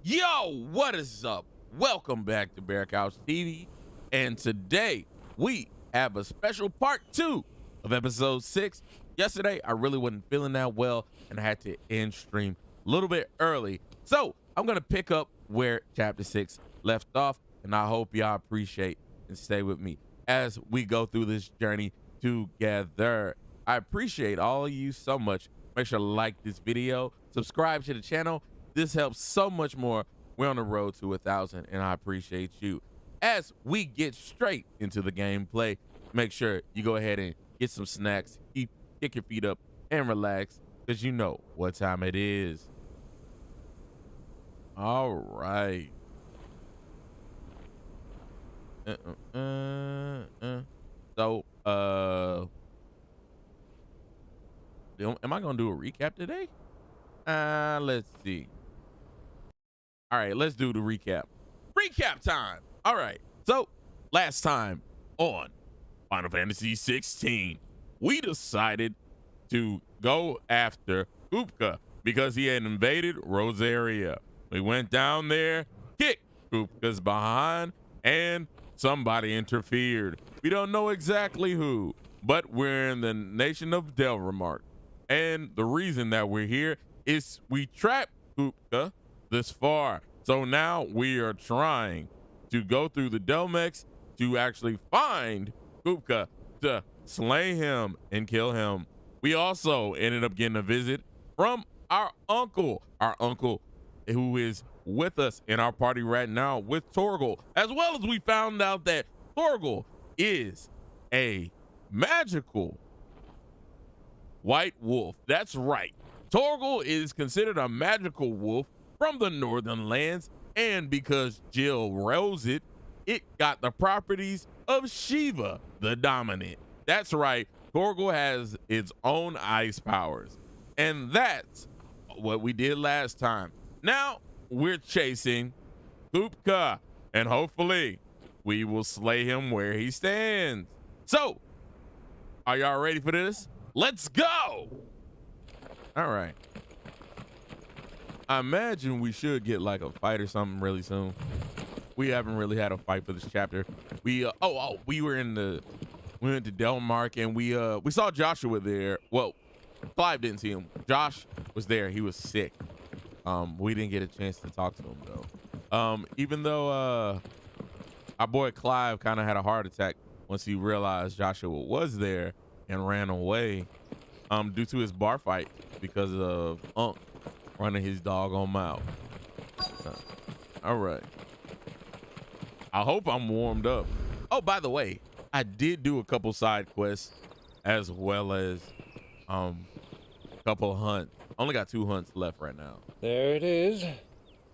Yo, what is up? Welcome back to Bear Couch TV. And today we have a special part 2 of episode 6. Yesterday, I really wasn't feeling that well and I had to end stream a little bit early. So I'm going to pick up where chapter 6 left off. And I hope y'all appreciate and stay with me as we go through this journey together. I appreciate all of you so much. Make sure to like this video, subscribe to the channel. This helps so much more. We're on the road to 1,000 and I appreciate you. As we get straight into the gameplay, make sure you go ahead and get some snacks, kick your feet up and relax, because you know what time it is. All right. So, am I gonna do a recap today? Let's see. All right, let's do the recap. Recap time. All right. So last time on Final Fantasy 16, we decided to go after Kupka because he had invaded Rosaria. We went down there, kicked Kupka's behind, and somebody interfered. We don't know exactly who, but we're in the nation of Delramark. And the reason that we're here is we trapped Kupka this far. So now we are trying to go through the Delmex to actually find Kupka, to slay him and kill him. We also ended up getting a visit from our uncle who is with us in our party right now with Torgal, as well as we found out that Torgal is a magical white wolf. That's right. Torgal is considered a magical wolf from the northern lands, and because Jill rose it, it got the properties of Shiva, the dominant. That's right. Torgal has its own ice powers, and that's what we did last time. Now we're chasing Kupka, and hopefully we will slay him where he stands. So, are y'all ready for this? Let's go. All right. I imagine we should get like a fight or something really soon. We haven't really had a fight for this chapter. We we went to Delmark and we saw Joshua there. Well, Clive didn't see him. Josh was there. He was sick. We didn't get a chance to talk to him though. Even though our boy Clive kind of had a heart attack once he realized Joshua was there and ran away due to his bar fight because of Unc running his doggone mouth. All right. I hope I'm warmed up. Oh, by the way, I did do a couple side quests as well as a couple hunts. Only got 2 hunts left right now. There it is.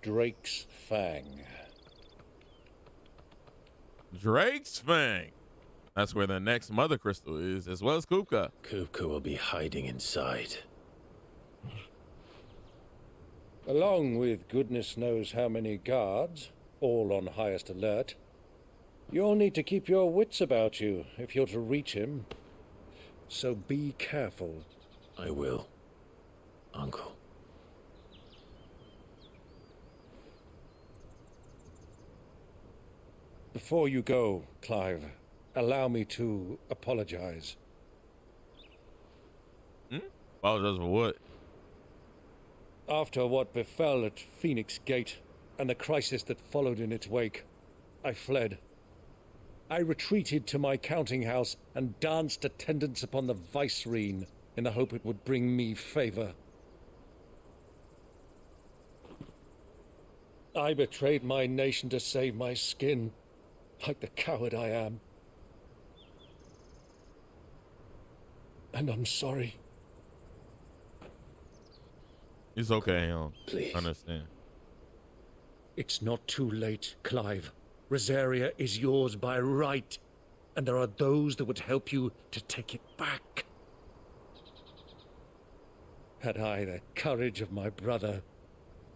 Drake's Fang. Drake's Fang. That's where the next mother crystal is, as well as Kupka. Kupka will be hiding inside. Along with goodness knows how many guards, all on highest alert. You'll need to keep your wits about you if you're to reach him. So be careful. I will, Uncle. Before you go, Clive, allow me to apologize. Apologize for what? After what befell at Phoenix Gate and the crisis that followed in its wake, I fled. I retreated to my counting house and danced attendance upon the vicereine in the hope it would bring me favor. I betrayed my nation to save my skin, like the coward I am. And I'm sorry. It's okay, Please. Understand. It's not too late, Clive. Rosaria is yours by right, and there are those that would help you to take it back. Had I the courage of my brother,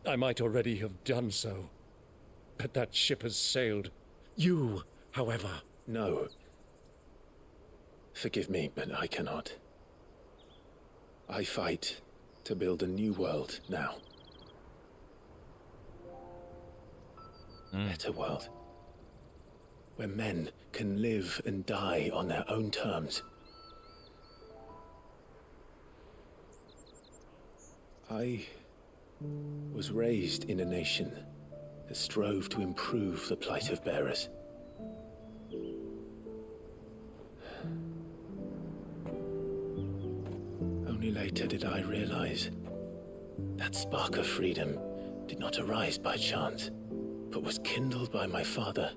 I might already have done so. But that ship has sailed. You, however... No. Forgive me, but I cannot. I fight to build a new world now. better world. Where men can live and die on their own terms. I was raised in a nation that strove to improve the plight of bearers. Only later did I realize that spark of freedom did not arise by chance, but was kindled by my father.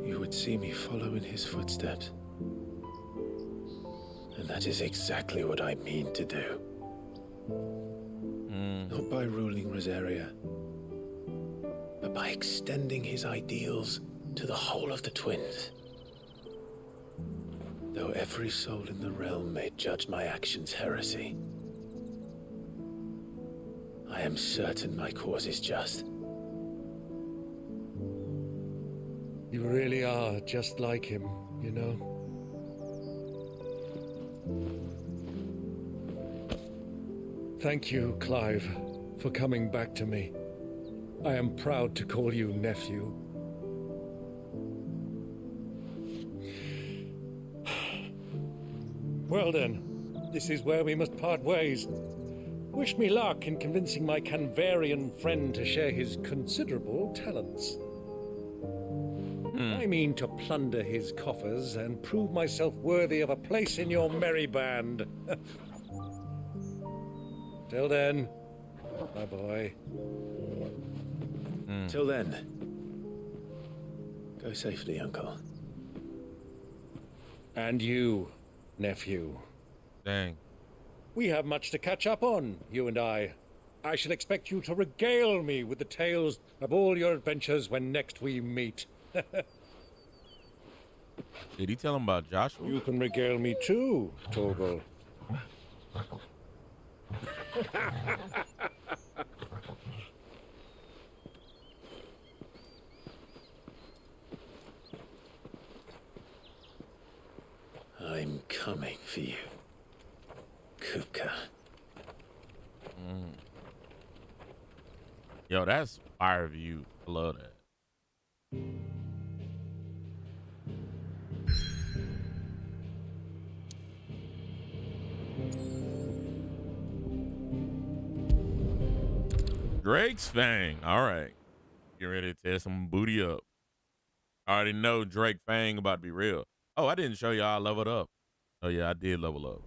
You would see me follow in his footsteps. And that is exactly what I mean to do. Not by ruling Rosaria, but by extending his ideals to the whole of the twins. Though every soul in the realm may judge my actions heresy, I am certain my cause is just. You really are just like him, you know? Thank you, Clive, for coming back to me. I am proud to call you nephew. Well then, this is where we must part ways. Wish me luck in convincing my Canvarian friend to share his considerable talents. I mean to plunder his coffers and prove myself worthy of a place in your merry band. Till then, my boy. Till then, go safely, Uncle. And you, nephew. Dang. We have much to catch up on, you and I. I shall expect you to regale me with the tales of all your adventures when next we meet. Did he tell him about Joshua? You can regale me too, Torgal. I'm coming for you, Kupka. Yo, that's fire view. I love that. Drake's Fang. All right. Get ready to tear some booty up. I already know Drake Fang about to be real. Oh, I didn't show y'all I leveled up. Oh, yeah, I did level up.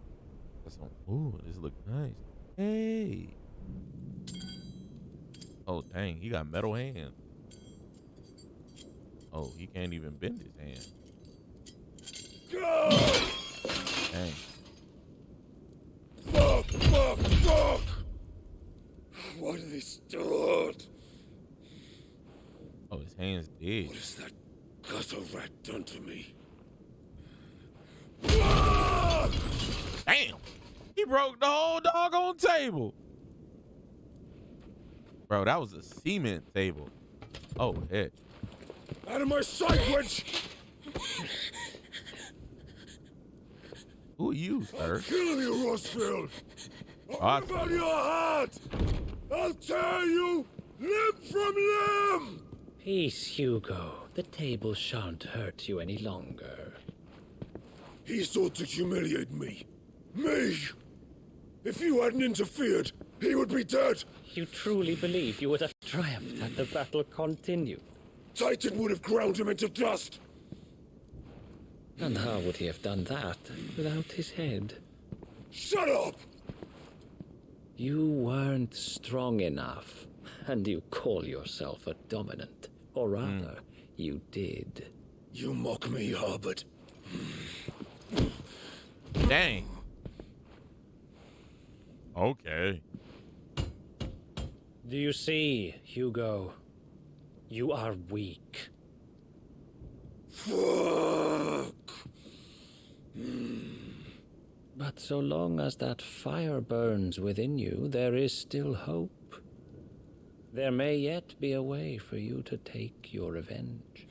That's some, ooh, this looks nice. Hey. Oh, dang. He got metal hands. Oh, he can't even bend his hand. Dang. Fuck! Why do they start? Oh, his hand's dead. What has that gutter rat done to me? Damn. He broke the whole doggone table. Bro, that was a cement table. Oh, heck. Out of my sight, witch! Who are you, sir? Kill you, Rossfield! Oh, I'll rip out your heart! I'll tear you limb from limb! Peace, Hugo. The table shan't hurt you any longer. He sought to humiliate me. Me! If you hadn't interfered, he would be dead! You truly believe you would have triumphed had the battle continued? Titan would have ground him into dust! And how would he have done that without his head? Shut up! You weren't strong enough, and you call yourself a dominant. Or rather, you did. You mock me, Harbert. Dang. Okay. Do you see, Hugo? You are weak. Fuck! But so long as that fire burns within you, there is still hope. There may yet be a way for you to take your revenge.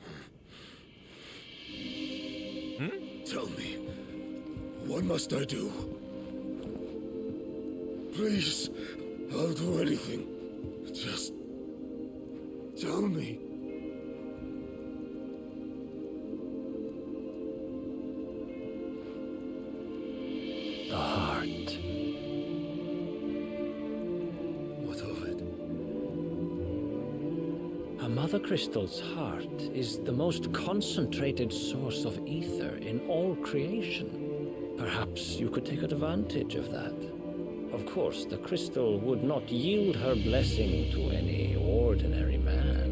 Tell me, what must I do? Please, I'll do anything. Just Tell me. The heart. What of it? A mother crystal's heart is the most concentrated source of ether in all creation. Perhaps you could take advantage of that. Of course, the crystal would not yield her blessing to any ordinary man.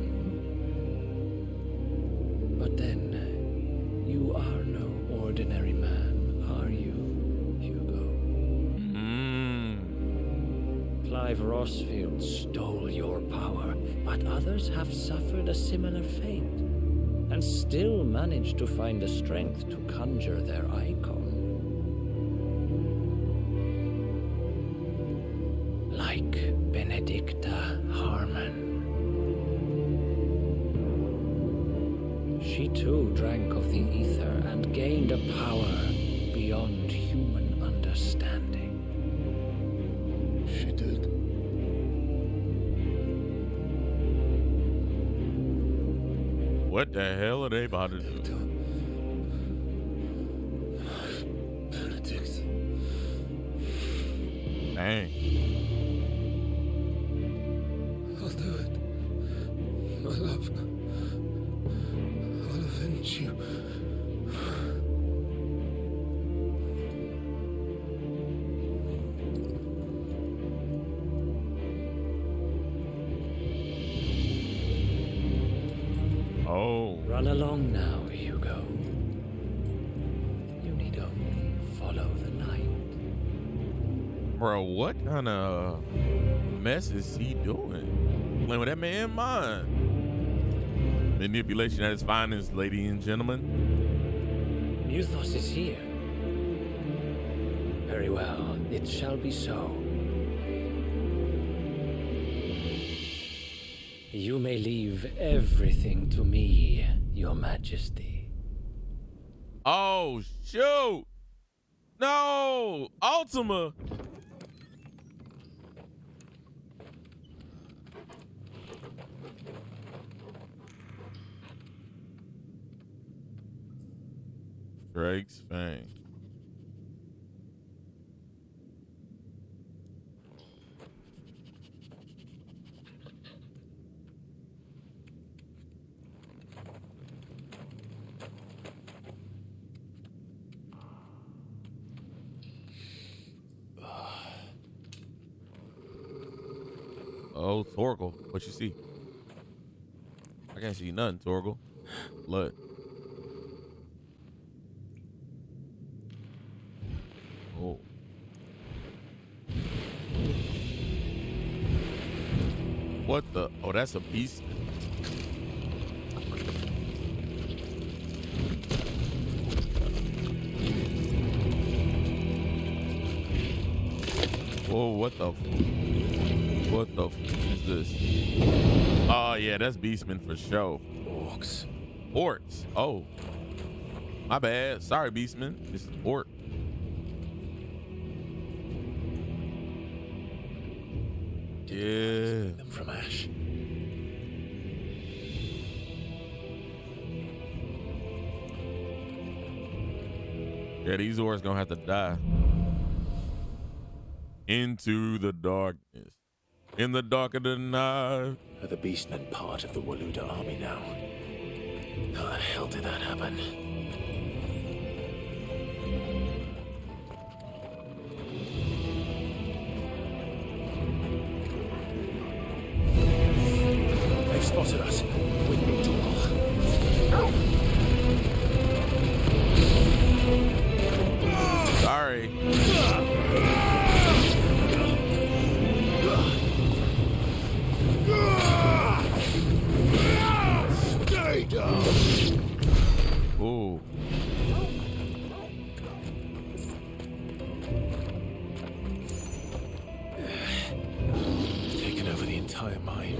But then, you are no ordinary man, are you, Hugo? Clive Rossfield stole your power, but others have suffered a similar fate, and still managed to find the strength to conjure their icon. Like Benedicta Harmon. She too drank of the ether and gained a power beyond human understanding. She did. What the hell are they about to do? Benedict. Dang. I'll do it. My love. I'll avenge you. Oh. Run along now, Hugo. You need only follow the light. Bro, what kind of mess is he doing? Playing with that man's mind. Manipulation at its finest, ladies and gentlemen. Muthos is here. Very well, it shall be so. You may leave everything to me, Your Majesty. Oh, shoot. No, Ultima. Drake's Fang. Oh, Torgal, what you see? I can't see nothing, Torgal. Blood. Oh. What the? Oh, that's a beast. Whoa, what the? What the is this? Oh, yeah, that's Beastman for sure. Orcs. Orcs. Oh. My bad. Sorry, Beastman. This is Orc. Yeah. Them from ash. Yeah, these orcs gonna have to die. Into the darkness. In the dark of the night. Are the beastmen part of the Waluda army now? How the hell did that happen? They've spotted us. We need to Sorry. Stay down. Ooh. taken over the entire mine.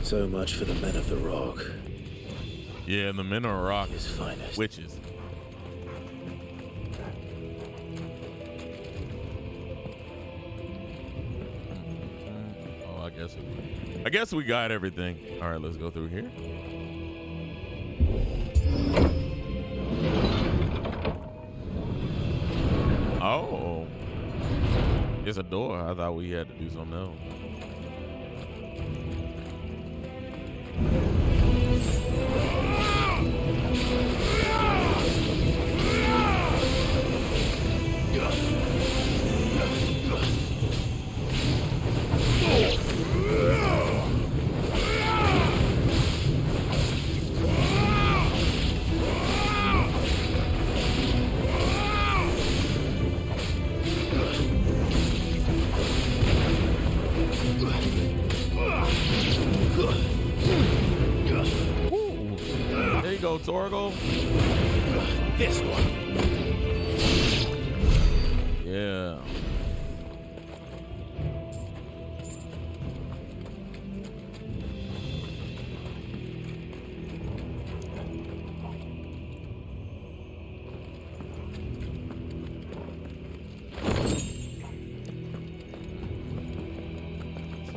So much for the men of the rock. Yeah, the men are rock His finest. witches. Oh, I guess we got everything. All right, let's go through here. Oh, it's a door. I thought we had to do something else. There you go, Torgo. This one. Yeah.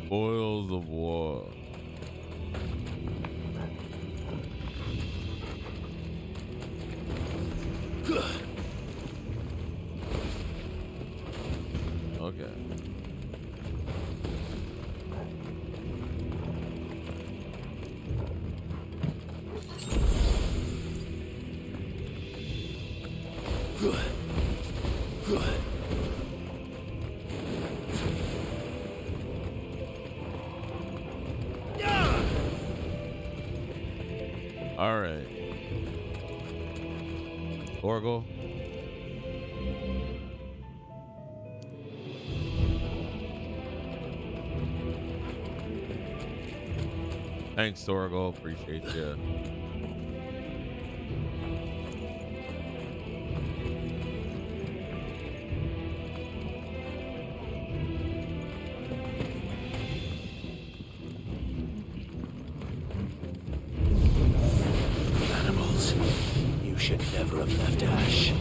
Spoils of war. Okay. All right. Orgle. Thanks, Torgo. Appreciate you. Animals. You should never have left Ash.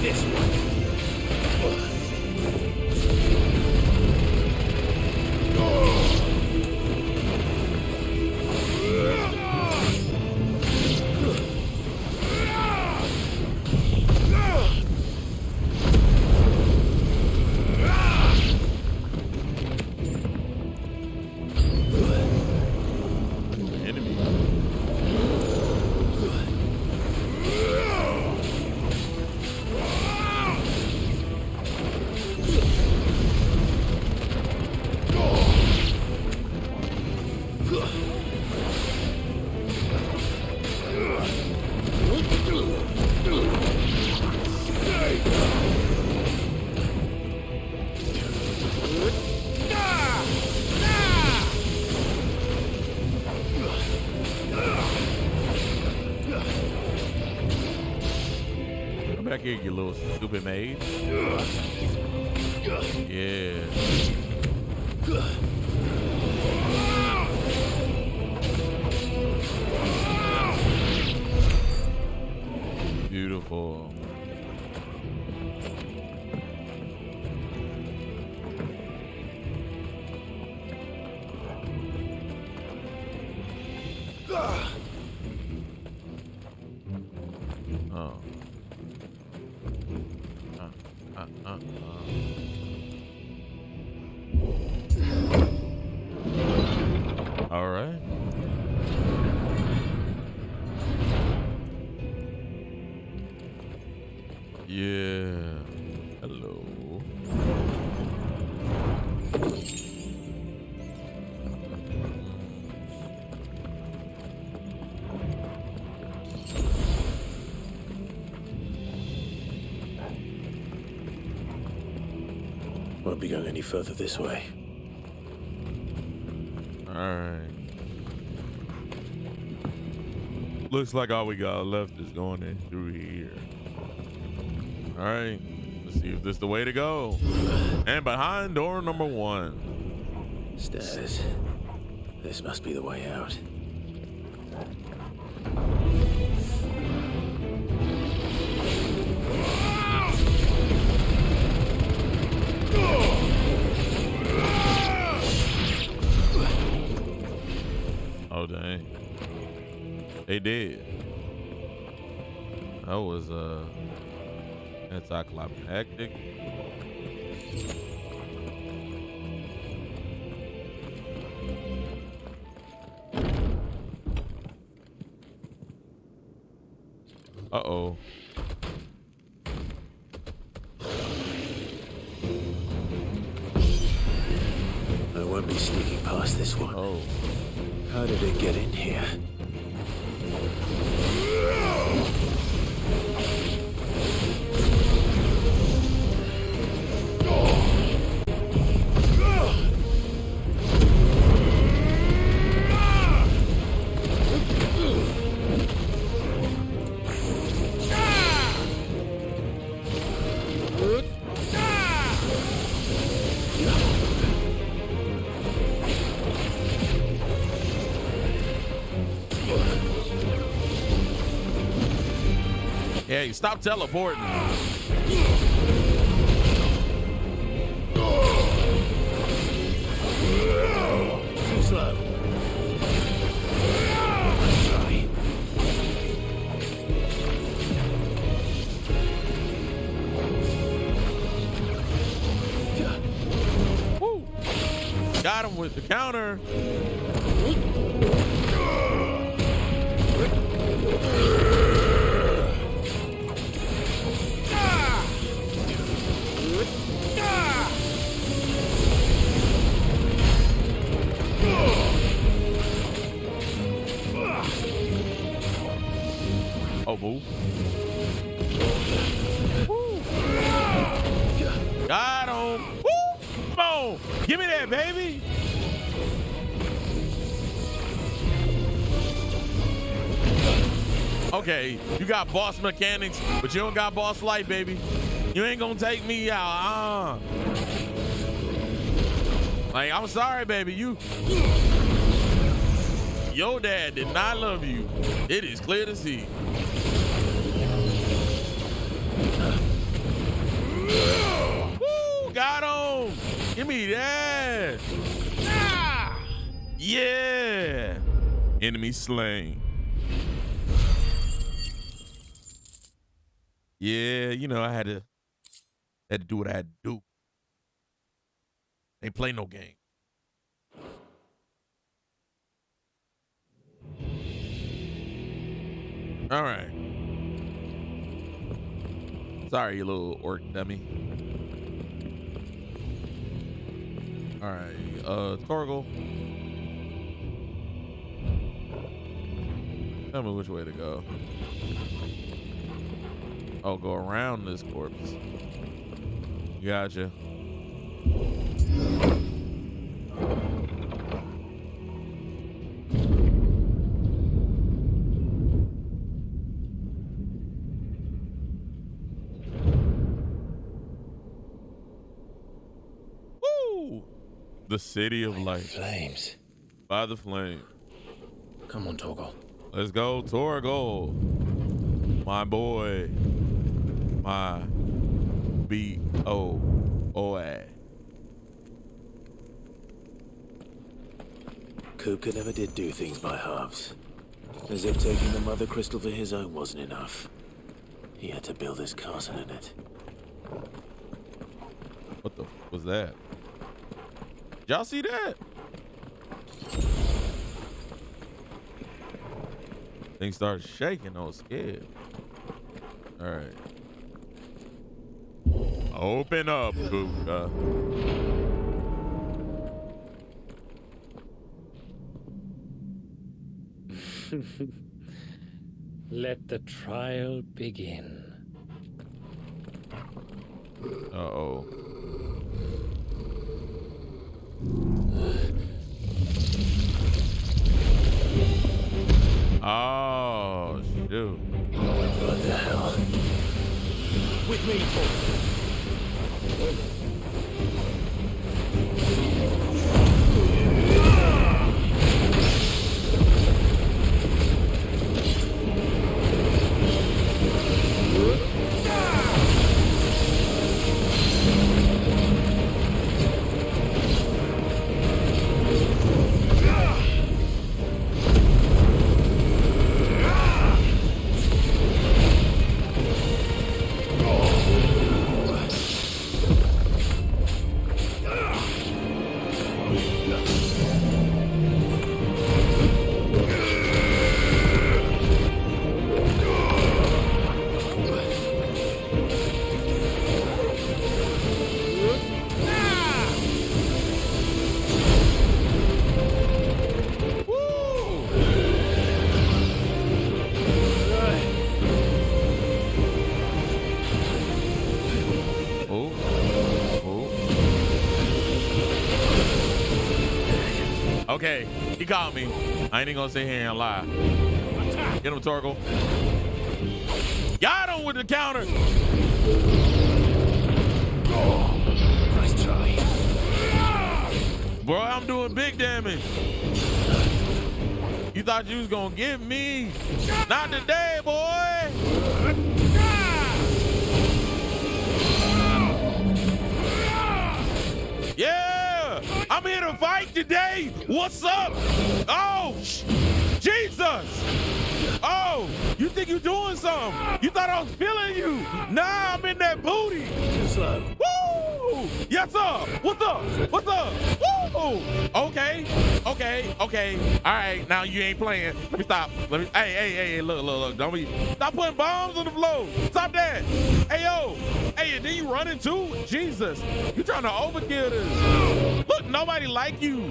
This one. Come back here, you little stupid maid. Yeah. Beautiful. Oh. All right. Yeah. Hello. Won't be going any further this way. All right. Looks like all we got left is going in through here. All right, let's see if this is the way to go. And behind door number 1. Stairs. This must be the way out. Oh, dang. They did. That was anticlimactic. Uh-oh. I won't be sneaking past this one. Oh. How did it get in here? Hey, stop teleporting. Too slow. Sorry. Woo. Got him with the counter. Oh, boo. Woo. Got him. Woo. Come on. Give me that, baby. Okay, you got boss mechanics, but you don't got boss light, baby. You ain't gonna take me out. Like, I'm sorry, baby. Your dad did not love you. It is clear to see. Woo, got him. Give me that. Ah, yeah. Enemy slain. Yeah, you know, I had to do what I had to do. Ain't play no game. All right. Sorry, you little orc dummy. All right, Torgal. Tell me which way to go. Oh, go around this corpse. Gotcha. Woo! The city of light. Flames. By the flame. Come on, Torgal. Let's go, Torgal. My boy. My B-O-O-A. Kupka never did do things by halves. As if taking the mother crystal for his own wasn't enough. He had to build his castle in it. What the f was that? Y'all see that? Things started shaking. I was scared. All right. Open up, Kupka. Let the trial begin. Uh-oh. Oh. Leave me for... Okay, he caught me. I ain't even gonna sit here and lie. Get him, Torgal. Got him with the counter. Nice try. Bro, I'm doing big damage. You thought you was gonna get me? Not today, boy. Yeah, I'm here to fight today. What's up? Oh, Jesus. Oh, you think you doing something? You thought I was feeling you? Nah, I'm in that booty. Too slow. Woo! Yes, sir. What's up? What's up? Woo! Okay. All right, now you ain't playing. Let me stop. Hey, look. Don't be. Stop putting bombs on the floor. Stop that. Hey, yo. Hey, and then you running too? Jesus. You trying to overkill this. Look, nobody like you.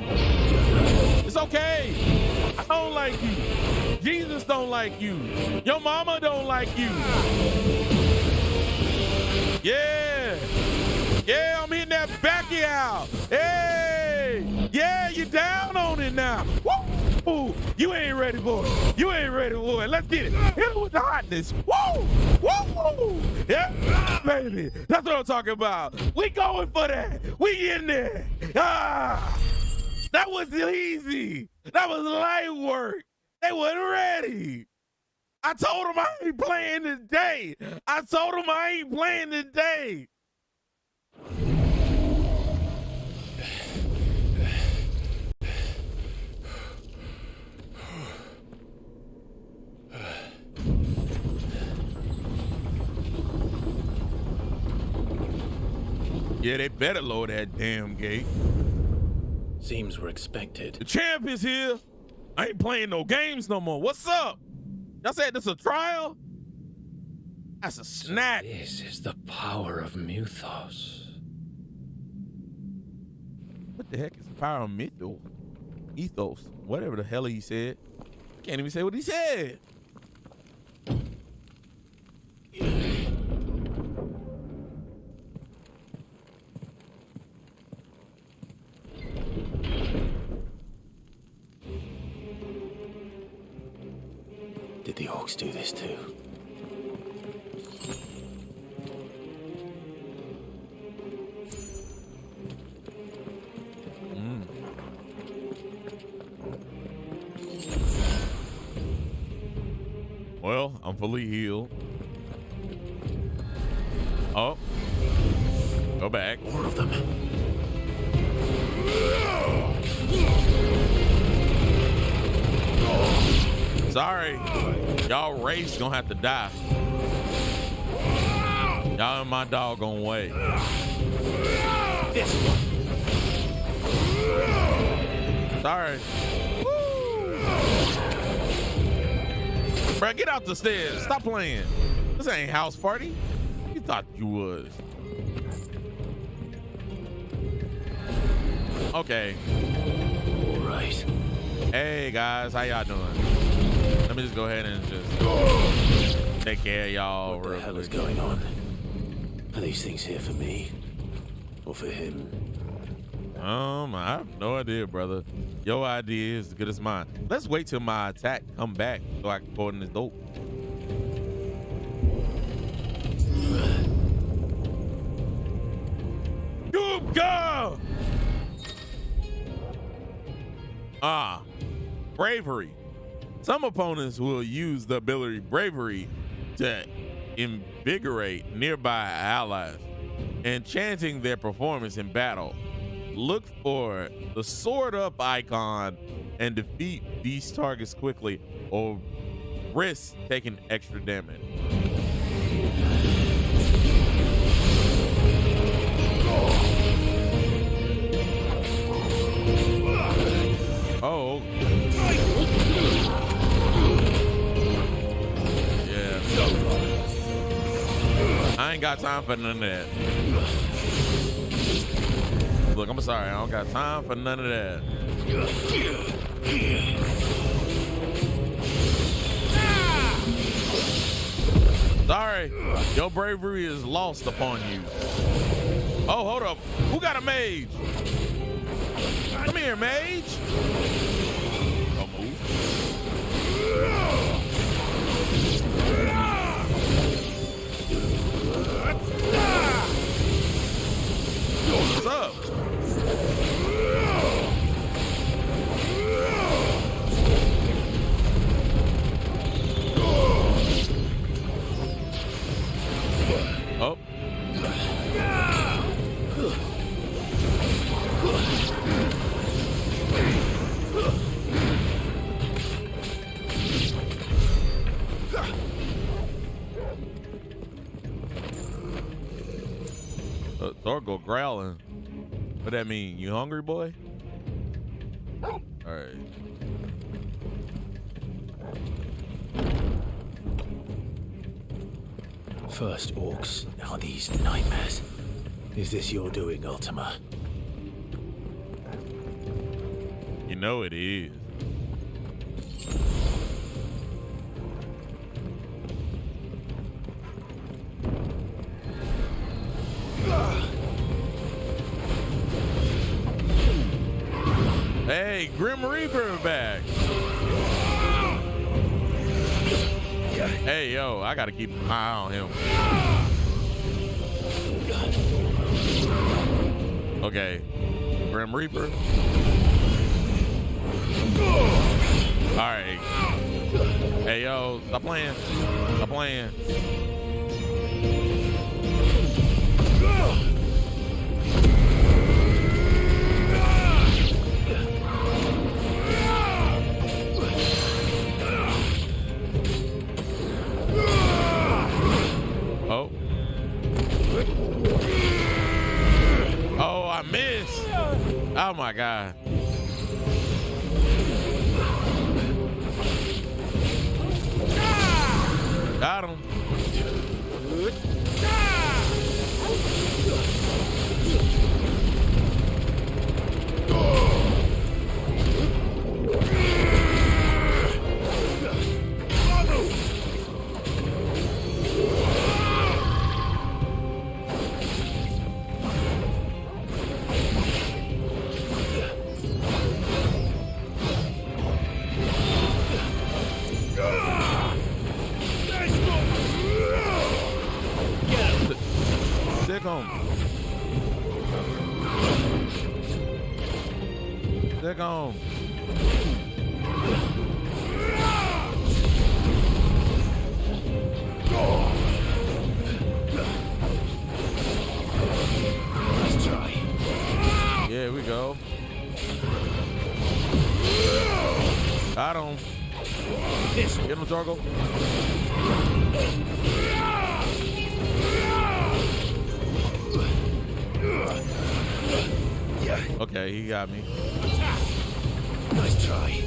It's okay. I don't like you. Jesus don't like you. Your mama don't like you. Yeah, I'm hitting that backy out. Hey, yeah, you down on it now. Woo! You ain't ready, boy. You ain't ready, boy. Let's get it. Hit it with the hotness. Woo! Yeah, baby. That's what I'm talking about. We going for that. We in there. Ah, that was easy. That was light work. They wasn't ready. I told them I ain't playing today. Yeah, they better lower that damn gate. Seems we're expected. The champ is here. I ain't playing no games no more. What's up? Y'all said this a trial? That's a snack. This is the power of Mythos. What the heck is the power of mythos? Ethos. Whatever the hell he said. Can't even say what he said. Did the orcs do this too? Well, I'm fully healed. Oh. Go back. More of them. Sorry. Y'all race gonna have to die. Y'all in my doggone way. This one. Sorry. Bro, get out the stairs. Stop playing. This ain't house party. You thought you was. Okay. All right. Hey guys, how y'all doing? Let me just go ahead and just take care of y'all. What the hell is going on? Are these things here for me? Or for him? I have no idea, brother. Your idea is as good as mine. Let's wait till my attack come back so I can go in this dope. Go! Bravery. Some opponents will use the ability Bravery to invigorate nearby allies, enchanting their performance in battle. Look for the sword up icon and defeat these targets quickly or risk taking extra damage. Oh. Yeah. I ain't got time for none of that. Look, I'm sorry. I don't got time for none of that. Sorry. Your bravery is lost upon you. Oh, hold up. Who got a mage? Come here, mage. Don't move. What's up? Oh. Dog go growling. What that mean? You hungry, boy? All right. First orcs, now these nightmares. Is this your doing, Ultima? You know it is. Hey, Grim Reaper back. Hey, yo, I gotta keep an eye on him. Okay, Grim Reaper. All right. Hey, yo, stop playing. Stop playing. Oh. Oh, I missed. Oh my God. Got him. Stick him. Stick him. Let's try. Yeah, we go. Got him. Get him, Torgo. Okay, he got me. Nice try.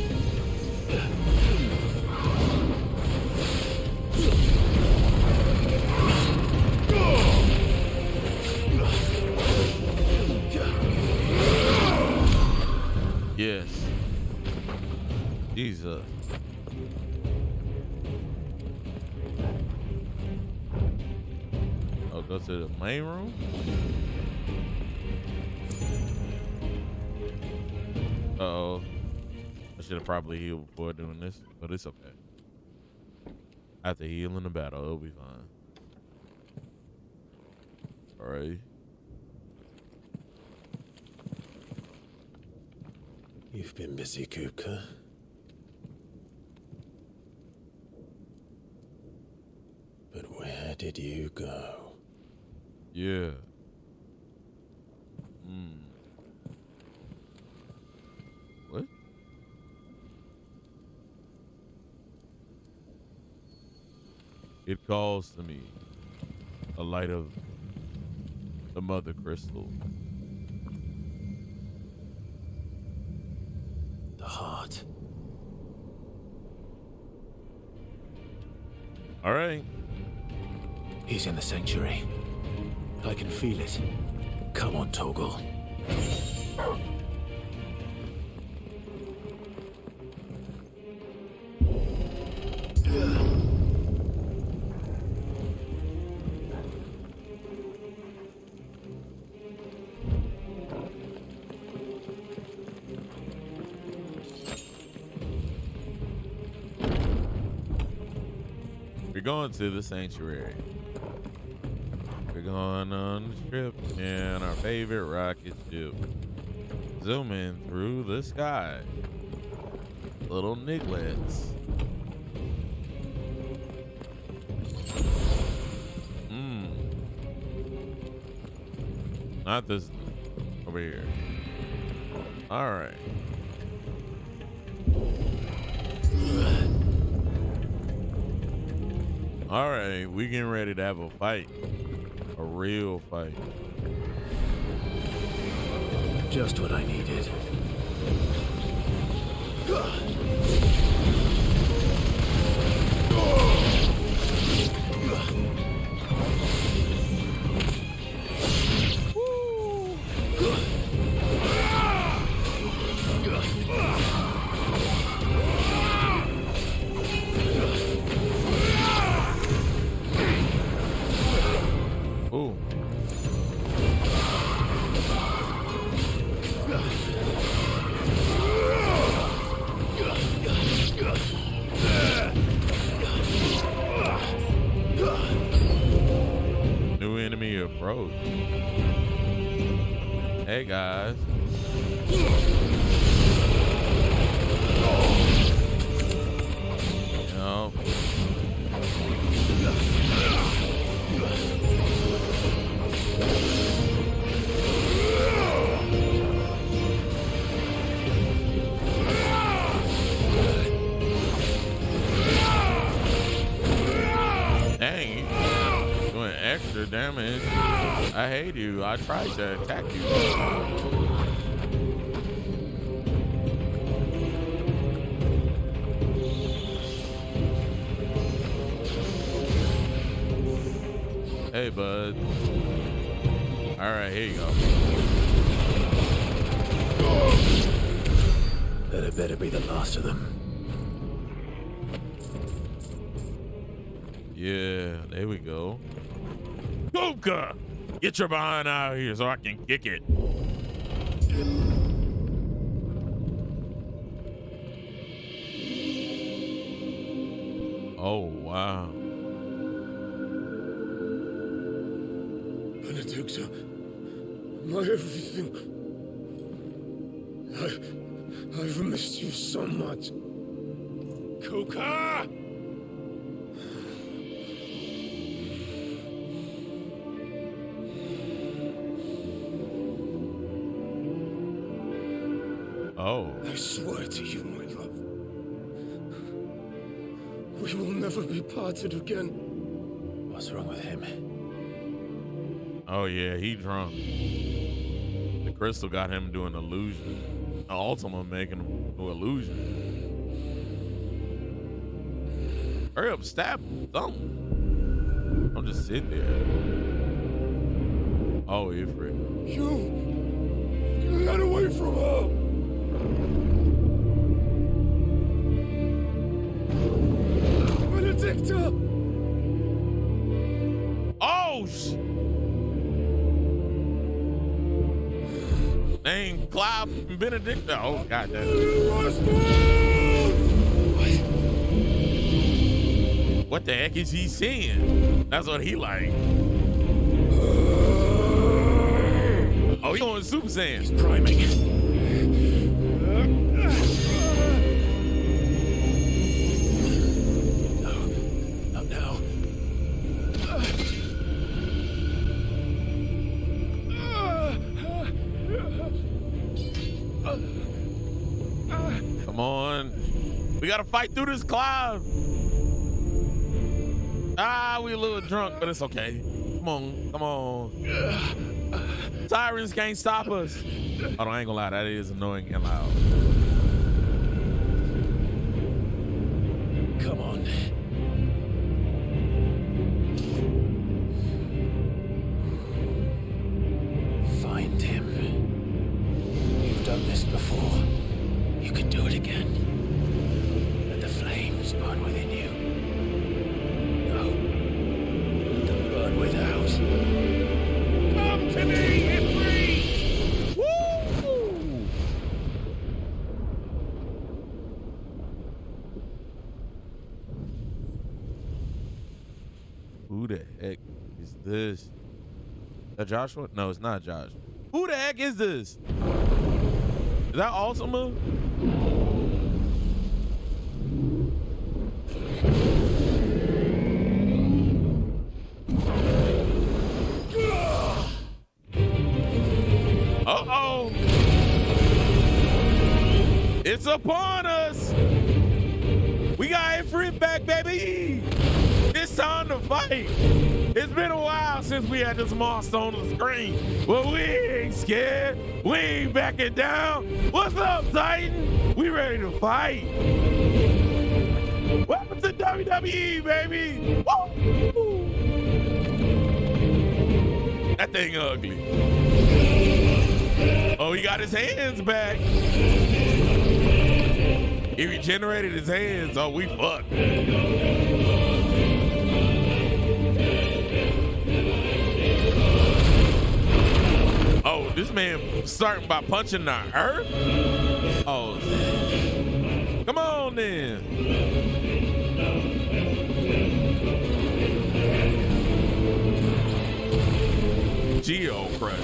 Yes. Jesus. Oh, go to the main room? Uh-oh. I should have probably healed before doing this, but it's okay. After healing the battle, it'll be fine. All right. You've been busy, Kupka. But where did you go? Yeah. What? It calls to me, the light of the mother crystal. The heart. All right. He's in the sanctuary. I can feel it. Come on, Toggle. We're going to the sanctuary. We're going on the trip in our favorite rocket ship. Zooming through the sky. Little Niglets. Not this over here. All right. All right, we getting ready to have a fight. A real fight. Just what I needed. Ooh. New enemy approach. Hey guys. Yup. Dang, you doing extra damage. I hate you. I tried to attack you. Hey, bud. All right, here you go. That had better be the last of them. Yeah, there we go. Goka! Get your behind out here so I can kick it. Oh, wow. Benedicta, my everything. I've missed you so much. Kuka! Oh. I swear to you, my love. We will never be parted again. What's wrong with him? Oh, yeah, he drunk. The crystal got him doing illusion. The Ultima making him do illusion. Hurry up, stab him. Something. Don't just sit there. Oh, Ifrit. You got away from her. Benedicta! Oh, Name Clive and Benedicta. Oh, God damn. What the heck is he saying? That's what he like. Oh, he going Super Saiyan. He's priming. Not now. Come on. We gotta fight through this cloud. Ah, we a little drunk, but it's okay. Come on, come on. Sirens can't stop us. Oh, I ain't gonna lie, that is annoying and loud. Come on. Find him. You've done this before. You can do it again. Let the flames burn within you. No. Let them burn without. Come to me, Ifrit! Woo! Who the heck is this? Is that Joshua? No, it's not Josh. Who the heck is this? Is that Ultima? Uh-oh. It's upon us. We got Ifrit back, baby. It's time to fight. It's been a while since we had this monster on the screen. But we ain't scared. We ain't backing down. What's up, Titan? We ready to fight. Welcome to WWE, baby. Woo! That thing ugly. Oh, he got his hands back. He regenerated his hands. Oh, we fucked. Oh, this man starting by punching the earth? Oh, come on then. Geo Crush.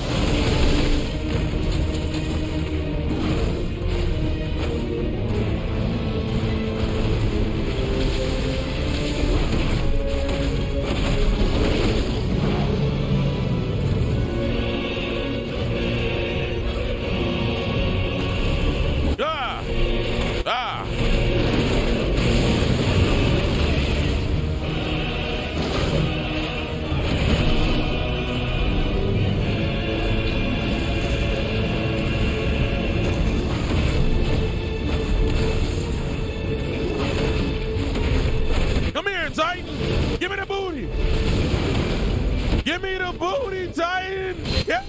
Come here, Titan. Give me the booty. Give me the booty, Titan. Yeah.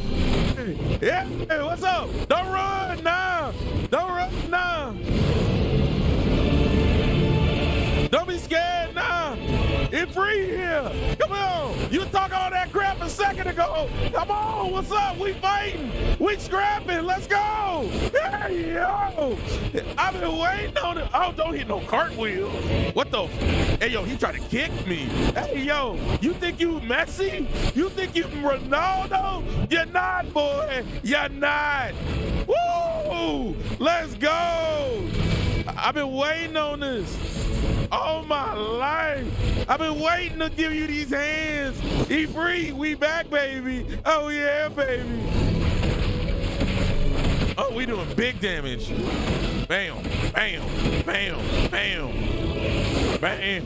Yeah. Hey, what's up? Don't run now. Don't run now. Don't be scared now. It's free here. Come on. You was talking all that crap a second ago. Come on. What's up? We fighting. We scrapping. Let's go. Hey, yo. I've been waiting on it. Oh, don't hit no cartwheel. What the? Hey, yo, he tried to kick me. Hey, yo, you think you Messi? You think you Ronaldo? You're not, boy. You're not. Woo! Let's go. I've been waiting on this all my life. I've been waiting to give you these hands. He free. We back, baby. Oh, yeah, baby. Oh, we doing big damage. Bam, bam, bam, bam. Bam,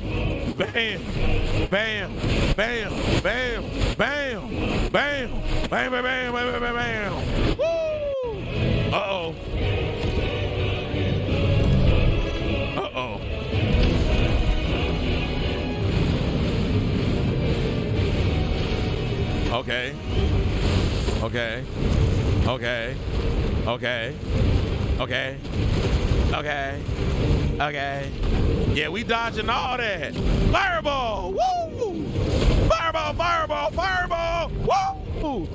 bam, bam, bam, bam, bam, bam, bam, bam, bam, bam, bam, bam. Woo! Uh-oh. Uh-oh. Okay. Okay. Okay. Okay. Okay. Okay. Okay. Yeah, we dodging all that. Fireball! Woo! Fireball, fireball, fireball! Woo!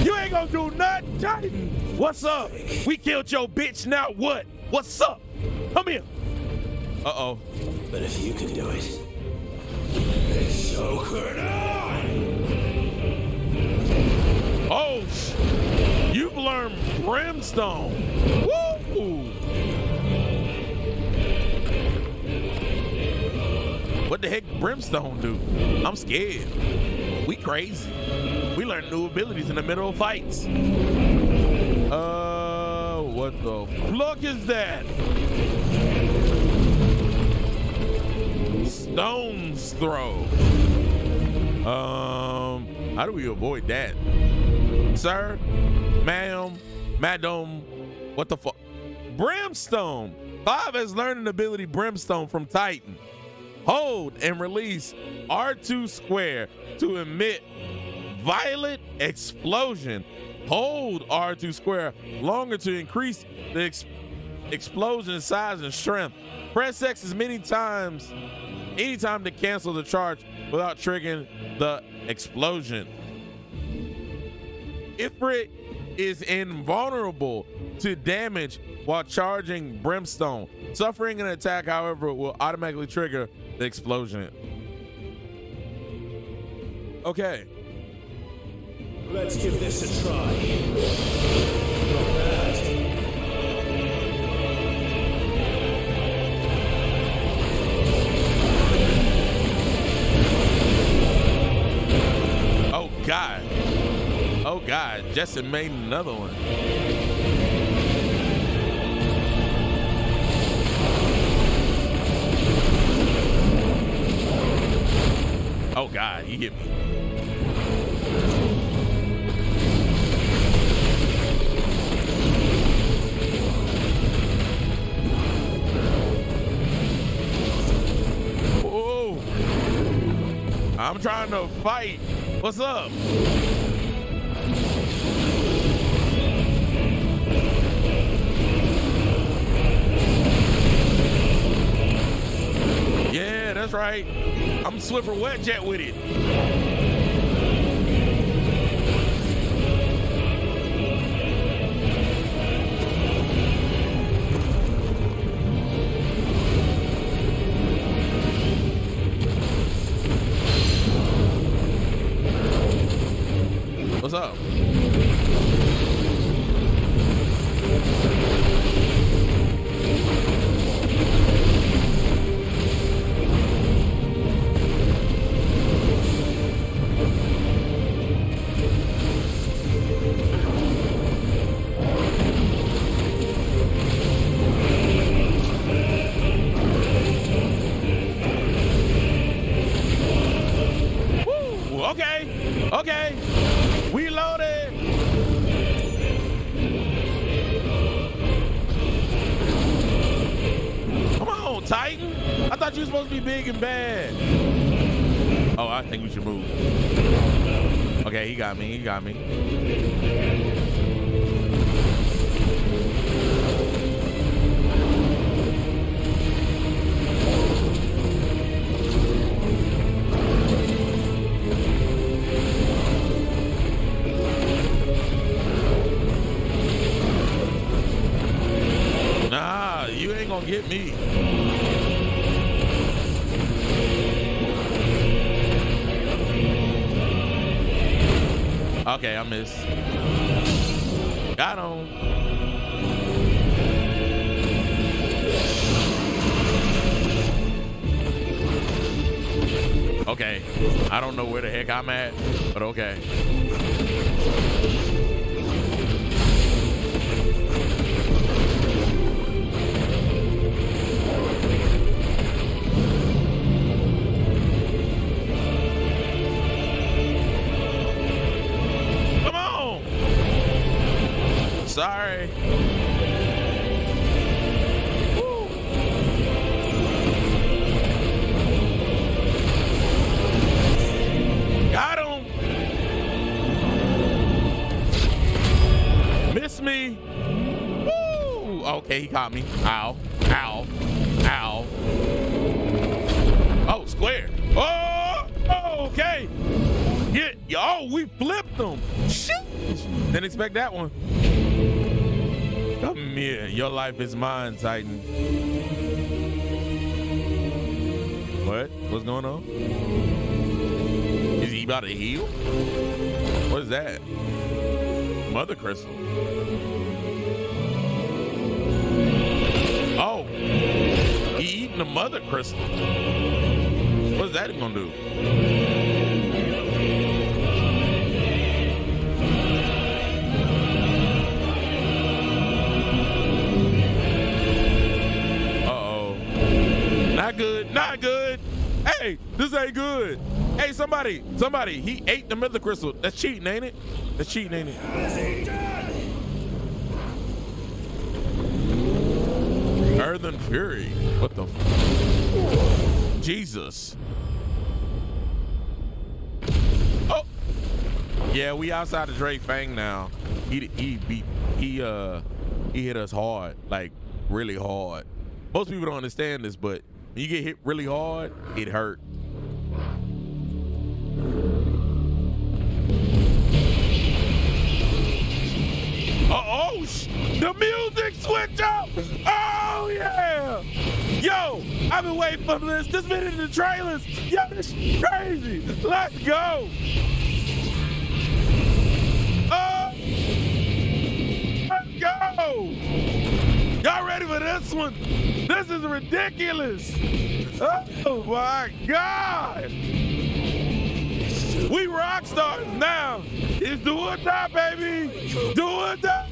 You ain't gonna do nothing, Titan. What's up? We killed your bitch, now what? What's up? Come here. Uh-oh. But if you can do it, So could I! Oh, you've learned brimstone. Woo! What the heck Brimstone do? I'm scared. We crazy. We learn new abilities in the middle of fights. What the fuck is that? Stone's throw. How do we avoid that? Sir, ma'am, madam, what the fuck? Brimstone. 5 has learned an ability Brimstone from Titan. Hold and release R2 square to emit violet explosion. Hold R2 square longer to increase the explosion size and strength. Press X as many times, anytime to cancel the charge without triggering the explosion. Ifrit is invulnerable to damage while charging Brimstone. Suffering an attack, however, will automatically trigger the explosion. Okay. Let's give this a try. Not bad. Oh God. Oh God, Justin made another one. Oh God, he hit me. Whoa. I'm trying to fight. What's up? Yeah, that's right. I'm Swiffer Wetjet with it. What's up? Okay, we loaded. Come on, Titan. I thought you were supposed to be big and bad. Oh, I think we should move. Okay, he got me. Nah, you ain't gonna get me. Okay, I missed. Got him. Okay, I don't know where the heck I'm at, but okay. Sorry. Woo. Got him. Miss me. Woo. Okay, he caught me. Ow. Ow. Ow. Oh, square. Oh, okay. Yeah. Oh, we flipped them. Shit. Didn't expect that one. Come here. Your life is mine, Titan. What? What's going on? Is he about to heal? What is that? Mother crystal. Oh. He eating the mother crystal. that gonna do? Not good, not good. Hey, this ain't good. Hey, somebody, he ate the mythic crystal. That's cheating, ain't it? That's cheating, ain't it? Earthen Fury. What the Jesus. Oh. Yeah, we outside of Drake Fang now. He hit us hard, like really hard. Most people don't understand this, but when you get hit really hard, it hurt. The music switch up. Oh yeah. Yo, I've been waiting for this. This been in the trailers. Yo, this is crazy. Let's go. Let's go. Y'all ready for this one? This is ridiculous. Oh my God. We rock stars now. It's do or die, baby. Do or die.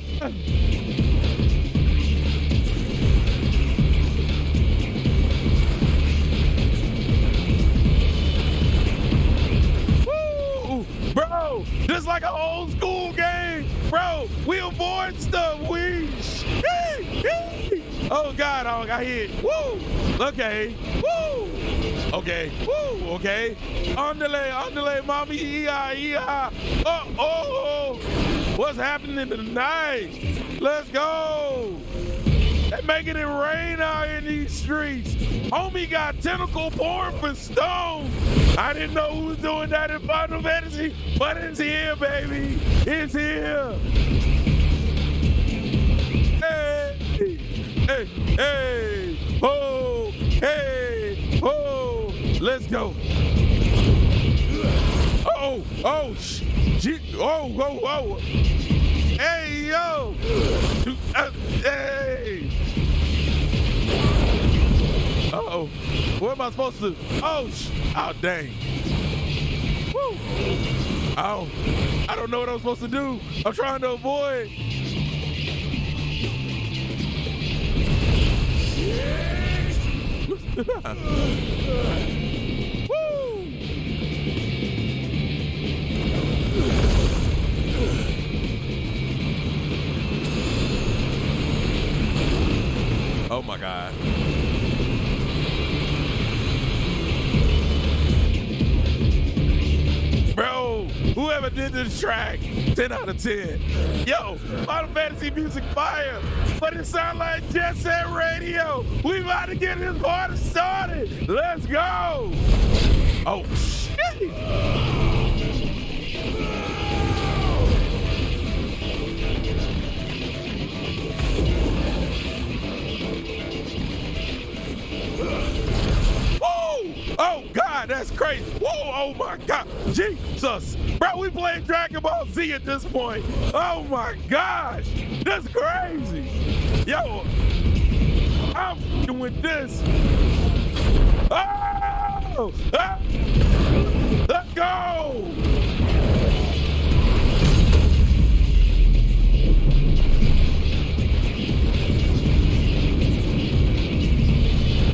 Woo! Bro, this like an old school game. Bro, we avoid stuff. Oh God, I got hit. Woo! Okay. Woo! Okay. Woo! Okay. Underlay, mommy. Yeah. Oh. What's happening tonight? Let's go. They making it rain out in these streets. Homie got tentacle porn for Stone. I didn't know who was doing that in Final Fantasy, but it's here, baby. It's here. Hey, oh, let's go. Oh, hey, yo, hey. Uh-oh, what am I supposed to do? Oh, dang. Woo. I don't know what I'm supposed to do. I'm trying to avoid. Oh my God. Bro, whoever did this track, 10 out of 10. Yo, Final Fantasy music fire, but it sound like Jet Set Radio. We about to get this party started. Let's go. Oh, shit. Oh God, that's crazy. Whoa, oh my God, Jesus. Bro, we playing Dragon Ball Z at this point. Oh my gosh, that's crazy. Yo, I'm f***ing with this. Oh, let's go.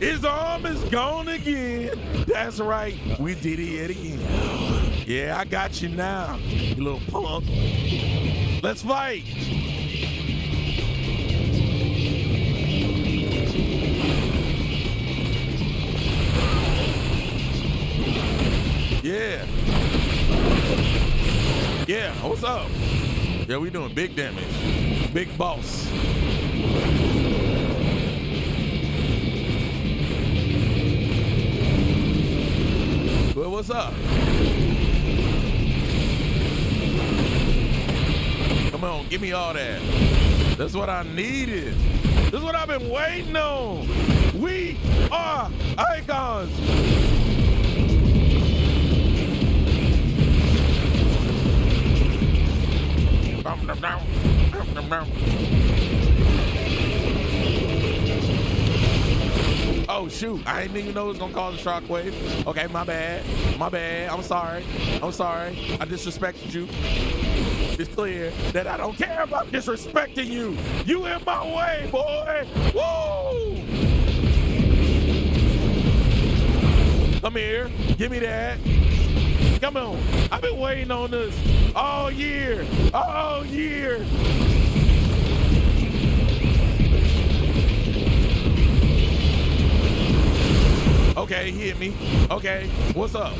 His arm is gone again. That's right. We did it yet again. Yeah, I got you now, you little punk. Let's fight. Yeah. Yeah, what's up? Yeah, we doing big damage. Big boss. Well, what's up? Come on, give me all that. That's what I needed. This is what I've been waiting on. We are icons. Oh, shoot. I didn't even know it was gonna cause a shockwave. Okay, my bad. My bad. I'm sorry. I'm sorry. I disrespected you. It's clear that I don't care about disrespecting you. You in my way, boy. Woo! Come here. Give me that. Come on. I've been waiting on this all year. All year. Okay, he hit me. Okay, what's up?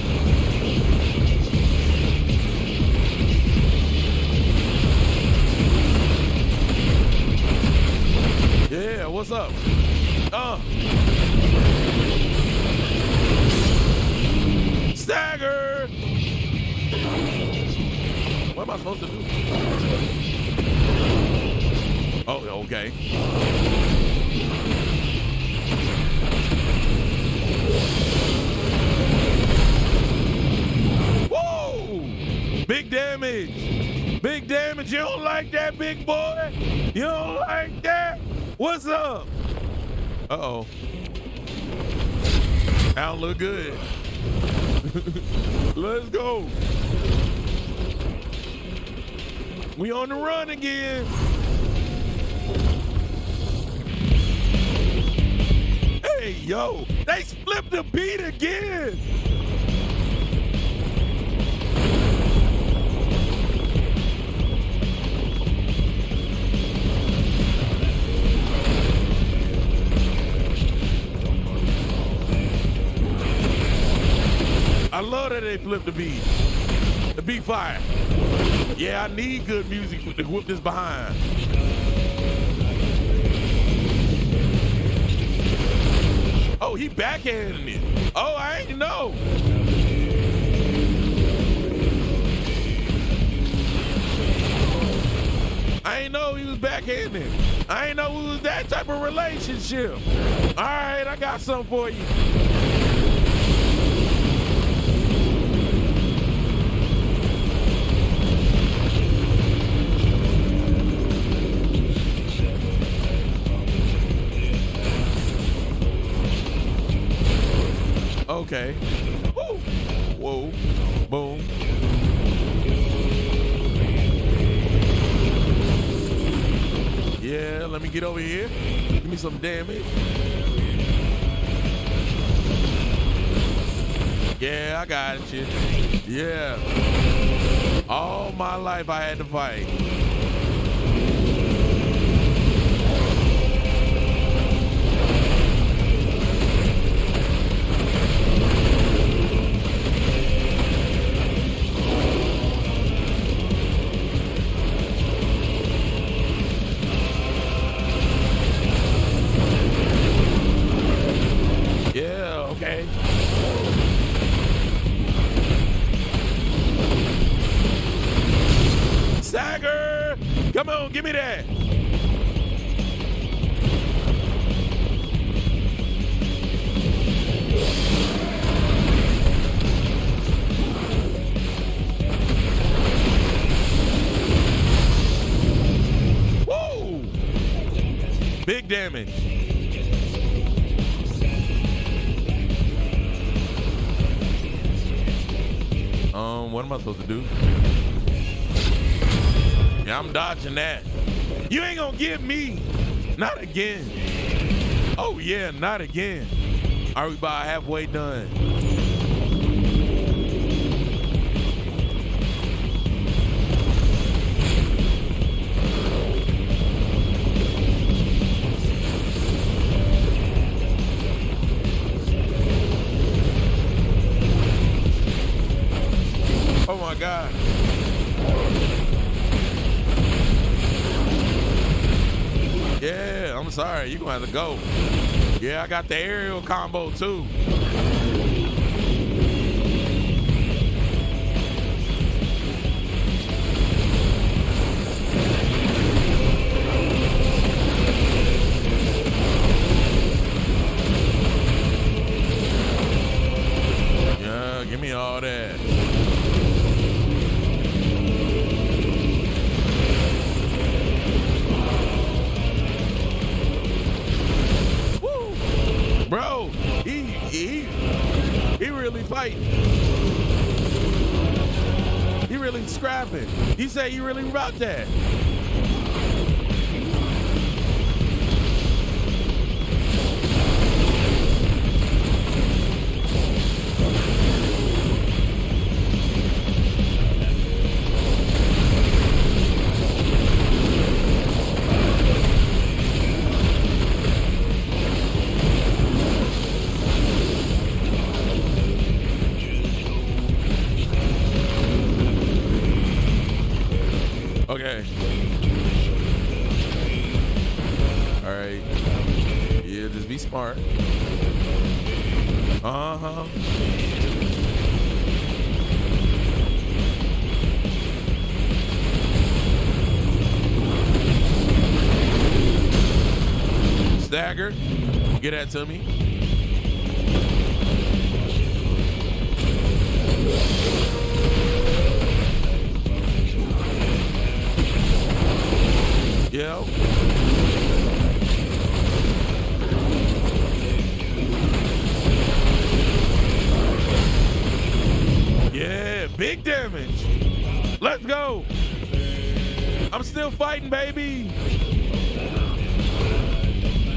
Yeah, what's up? Stagger! What am I supposed to do? Oh, okay. Whoa! Big damage. Big damage. You don't like that, big boy? You don't like that? What's up? Uh-oh. I don't look good. Let's go. We on the run again. Hey, yo, they flipped the beat again. I love that they flipped the beat. The beat fire. Yeah, I need good music to whip this behind. Oh, he backhanding it. Oh, I ain't know. I ain't know he was backhanding. I ain't know it was that type of relationship. All right, I got something for you. Okay. Woo. Whoa. Boom. Yeah, let me get over here. Give me some damage. Yeah, I got you. Yeah. All my life I had to fight. Okay. Stagger! Come on, give me that. Woo! Big damage. What am I supposed to do? Yeah, I'm dodging that. You ain't gonna get me. Not again. Oh yeah, not again. Are we about halfway done? Oh my God. Yeah, I'm sorry. You're gonna have to go. Yeah, I got the aerial combo too. Yeah, give me all that. Bro, really fighting. He really scrapping. He said he really about that. Okay. All right. Yeah, just be smart. Uh-huh. Stagger. Get that to me. Yo. Yeah, big damage. Let's go. I'm still fighting, baby.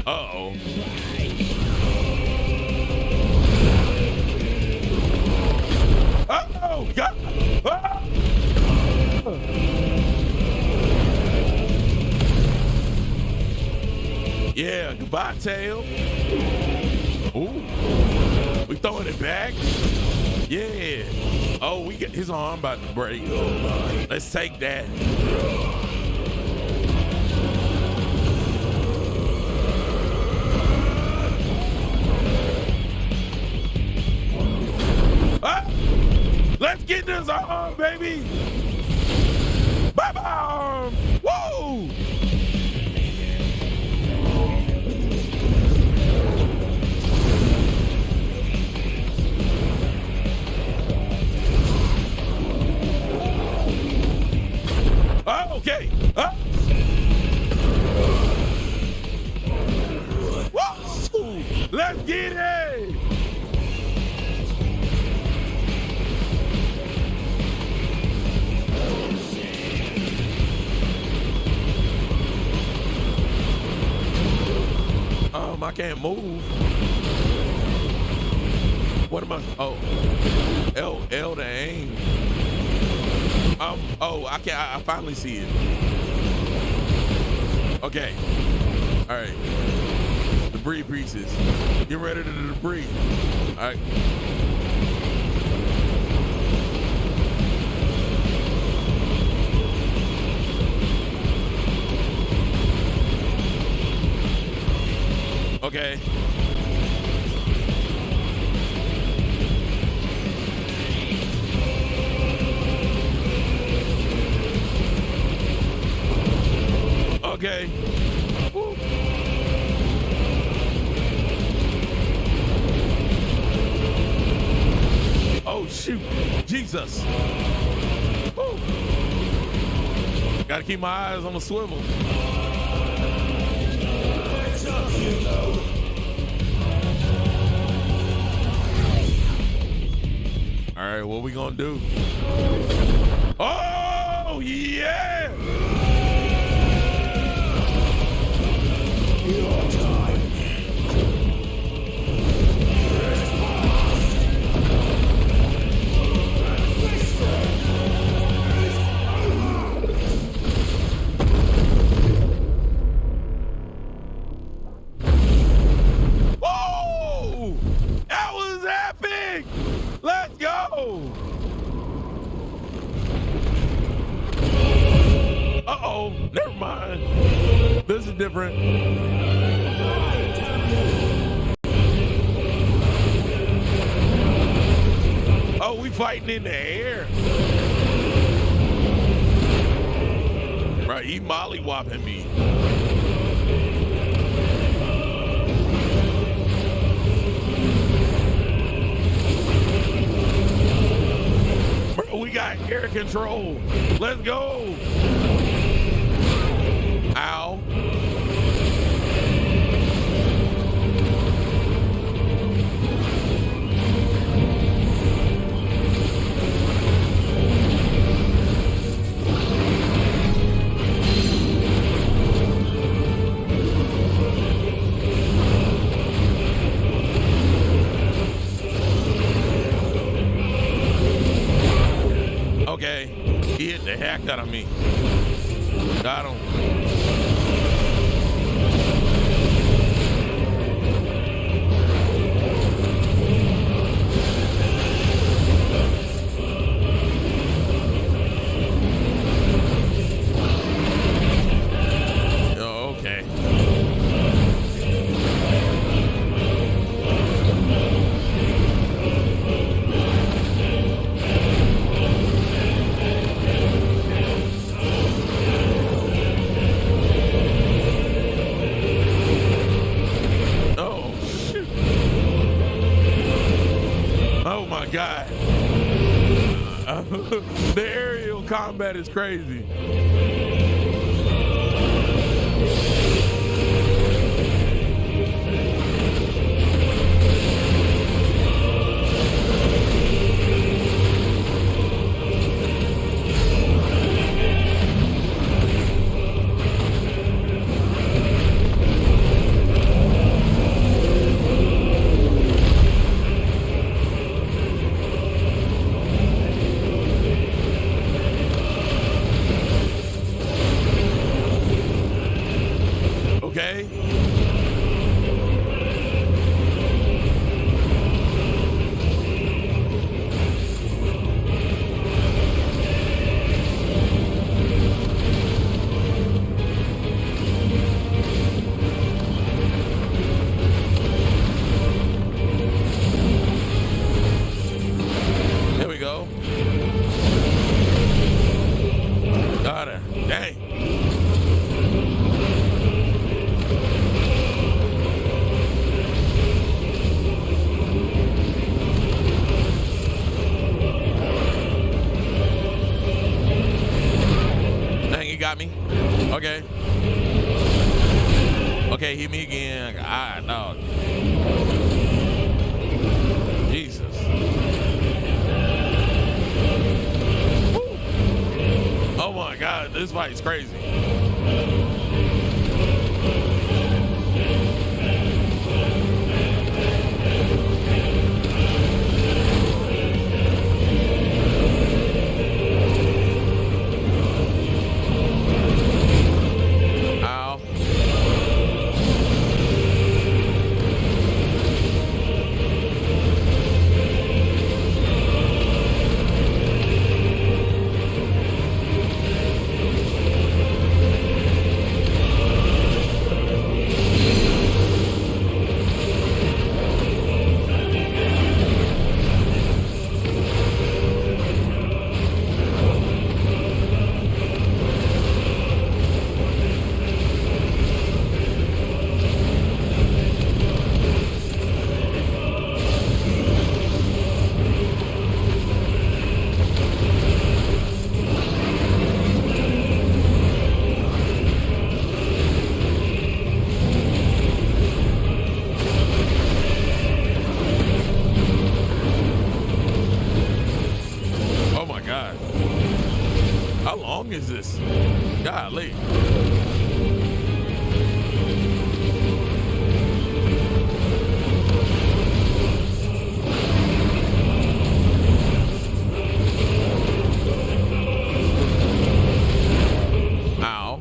Uh-oh. Uh-oh, God. Ah! Yeah, goodbye, tail. Ooh, we throwing it back. Yeah. Oh, we get his arm about to break. Let's take that. Ah! Let's get this arm, baby. Bye-bye. Whoa. Oh, okay. Whoa! Let's get it! I can't move. What am I? Oh, L to aim. Oh, I can't. I finally see it. Okay. All right. Debris pieces. Get ready to debris. All right. Okay. Okay. Woo. Oh shoot, Jesus. Woo. Gotta keep my eyes on the swivel. All right, what we gonna do? Oh yeah! Your time. Whoa! That was epic! Let's go! Uh-oh, never mind. This is different. Oh, we fighting in the air. Right, he mollywopping me. Bro, we got air control. Let's go. Ow. jacked out of me. Got him. Oh, okay. Oh my God. The aerial combat is crazy. Okay. There we go. Got it. Dang. Got me. Okay. Okay, hit me again. Ah, no. Jesus. Woo. Oh my God, this fight is crazy. How long is this? Golly. Ow.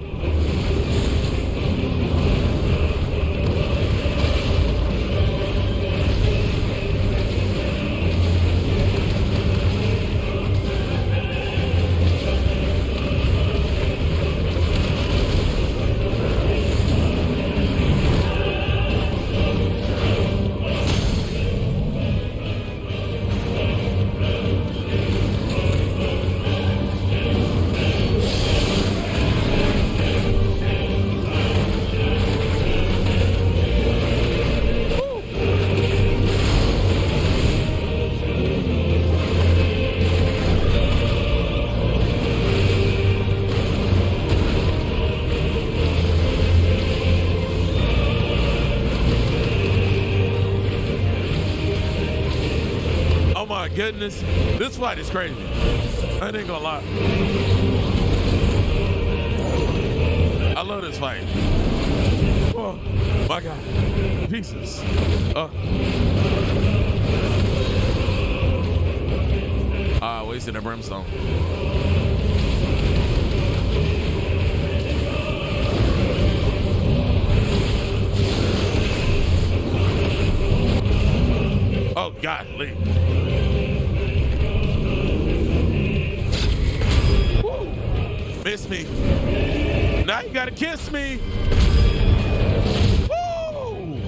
Oh my goodness, this fight is crazy. I ain't gonna lie. I love this fight. Oh my God, Jesus. Wasted a brimstone. Golly. Woo. Miss me. Now you gotta kiss me. Woo.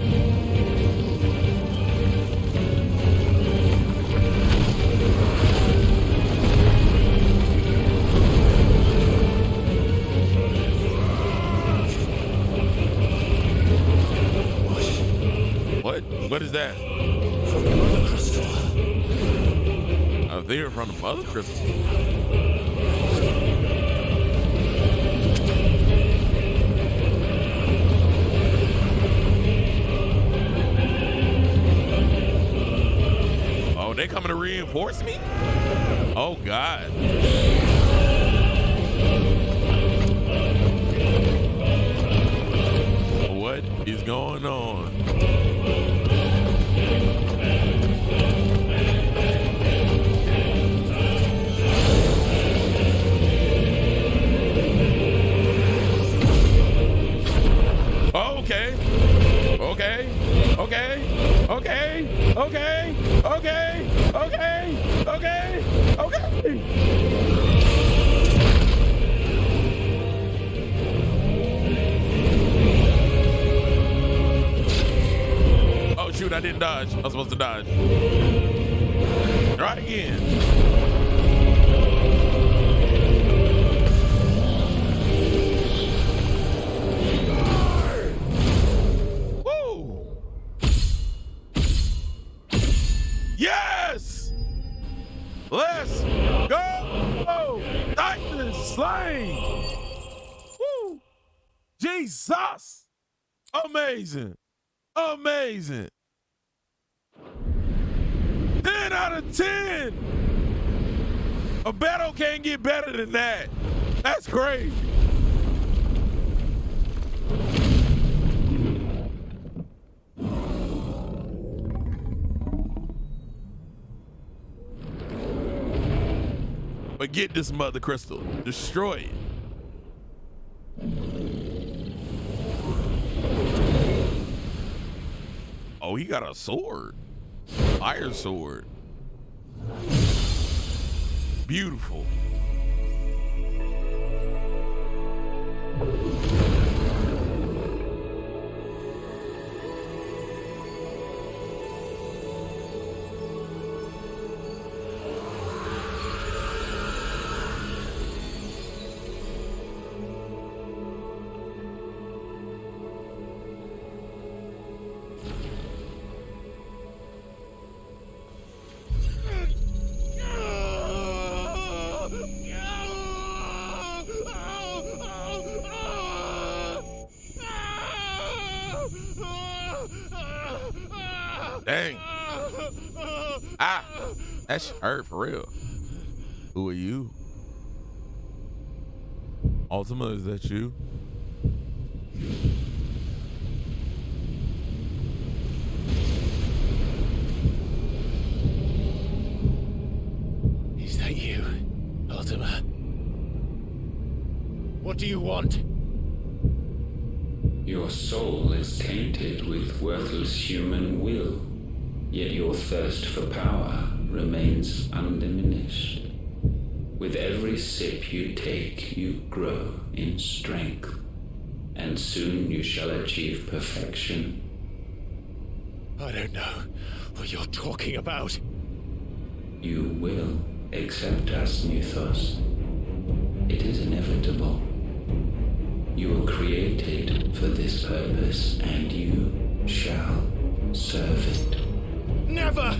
What is that? From the mother crystal. They're from the mother crystal. Oh, they coming to reinforce me? Oh God. What is going on? Okay. Oh shoot, I didn't dodge. I was supposed to dodge. Try again. Yes! Let's go! Titan slain! Woo! Jesus! Amazing! Amazing! 10 out of 10! A battle can't get better than that. That's crazy. But get this mother crystal. Destroy it. Oh, he got a sword. Fire sword. Beautiful. Dang. Ah, that shit hurt for real. Who are you? Ultima, is that you? Is that you, Ultima? What do you want? Your soul is tainted with worthless human will, yet your thirst for power remains undiminished. With every sip you take, you grow in strength, and soon you shall achieve perfection. I don't know what you're talking about. You will accept us, Mythos. It is inevitable. You were created for this purpose, and you shall serve it. Never!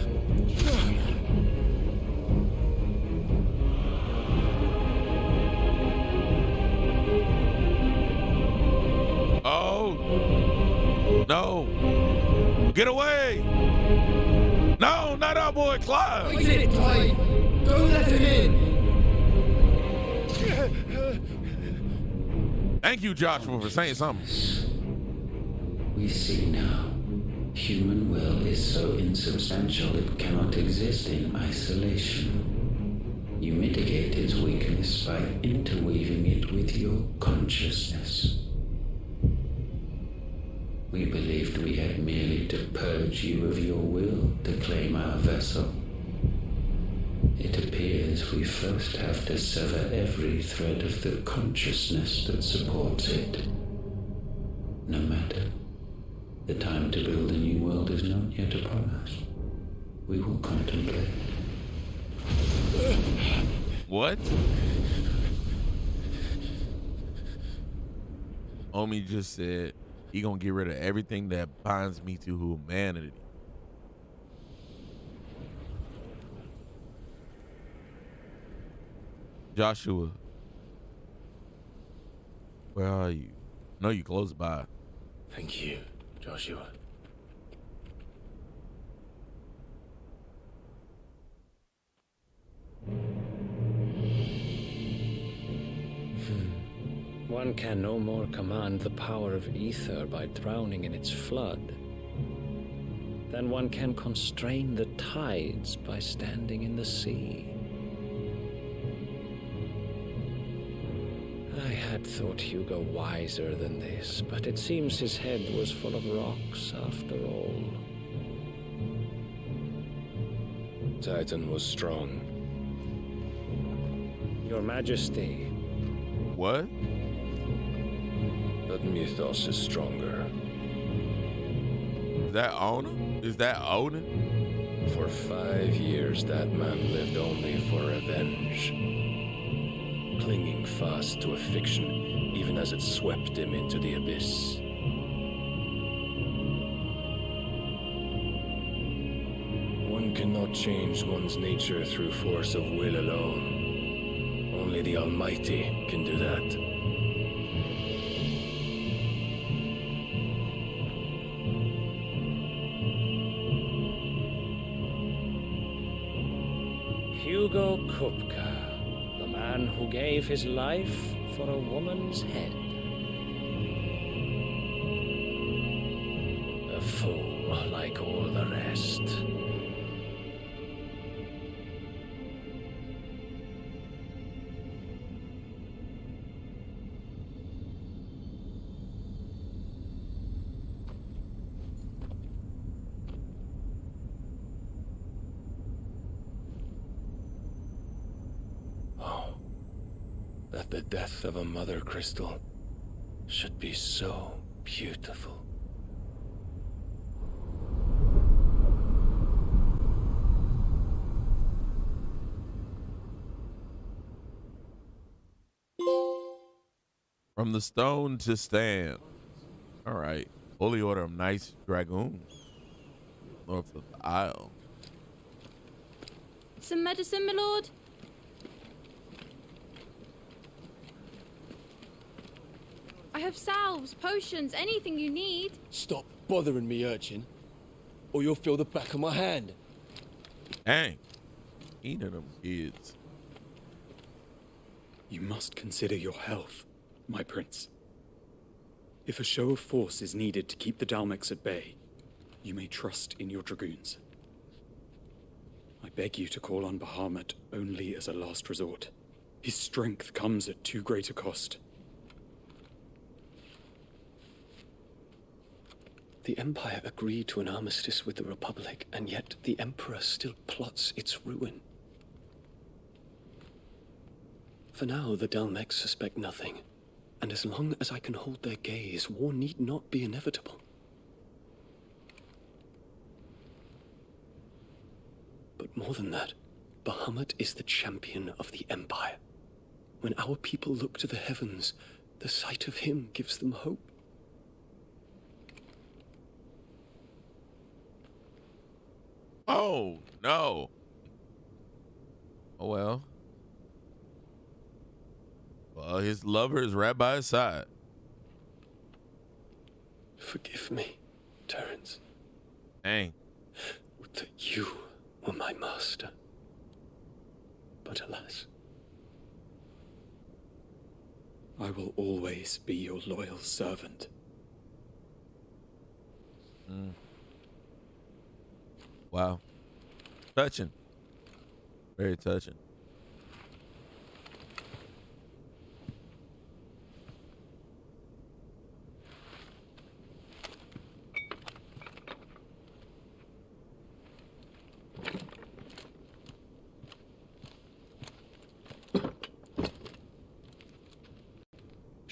Oh, no. Get away. No, not our boy Clive. Exit, Clive! Don't let him in! Thank you, Joshua, for saying something. We see now. Human will is so insubstantial it cannot exist in isolation. You mitigate its weakness by interweaving it with your consciousness. We believed we had merely to purge you of your will to claim our vessel. It appears we first have to sever every thread of the consciousness that supports it. No matter. The time to build a new world is not yet upon us. We will contemplate. What? Omi just said he gonna get rid of everything that binds me to humanity. Joshua, where are you? I know you close by. Thank you, Joshua. One can no more command the power of ether by drowning in its flood than one can constrain the tides by standing in the sea. I had thought Hugo wiser than this, but it seems his head was full of rocks after all. Titan was strong. Your Majesty. What? But Mythos is stronger. Is that Onan? Is that Odin? For 5 years, that man lived only for revenge. Clinging fast to a fiction, even as it swept him into the abyss. One cannot change one's nature through force of will alone. Only the Almighty can do that. Hugo Kupka, the man who gave his life for a woman's head. A fool like all the rest. That the death of a mother crystal should be so beautiful. From the stone to stand. All right. Holy Order of Knights Dragoons. North of the Isle. Some medicine, my lord? I have salves, potions, anything you need. Stop bothering me, urchin, or you'll feel the back of my hand. Dang. Eating them kids. You must consider your health, my prince. If a show of force is needed to keep the Dalmex at bay, you may trust in your dragoons. I beg you to call on Bahamut only as a last resort. His strength comes at too great a cost. The Empire agreed to an armistice with the Republic, and yet the Emperor still plots its ruin. For now, the Dalmex suspect nothing, and as long as I can hold their gaze, war need not be inevitable. But more than that, Bahamut is the champion of the Empire. When our people look to the heavens, the sight of him gives them hope. Oh, no. Oh, well. Well, his lover is right by his side. Forgive me, Terence. Dang. Would that you were my master. But alas. I will always be your loyal servant. Wow. Touching. Very touching.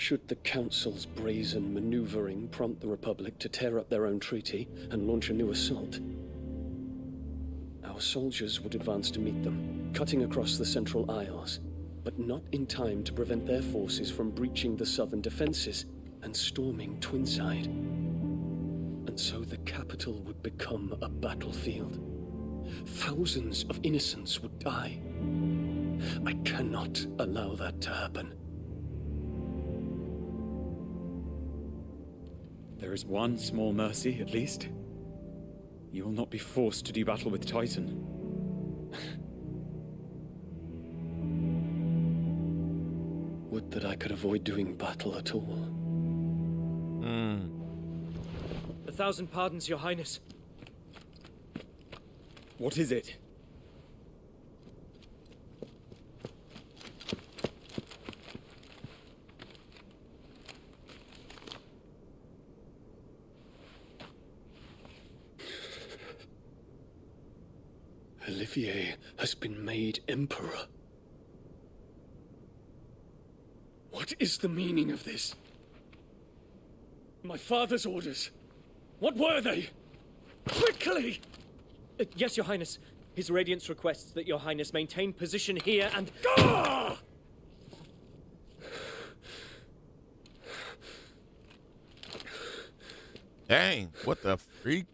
Should the Council's brazen maneuvering prompt the Republic to tear up their own treaty and launch a new assault, our soldiers would advance to meet them, cutting across the Central Isles, but not in time to prevent their forces from breaching the southern defenses and storming Twinside. And so the capital would become a battlefield. Thousands of innocents would die. I cannot allow that to happen. There is one small mercy, at least. You will not be forced to do battle with Titan. Would that I could avoid doing battle at all. 1,000 pardons, Your Highness. What is it? Olivier has been made Emperor. What is the meaning of this? My father's orders. What were they? Quickly! Yes, Your Highness. His Radiance requests that Your Highness maintain position here and... Ah! Dang, what the freak?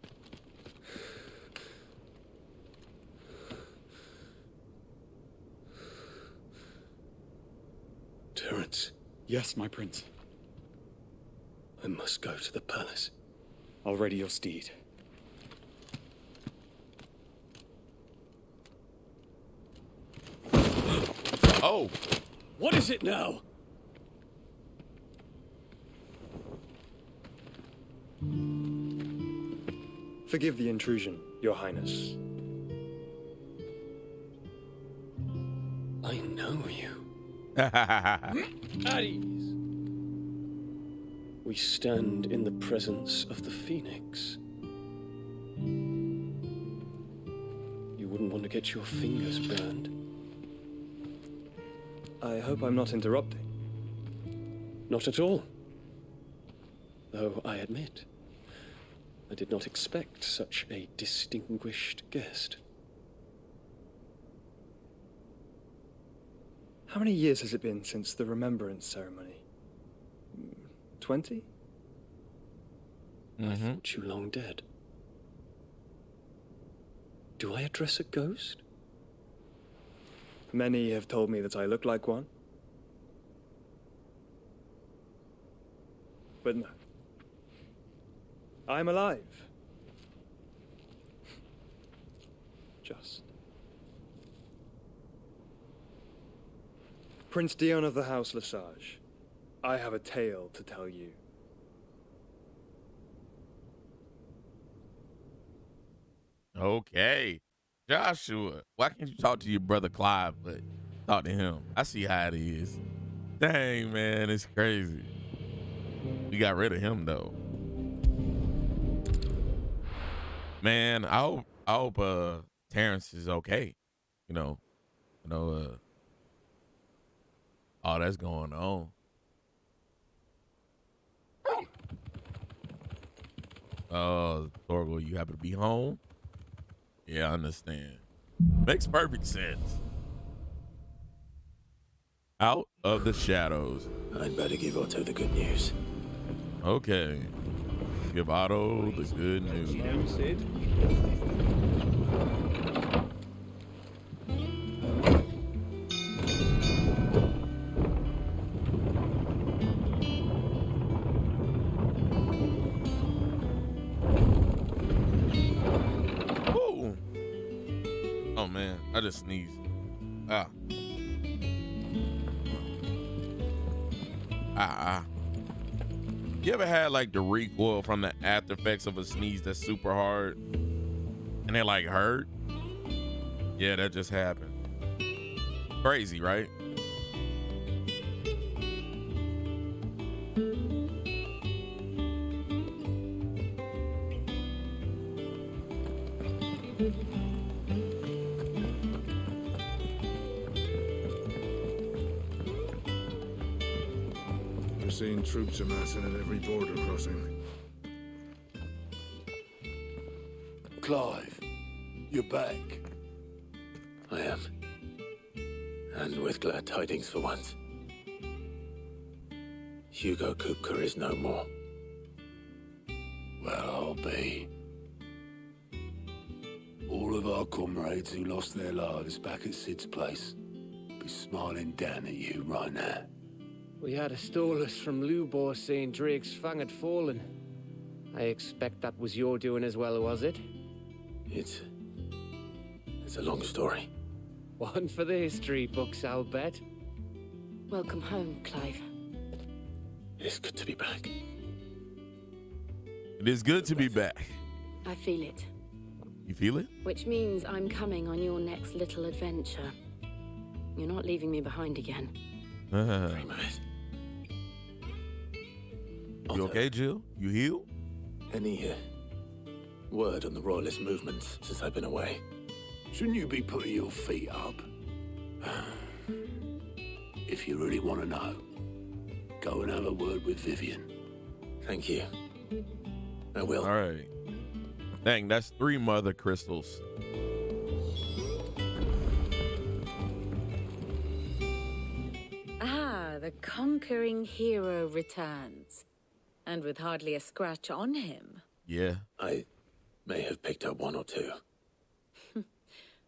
Terence. Yes, my prince. I must go to the palace. I'll ready your steed. Oh! What is it now? Forgive the intrusion, Your Highness. I know you. At ease. We stand in the presence of the Phoenix. You wouldn't want to get your fingers burned. I hope I'm not interrupting. Not at all. Though I admit, I did not expect such a distinguished guest. How many years has it been since the Remembrance ceremony? 20? I thought you long dead. Do I address a ghost? Many have told me that I look like one. But no. I'm alive. Just. Prince Dion of the House Lesage, I have a tale to tell you. Okay. Joshua, why can't you talk to your brother Clive, but talk to him? I see how it is. Dang, man, it's crazy. We got rid of him, though. Man, I hope Terrence is okay. All that's going on. Thorgal, you happen to be home? Yeah, I understand. Makes perfect sense. Out of the shadows. I'd better give Otto the good news. Okay. Give Otto the good news. Ooh. Oh man, I just sneezed. You ever had like the recoil from the after effects of a sneeze that's super hard and it like hurt? Yeah, that just happened. Crazy, right? seen troops amassing at every border crossing. Clive, you're back. I am. And with glad tidings for once. Hugo Kupka is no more. Well, I'll be. All of our comrades who lost their lives back at Sid's place be smiling down at you right now. We had a stolus from Lubor saying Drake's fang had fallen. I expect that was your doing as well, was it? It's a long story. One for the history books, I'll bet. Welcome home, Clive. It is good to be back. It is good to be back. I feel it. You feel it? Which means I'm coming on your next little adventure. You're not leaving me behind again. Very nice. You okay, Jill? You healed? Any word on the Royalist movements since I've been away? Shouldn't you be putting your feet up? If you really want to know, go and have a word with Vivian. Thank you. I will. All right. Dang, that's 3 mother crystals. Ah, the conquering hero returns. And with hardly a scratch on him. Yeah. I may have picked up 1 or 2.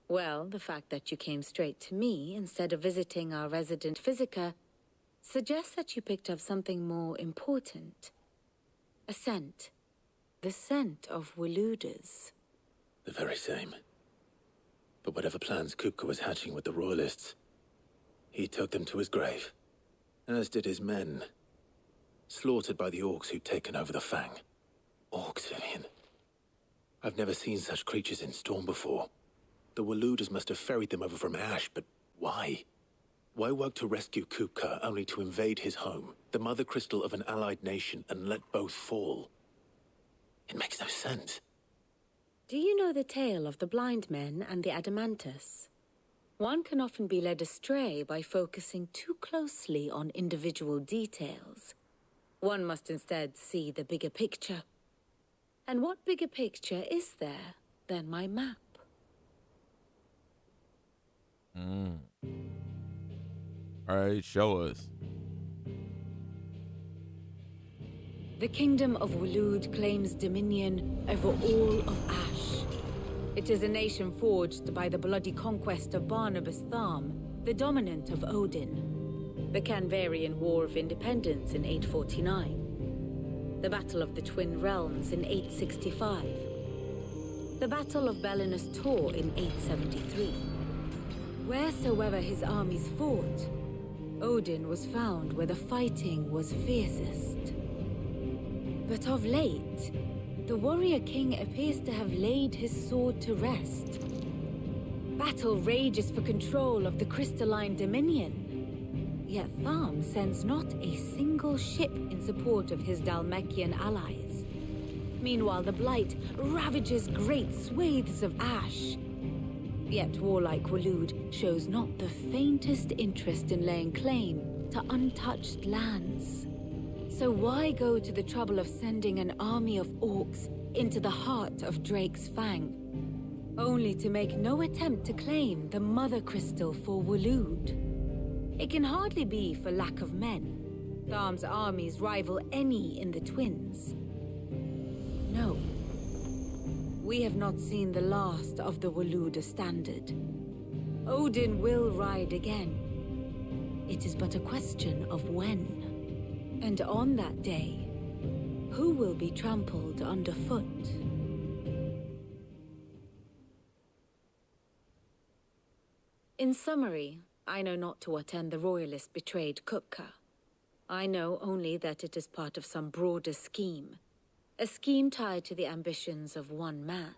Well, the fact that you came straight to me instead of visiting our resident physiker suggests that you picked up something more important. A scent. The scent of Waludas. The very same. But whatever plans Kupka was hatching with the Royalists, he took them to his grave. As did his men. Slaughtered by the orcs who'd taken over the Fang. Orcs, Vivian. I've never seen such creatures in Storm before. The Waludas must have ferried them over from Ash, but why? Why work to rescue Kupka only to invade his home, the mother crystal of an allied nation, and let both fall? It makes no sense. Do you know the tale of the blind men and the Adamantus? One can often be led astray by focusing too closely on individual details. One must instead see the bigger picture. And what bigger picture is there than my map? All right, show us. The kingdom of Waloed claims dominion over all of Ash. It is a nation forged by the bloody conquest of Barnabas Tharm, the dominant of Odin. The Canvarian War of Independence in 849. The Battle of the Twin Realms in 865. The Battle of Belinus Tor in 873. Wheresoever his armies fought, Odin was found where the fighting was fiercest. But of late, the warrior king appears to have laid his sword to rest. Battle rages for control of the crystalline dominion. Yet Tharm sends not a single ship in support of his Dhalmekian allies. Meanwhile, the Blight ravages great swathes of Ash. Yet warlike Waloed shows not the faintest interest in laying claim to untouched lands. So why go to the trouble of sending an army of orcs into the heart of Drake's Fang, only to make no attempt to claim the Mother Crystal for Waloed? It can hardly be for lack of men. Tharm's armies rival any in the Twins. No. We have not seen the last of the Waluda standard. Odin will ride again. It is but a question of when. And on that day, who will be trampled underfoot? In summary, I know not to what end the Royalist betrayed Kupka. I know only that it is part of some broader scheme. A scheme tied to the ambitions of one man.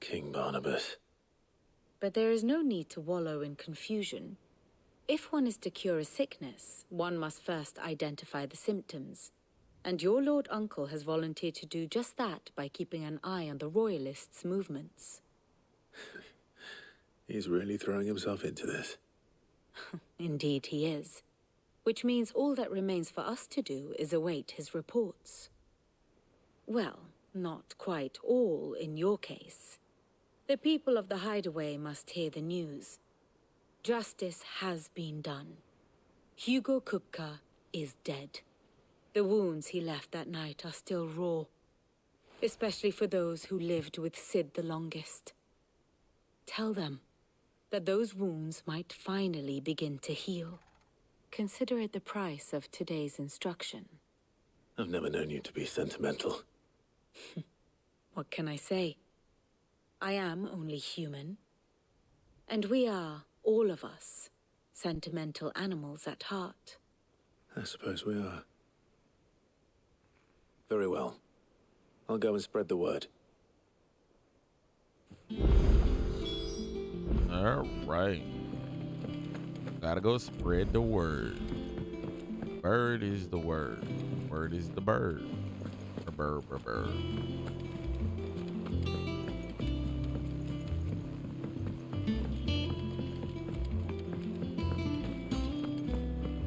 King Barnabas. But there is no need to wallow in confusion. If one is to cure a sickness, one must first identify the symptoms. And your Lord Uncle has volunteered to do just that by keeping an eye on the Royalists' movements. He's really throwing himself into this. Indeed he is. which means all that remains for us to do is await his reports. Well, not quite all in your case. The people of the Hideaway must hear the news. Justice has been done. Hugo Kupka is dead. The wounds he left that night are still raw, especially for those who lived with Sid the longest. Tell them that those wounds might finally begin to heal. Consider it the price of today's instruction. I've never known you to be sentimental. What can I say? I am only human. And we are, all of us, sentimental animals at heart. I suppose we are. Very well. I'll go and spread the word. All right. Gotta go spread the word. Bird is the word. Word is the bird. Bird, bird, bird.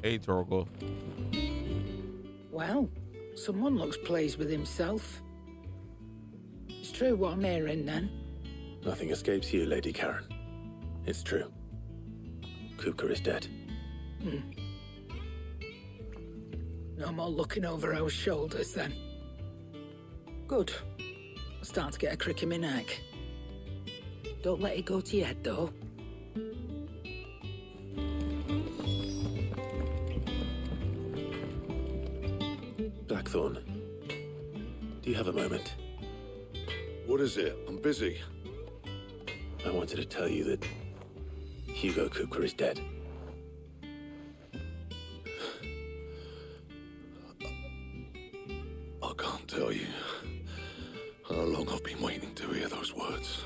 Hey, Torgal. Well, someone looks pleased with himself. It's true what I'm hearing, then. Nothing escapes you, Lady Karen. It's true. Kupka is dead. No more looking over our shoulders, then. Good. I'm starting to get a crick in my neck. Don't let it go to your head, though. Blackthorn, do you have a moment? What is it? I'm busy. I wanted to tell you that Hugo Kupka is dead. I can't tell you how long I've been waiting to hear those words.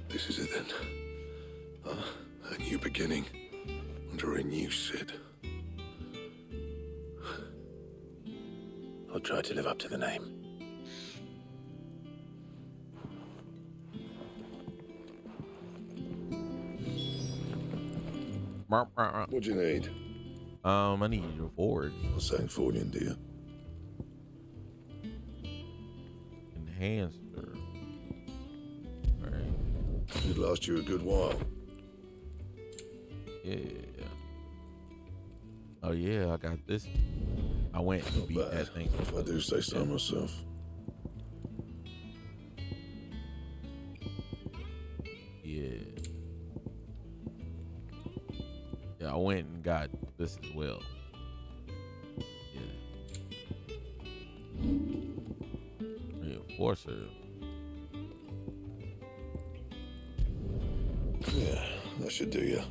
This is it then. A new beginning under a new Sid. I'll try to live up to the name. What do you need? I need your forge. What's that forging, dear? Enhancer. Alright. It'd last you a good while. Yeah. Oh yeah, I got this. I went and beat that thing. If I do say so myself. Yeah. Yeah, I went and got this as well. Yeah. Reinforcer. Yeah, that should do you.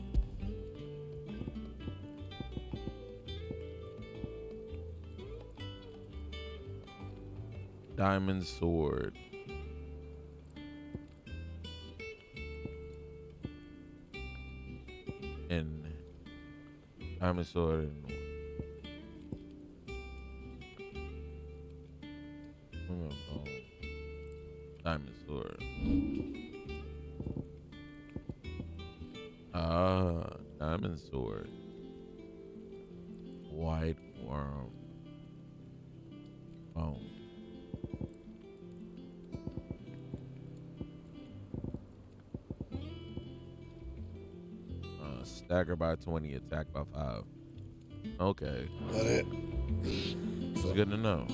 Diamond sword. And diamond sword and diamond sword. Diamond sword. White worm. Bone. Stagger by 20, attack by 5. Okay. That it? It's good to know.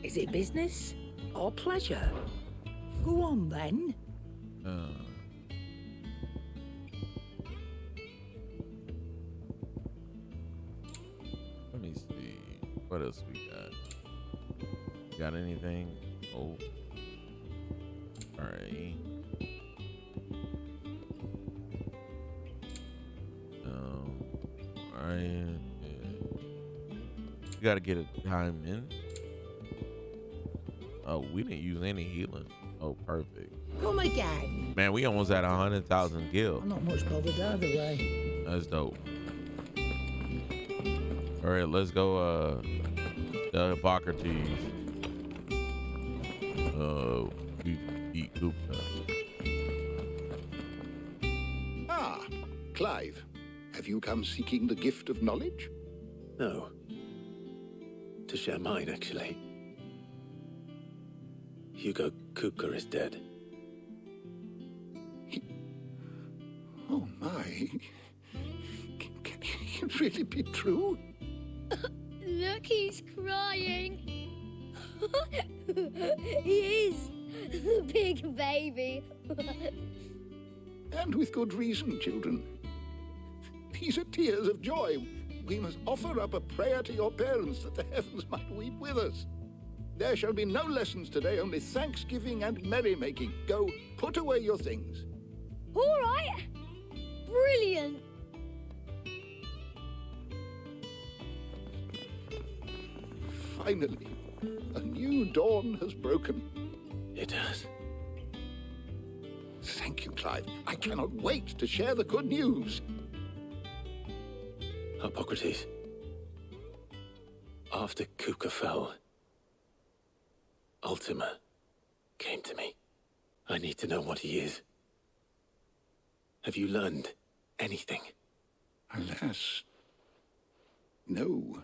Is it business or pleasure? Go on, then. Let me see. What else we got? Got anything? Oh. Alright. Alright. You gotta get a diamond. Oh, we didn't use any healing. Oh, perfect. Come again. Man, we almost had 100,000 gil. I'm not much bothered either way. That's dope. All right, let's go. The Hippocrates. we eat Kupka. Ah, Clive. Have you come seeking the gift of knowledge? No. To share mine, actually. Hugo Kupka is dead. Oh my. Can it really be true? Look, he's crying. He is. The big baby. And with good reason, children. These are tears of joy. We must offer up a prayer to your parents that the heavens might weep with us. There shall be no lessons today, only thanksgiving and merrymaking. Go, put away your things. All right. Brilliant. Finally, a new dawn has broken. It has. Thank you, Clive. I cannot wait to share the good news. Hippocrates. After Kupka fell, Ultima came to me. I need to know what he is. Have you learned anything? Alas, no.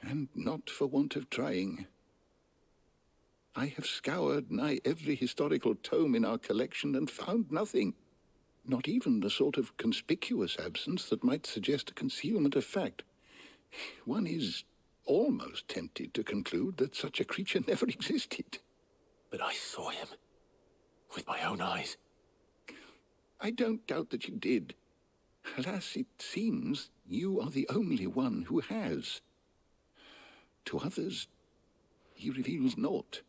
And not for want of trying. I have scoured nigh every historical tome in our collection and found nothing. Not even the sort of conspicuous absence that might suggest a concealment of fact. One is almost tempted to conclude that such a creature never existed. But I saw him. With my own eyes. I don't doubt that you did. Alas, it seems you are the only one who has. To others, he reveals naught.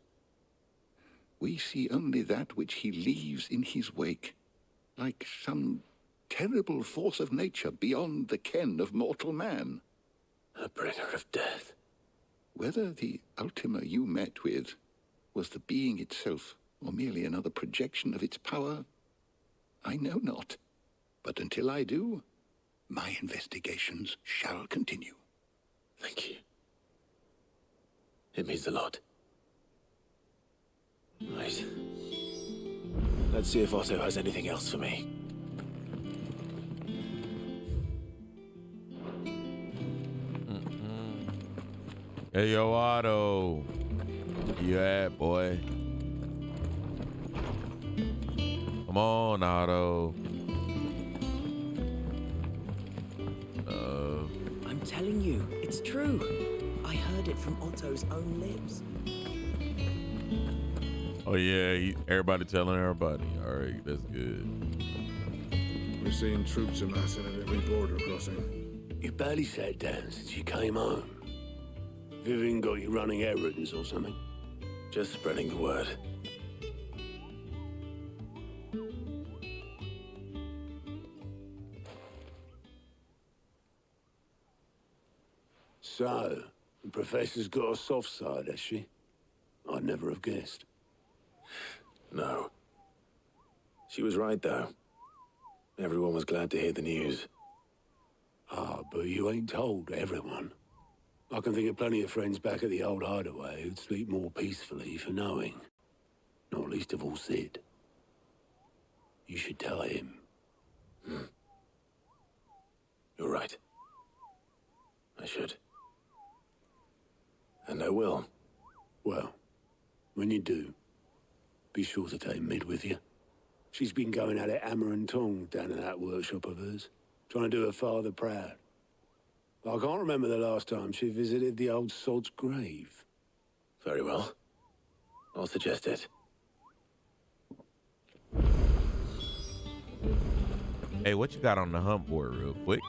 We see only that which he leaves in his wake, like some terrible force of nature beyond the ken of mortal man. A bringer of death. Whether the Ultima you met with was the being itself, or merely another projection of its power, I know not. But until I do, my investigations shall continue. Thank you. It means a lot. Right. Let's see if Otto has anything else for me. Hey, yo, Otto. Where you at, boy? Come on, Otto. I'm telling you, it's true. I heard it from Otto's own lips. Oh, yeah, everybody telling everybody. All right, that's good. We're seeing troops amassing at every border crossing. You barely sat down since you came home. Vivian got you running errands or something? Just spreading the word. So, the Professor's got a soft side, has she? I'd never have guessed. No. She was right, though. Everyone was glad to hear the news. Ah, but you ain't told everyone. I can think of plenty of friends back at the old hideaway who'd sleep more peacefully for knowing. Not least of all Sid. You should tell him. You're right. I should. And I will. Well, when you do, be sure to take Mid with you. She's been going at it hammer and tong down in that workshop of hers, trying to do her father proud. I can't remember the last time she visited the old sod's grave. Very well. I'll suggest it. Hey, what you got on the hunt board real quick?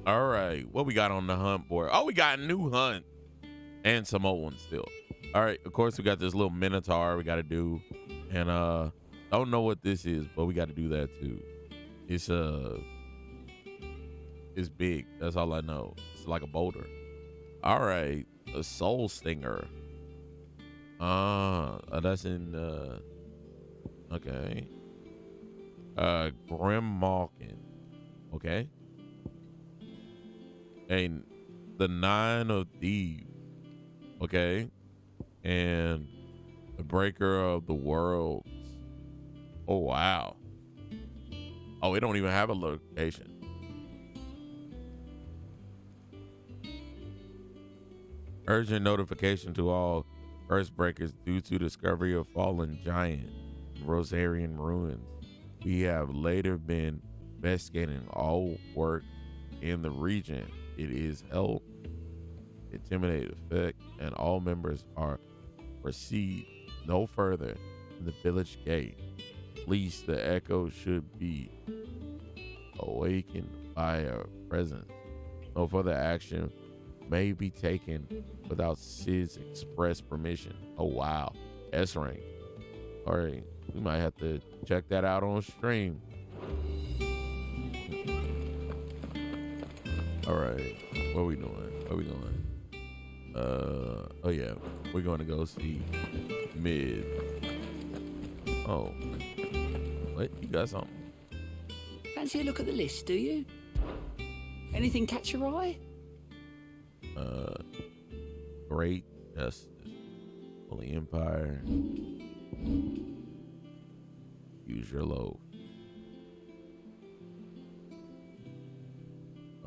All right, what we got on the hunt board? Oh, we got a new hunt and some old ones still. All right, of course we got this little minotaur we got to do, and I don't know what this is, but we got to do that too. It's big. That's all I know. It's like a boulder. All right, a soul stinger. That's in okay. Grim Malkin. Okay. And the Nine of Thieves. Okay. And the Breaker of the Worlds. Oh, wow. Oh, we don't even have a location. Urgent notification to all Earthbreakers due to discovery of fallen giant in Rosarian ruins. We have later been investigating all work in the region. It is held intimidate effect, and all members are proceed no further than the village gate. At least the echo should be awakened by our presence. No further action may be taken without Sid's express permission. Oh wow, S rank. All right, we might have to check that out on stream. All right, what are we doing? Where we going? Oh yeah, we're going to go see Mid. Oh, what? You got something? Fancy a look at the list, do you? Anything catch your eye? Great Justice, Holy Empire, Use Your Loaf.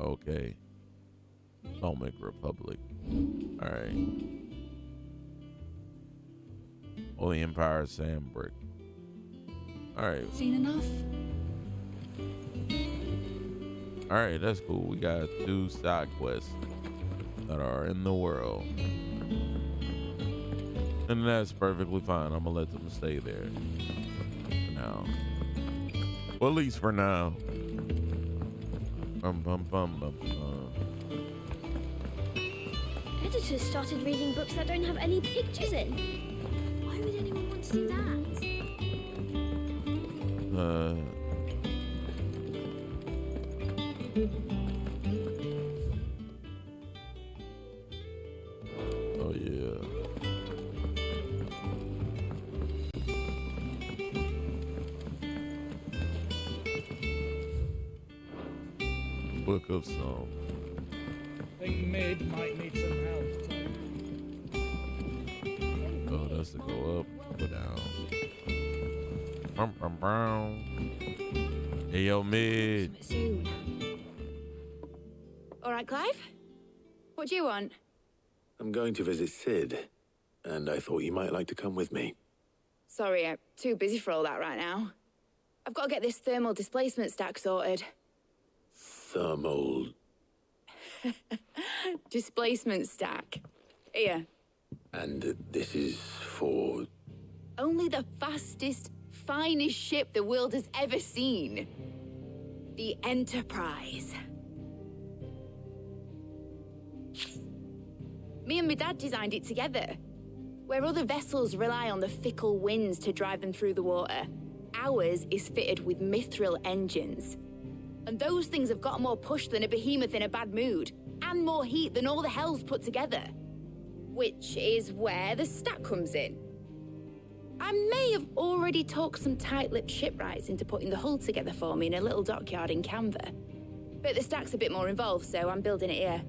Okay. Atomic Republic. All right. Holy Empire, Sandbrick. All right. Seen enough? All right, that's cool. We got 2 side quests that are in the world. And that's perfectly fine. I'm gonna let them stay there for now. Well, at least for now. Editors started reading books that don't have any pictures in. Why would anyone want to do that? Oh yeah. Book of Songs. I think Mid might need some help. Oh, that's to go up, go down. Hey, yo, Mid. Soon. All right, Clive? What do you want? I'm going to visit Sid, and I thought you might like to come with me. Sorry, I'm too busy for all that right now. I've got to get this thermal displacement stack sorted. Thermal... Displacement stack. Here. And this is for... Only the fastest, finest ship the world has ever seen. The Enterprise. Me and my dad designed it together. Where other vessels rely on the fickle winds to drive them through the water, ours is fitted with mithril engines. And those things have got more push than a behemoth in a bad mood, and more heat than all the hells put together. Which is where the stack comes in. I may have already talked some tight-lipped shipwrights into putting the hull together for me in a little dockyard in Canva. But the stack's a bit more involved, so I'm building it here.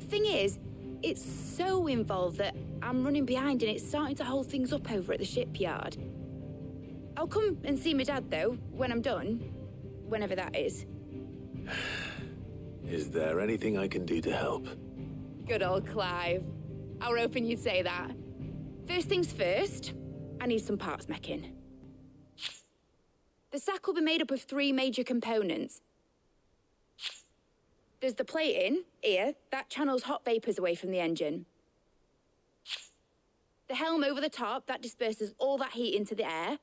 Thing is, it's so involved that I'm running behind and it's starting to hold things up over at the shipyard. I'll come and see my dad, though, when I'm done. Whenever that is. Is there anything I can do to help? Good old Clive. I were hoping you'd say that. First things first, I need some parts meching. The stack will be made up of 3 major components. There's the plating, here, that channels hot vapors away from the engine. The helm over the top, that disperses all that heat into the air.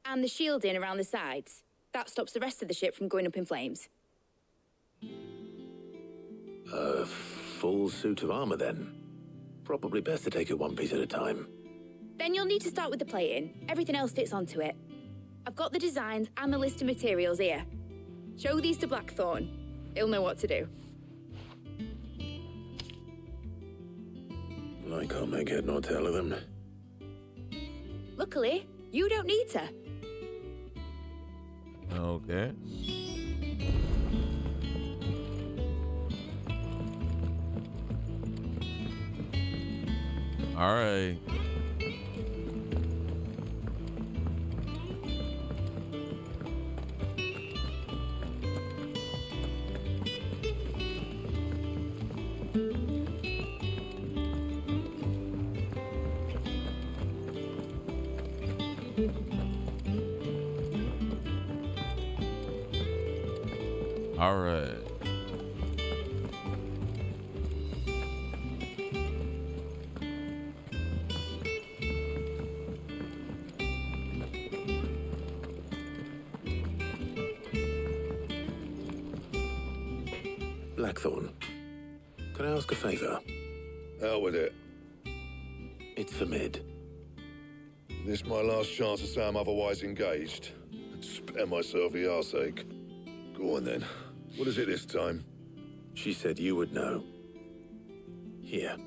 And the shielding around the sides. That stops the rest of the ship from going up in flames. A full suit of armor, then. Probably best to take it one piece at a time. Then you'll need to start with the plating. Everything else fits onto it. I've got the designs and the list of materials here. Show these to Blackthorn. He'll know what to do. I can't make head nor tail of them. Luckily, you don't need to. Okay. All right. All right. Blackthorn, can I ask a favor? Out with it. It's for Mid. This my last chance to say I'm otherwise engaged. Spare myself the arseache. Go on then. What is it this time? She said you would know. Here.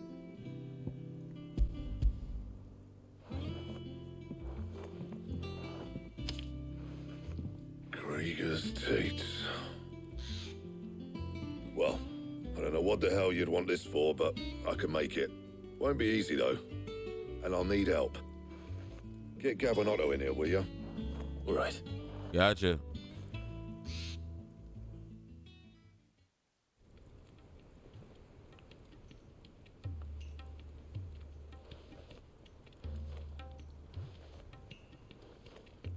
Krieger's Tates. Well, I don't know what the hell you'd want this for, but I can make it. Won't be easy though. And I'll need help. Get Gavin-Otto in here, will you? All right. Gotcha.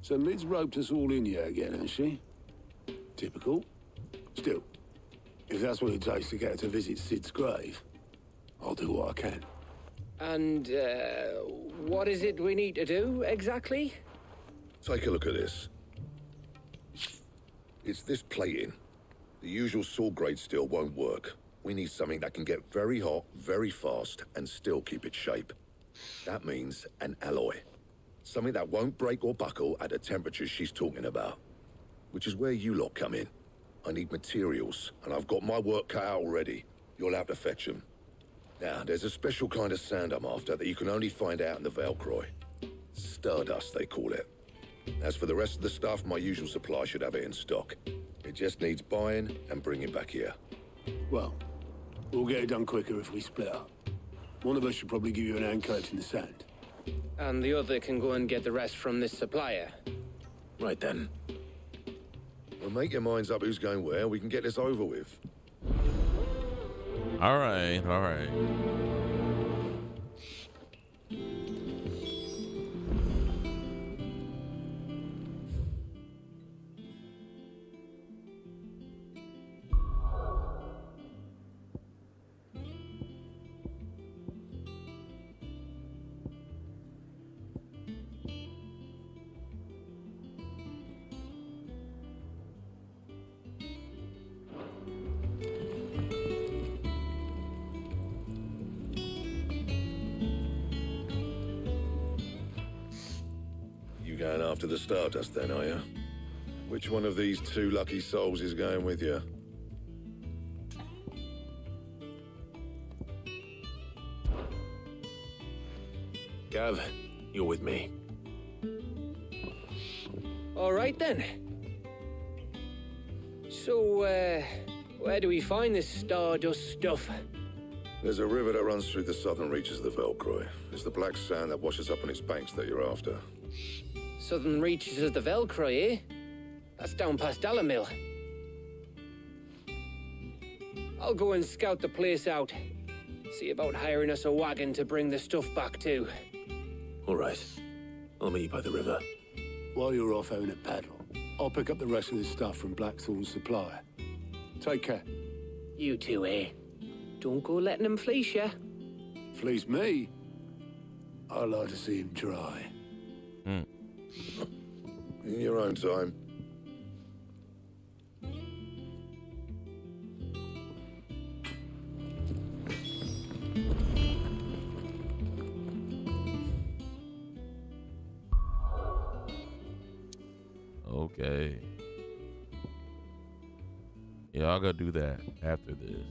So Mid's roped us all in here again, hasn't she? Typical. Still, if that's what it takes to get her to visit Sid's grave, I'll do what I can. And, what is it we need to do, exactly? Take a look at this. It's this plating. The usual sword grade steel won't work. We need something that can get very hot, very fast, and still keep its shape. That means an alloy. Something that won't break or buckle at the temperatures she's talking about. Which is where you lot come in. I need materials, and I've got my work cut out already. You'll have to fetch them. Now, there's a special kind of sand I'm after that you can only find out in the Velcroy. Stardust, they call it. As for the rest of the stuff, my usual supply should have it in stock. It just needs buying and bringing back here. Well, we'll get it done quicker if we split up. One of us should probably give you an hand collecting the sand. And the other can go and get the rest from this supplier. Right then. Well, make your minds up who's going where. We can get this over with. All right. All right. You going after the Stardust then, are you? Which one of these two lucky souls is going with you? Gav, you're with me. All right then. So, where do we find this Stardust stuff? There's a river that runs through the southern reaches of the Velcroy. It's the black sand that washes up on its banks that you're after. Southern reaches of the Velcroy, eh? That's down past Dalamil. I'll go and scout the place out. See about hiring us a wagon to bring the stuff back to. All right. I'll meet you by the river. While you're off having a paddle, I'll pick up the rest of this stuff from Blackthorn's supplier. Take care. You two, eh? Don't go letting them fleece ya. Fleece me? I'd like to see him try. In your own time. Okay. Yeah, I'll go do that after this.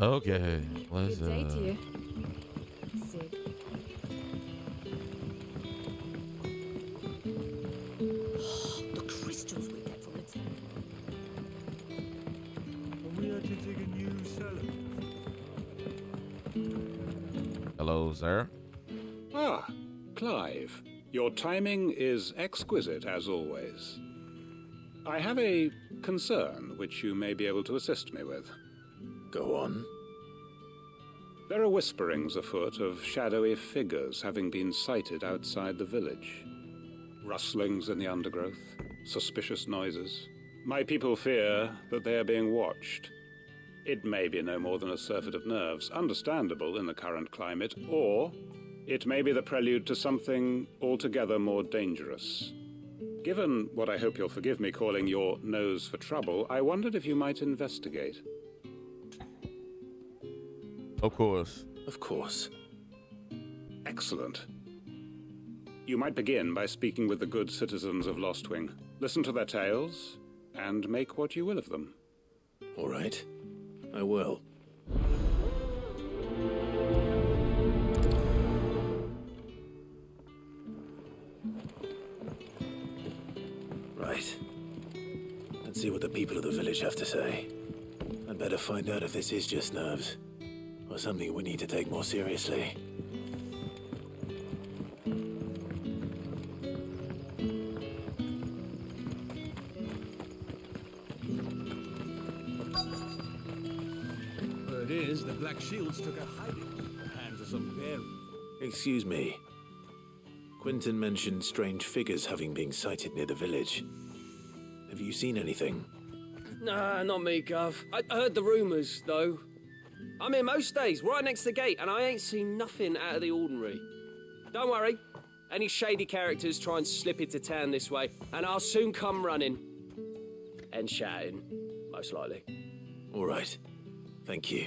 Okay, let's Good day to you, Sid. renting a new cellar. Hello, sir. Ah, Clive. Your timing is exquisite, as always. I have a concern which you may be able to assist me with. Go on. There are whisperings afoot of shadowy figures having been sighted outside the village. Rustlings in the undergrowth, suspicious noises. My people fear that they are being watched. It may be no more than a surfeit of nerves, understandable in the current climate, or it may be the prelude to something altogether more dangerous. Given what I hope you'll forgive me calling your nose for trouble, I wondered if you might investigate. Of course. Of course. Excellent. You might begin by speaking with the good citizens of Lostwing. Listen to their tales, and make what you will of them. All right. I will. Right. Let's see what the people of the village have to say. I'd better find out if this is just nerves, or something we need to take more seriously. Word is the Black Shields took a hiding at the hands of some bear. Excuse me. Quinton mentioned strange figures having been sighted near the village. Have you seen anything? Nah, not me, Gov. I heard the rumours, though. I'm here most days, right next to the gate, and I ain't seen nothing out of the ordinary. Don't worry. Any shady characters try and slip into town this way, and I'll soon come running. And shouting, most likely. All right. Thank you.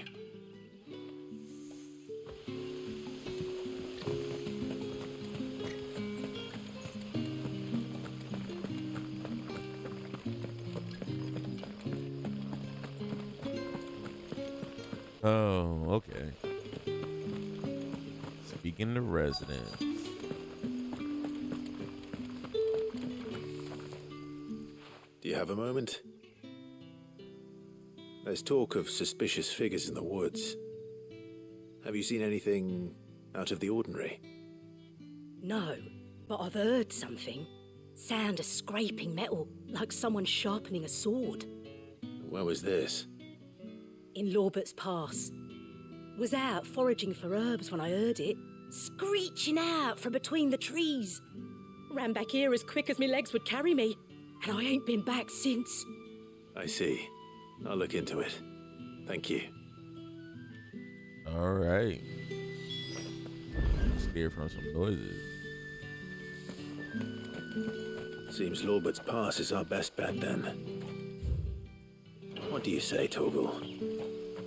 Oh, okay. Speaking to residents. Do you have a moment? There's talk of suspicious figures in the woods. Have you seen anything out of the ordinary? No, but I've heard something. Sound of scraping metal, like someone sharpening a sword. Where was this? In Lorbert's Pass. Was out foraging for herbs when I heard it, screeching out from between the trees. Ran back here as quick as my legs would carry me, and I ain't been back since. I see. I'll look into it. Thank you. All right. Scared from some noises. Seems Lorbert's Pass is our best bet then. What do you say, Torgal?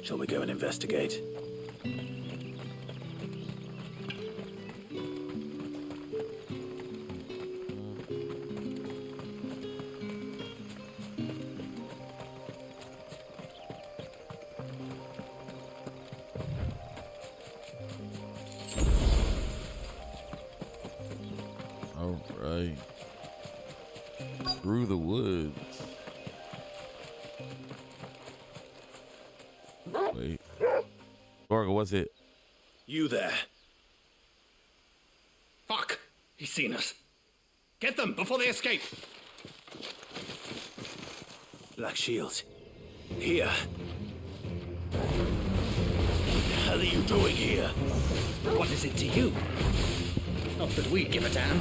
Shall we go and investigate? All right. Through the woods. Wait. Torgal, what's it? You there? Fuck! He's seen us. Get them before they escape! Black Shields. Here. What the hell are you doing here? What is it to you? Not that we give a damn.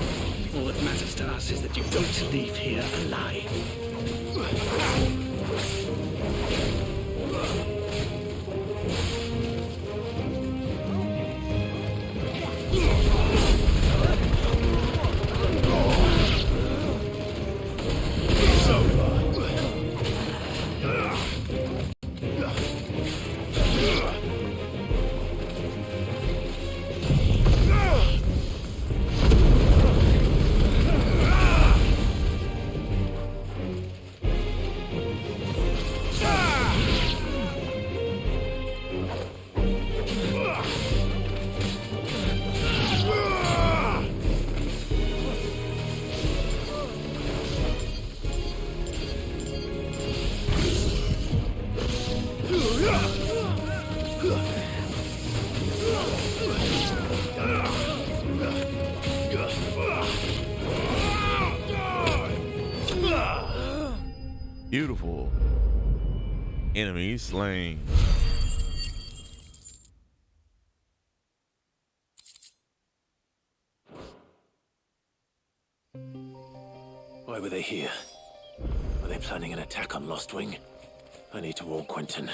All that matters to us is that you don't leave here alive. Beautiful. Enemy slain. Why were they here? Were they planning an attack on Lost Wing? I need to warn Quentin.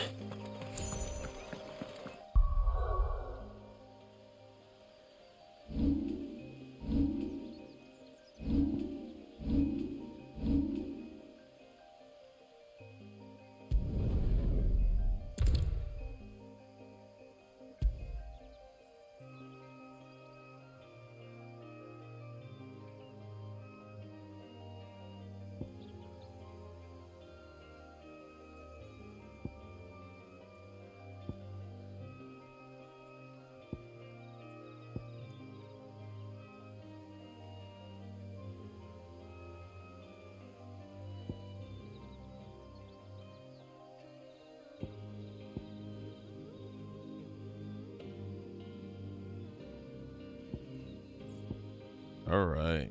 All right.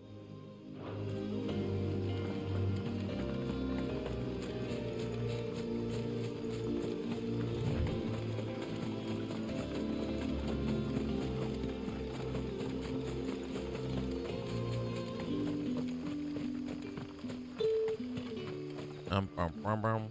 Bum, bum, bum.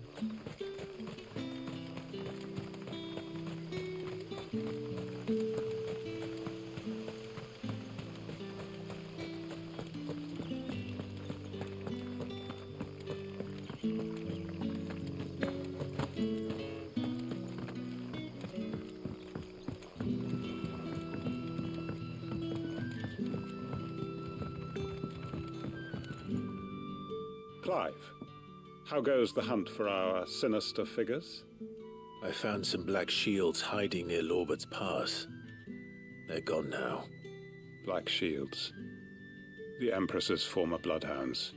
Clive, how goes the hunt for our sinister figures? I found some black shields hiding near Lorbert's Pass. They're gone now. Black Shields. The Empress's former bloodhounds.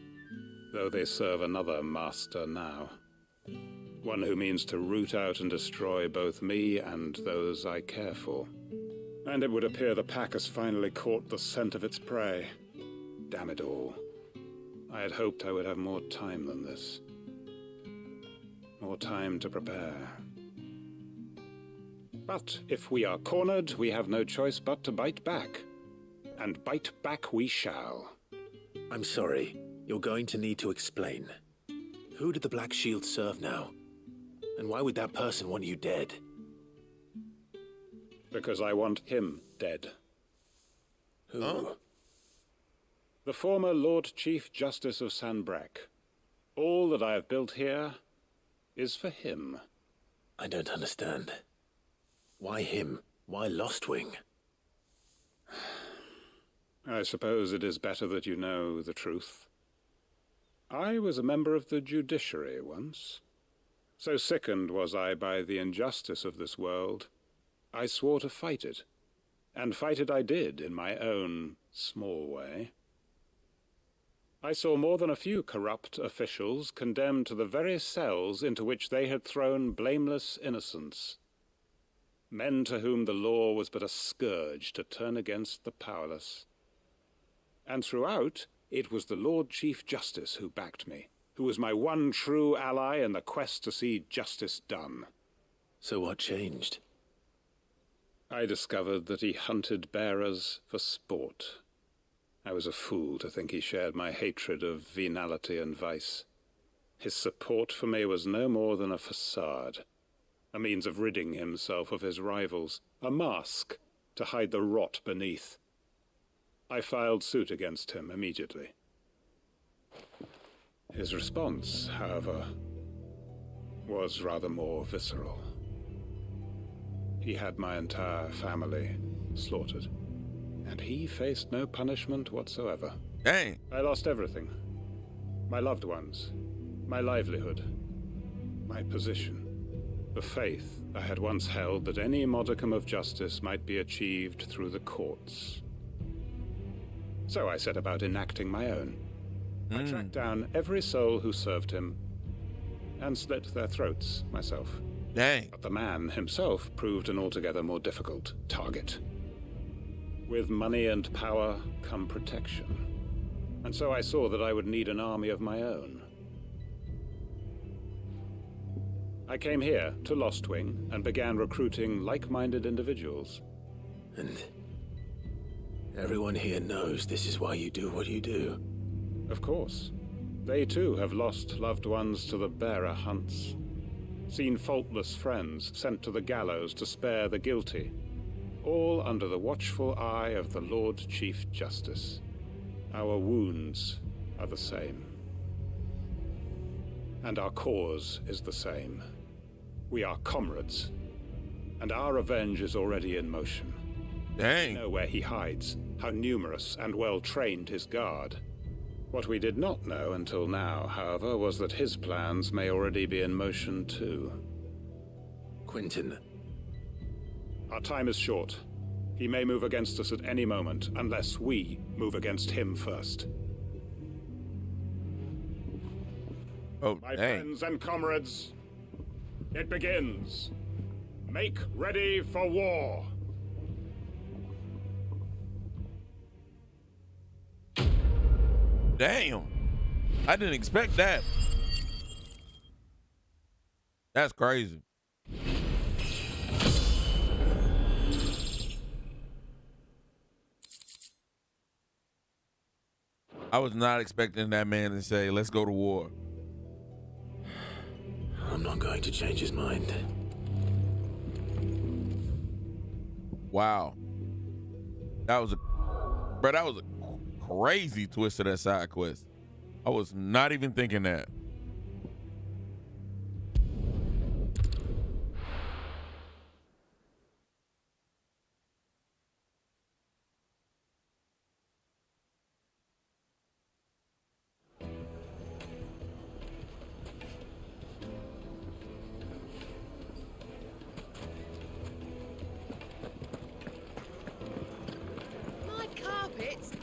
Though they serve another master now. One who means to root out and destroy both me and those I care for. And it would appear the pack has finally caught the scent of its prey. Damn it all. I had hoped I would have more time than this. More time to prepare. But if we are cornered, we have no choice but to bite back. And bite back we shall. I'm sorry. You're going to need to explain. Who did the Black Shield serve now? And why would that person want you dead? Because I want him dead. Who? Huh? The former Lord Chief Justice of Sanbreque. All that I have built here is for him. I don't understand. Why him? Why Lost Wing? I suppose it is better that you know the truth. I was a member of the judiciary once. So sickened was I by the injustice of this world, I swore to fight it. And fight it I did in my own small way. I saw more than a few corrupt officials condemned to the very cells into which they had thrown blameless innocents. Men to whom the law was but a scourge to turn against the powerless. And throughout, it was the Lord Chief Justice who backed me, who was my one true ally in the quest to see justice done. So what changed? I discovered that he hunted bearers for sport. I was a fool to think he shared my hatred of venality and vice. His support for me was no more than a facade, a means of ridding himself of his rivals, a mask to hide the rot beneath. I filed suit against him immediately. His response, however, was rather more visceral. He had my entire family slaughtered. And he faced no punishment whatsoever. Dang. I lost everything. My loved ones, my livelihood, my position, the faith I had once held that any modicum of justice might be achieved through the courts. So I set about enacting my own. I tracked down every soul who served him and slit their throats myself. Dang. But the man himself proved an altogether more difficult target. With money and power come protection. And so I saw that I would need an army of my own. I came here to Lostwing and began recruiting like-minded individuals. And everyone here knows this is why you do what you do. Of course. They too have lost loved ones to the bearer hunts. Seen faultless friends sent to the gallows to spare the guilty. All under the watchful eye of the Lord Chief Justice. Our wounds are the same. And our cause is the same. We are comrades. And our revenge is already in motion. Dang. We know where he hides, how numerous and well-trained his guard. What we did not know until now, however, was that his plans may already be in motion too. Quentin. Our time is short. He may move against us at any moment, unless we move against him first. Oh, My dang. friends and comrades, it begins. Make ready for war. Damn. I didn't expect that. That's crazy. I was not expecting that man to say, let's go to war. I'm not going to change his mind. Wow. That was a crazy twist to that side quest. I was not even thinking that.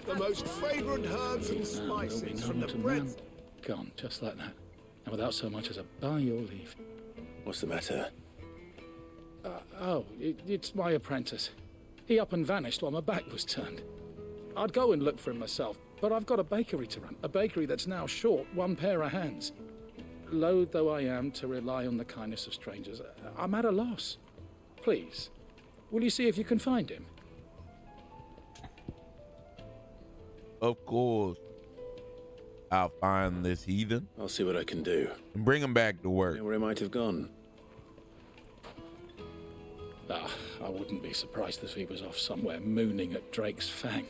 The most fragrant herbs and spices from the breadth. Gone, just like that. And without so much as a by your leave. What's the matter? It's my apprentice. He up and vanished while my back was turned. I'd go and look for him myself, but I've got a bakery to run. A bakery that's now short one pair of hands. Loath though I am to rely on the kindness of strangers, I'm at a loss. Please, will you see if you can find him? Of course. I'll find this heathen. I'll see what I can do. And bring him back to work. You know where he might have gone? I wouldn't be surprised if he was off somewhere mooning at Drake's Fang.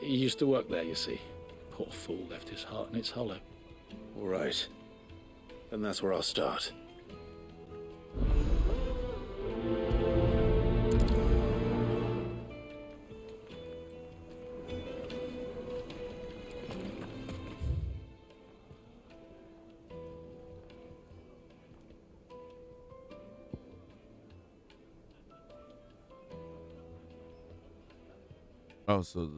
He used to work there, you see. Poor fool left his heart in its hollow. All right. Then that's where I'll start. Oh, so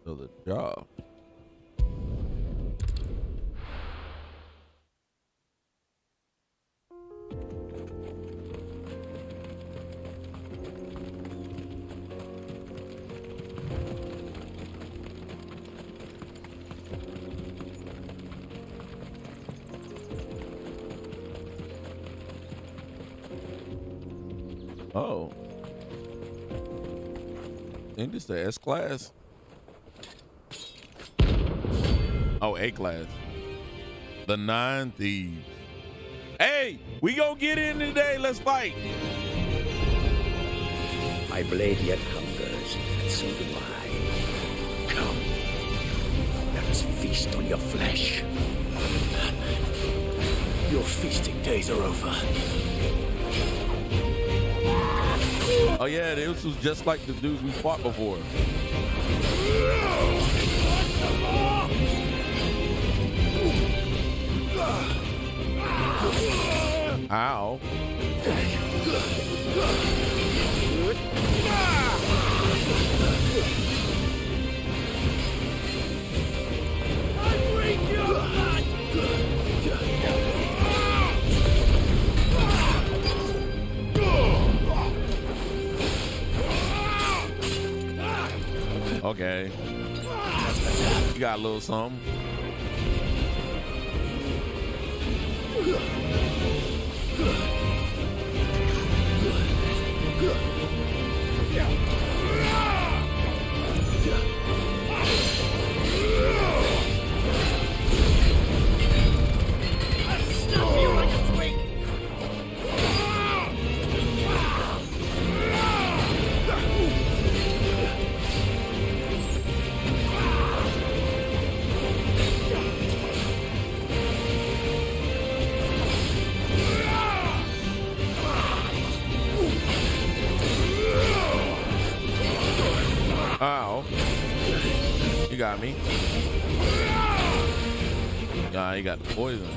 the job. Oh. I think this the S class. Oh, A class. The 9 Thieves. Hey, we gonna get in today. Let's fight. My blade yet hungers, and so do I. Come, let us feast on your flesh. Your feasting days are over. Oh yeah, this was just like the dudes we fought before. Ow. Okay. You got a little something. Ow. You got me. Nah, you got the poison.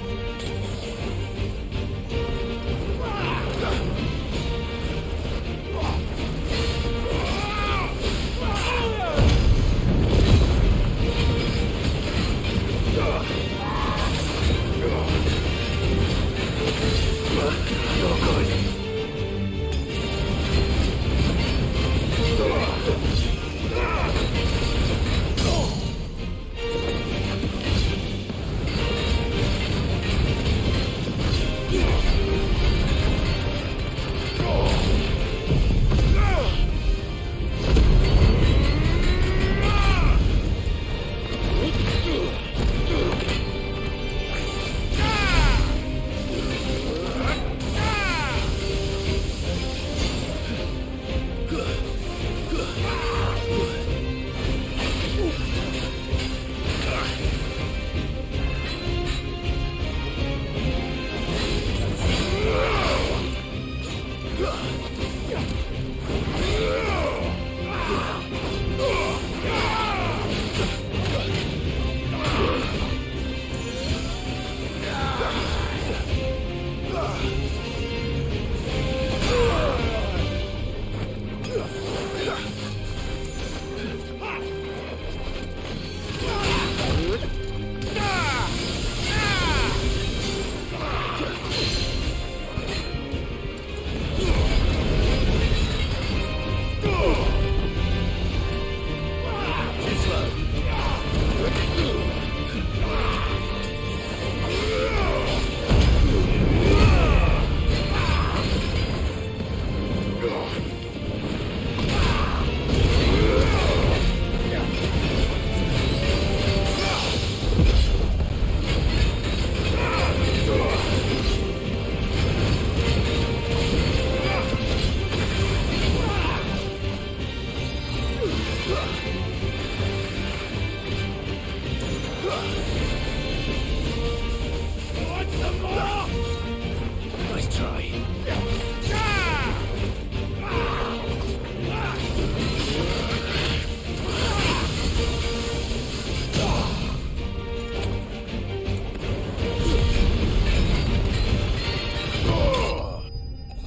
Nice try.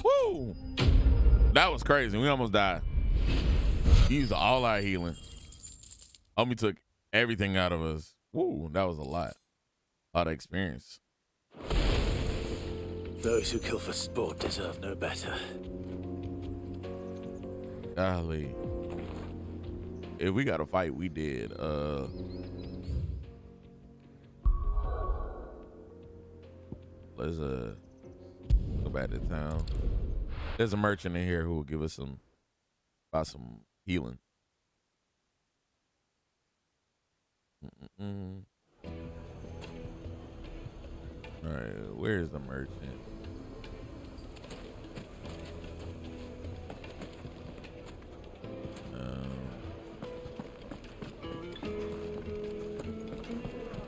Woo! That was crazy. We almost died. He used all our healing. Homie took everything out of us. Woo, that was a lot. A lot of experience. Those who kill for sport deserve no better. Golly. If we got a fight, we did. Let's go back to town. There's a merchant in here who will give us some healing. All right, where's the merchant?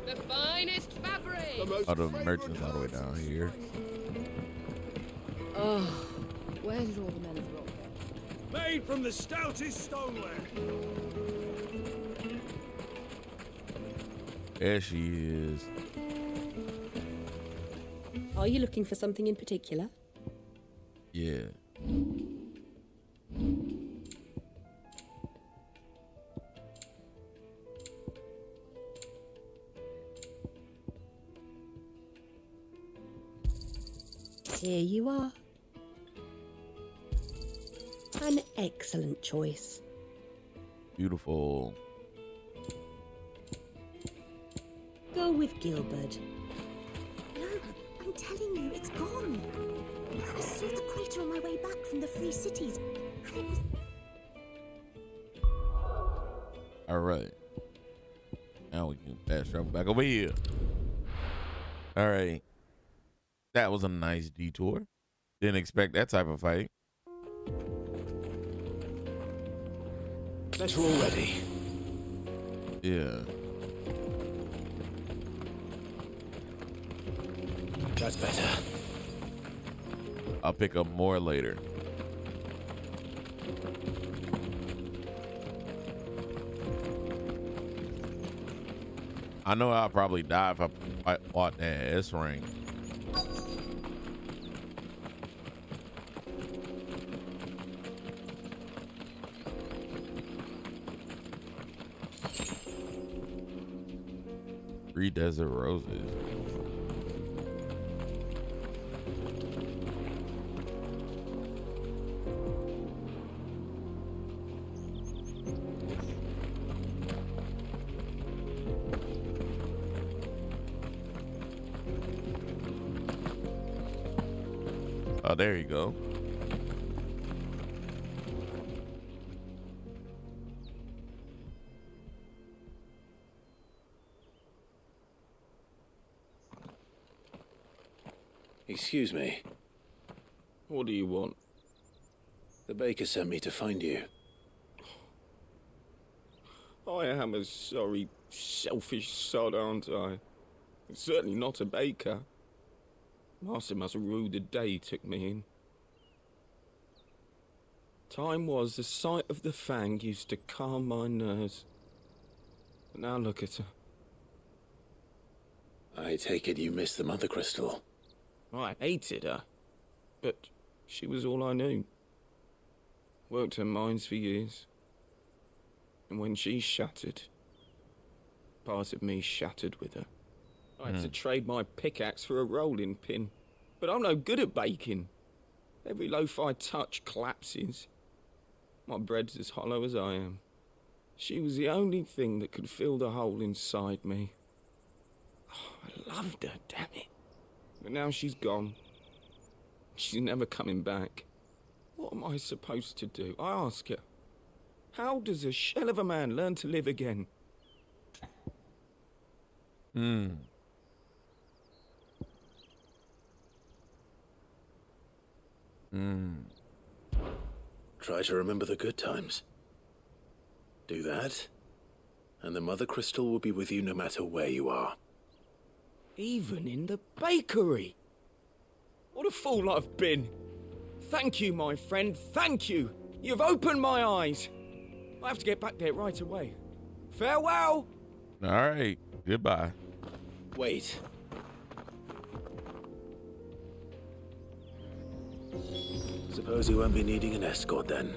The finest fabric. Oh, the merchant's all the way down here. Oh, where did all the men of rock go? Made from the stoutest stoneware. There she is. Are you looking for something in particular? Yeah. Here you are. An excellent choice. Beautiful. Go with Gilbert. No, I'm telling you, it's gone. I saw the crater on my way back from the Free Cities. All right. Now we can fast travel back over here. All right. That was a nice detour. Didn't expect that type of fight. Better already. Yeah. That's better. I'll pick up more later. I know I'll probably die if I bought that S ring. Three desert roses. Oh, there you go. Excuse me. What do you want? The baker sent me to find you. I am a sorry, selfish sod, aren't I? Certainly not a baker. Master must have ruled the day he took me in. Time was the sight of the fang used to calm my nerves. But now look at her. I take it you missed the mother crystal. I hated her, but she was all I knew. Worked her mines for years. And when she shattered, part of me shattered with her. I had to trade my pickaxe for a rolling pin, but I'm no good at baking. Every loaf I touch collapses. My bread's as hollow as I am. She was the only thing that could fill the hole inside me. Oh, I loved her, damn it. But now she's gone. She's never coming back. What am I supposed to do? I ask her. How does a shell of a man learn to live again? Try to remember the good times. Do that, and the mother crystal will be with you no matter where you are. Even in the bakery. What a fool I've been. Thank you, my friend, thank you. You've opened my eyes. I have to get back there right away. Farewell. All right, goodbye. Wait. Suppose you won't be needing an escort then.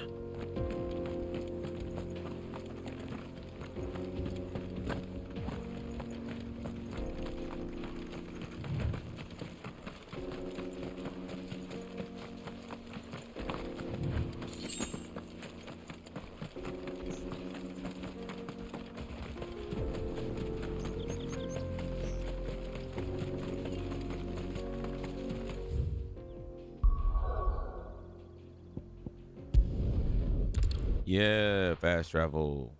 Yeah, fast travel.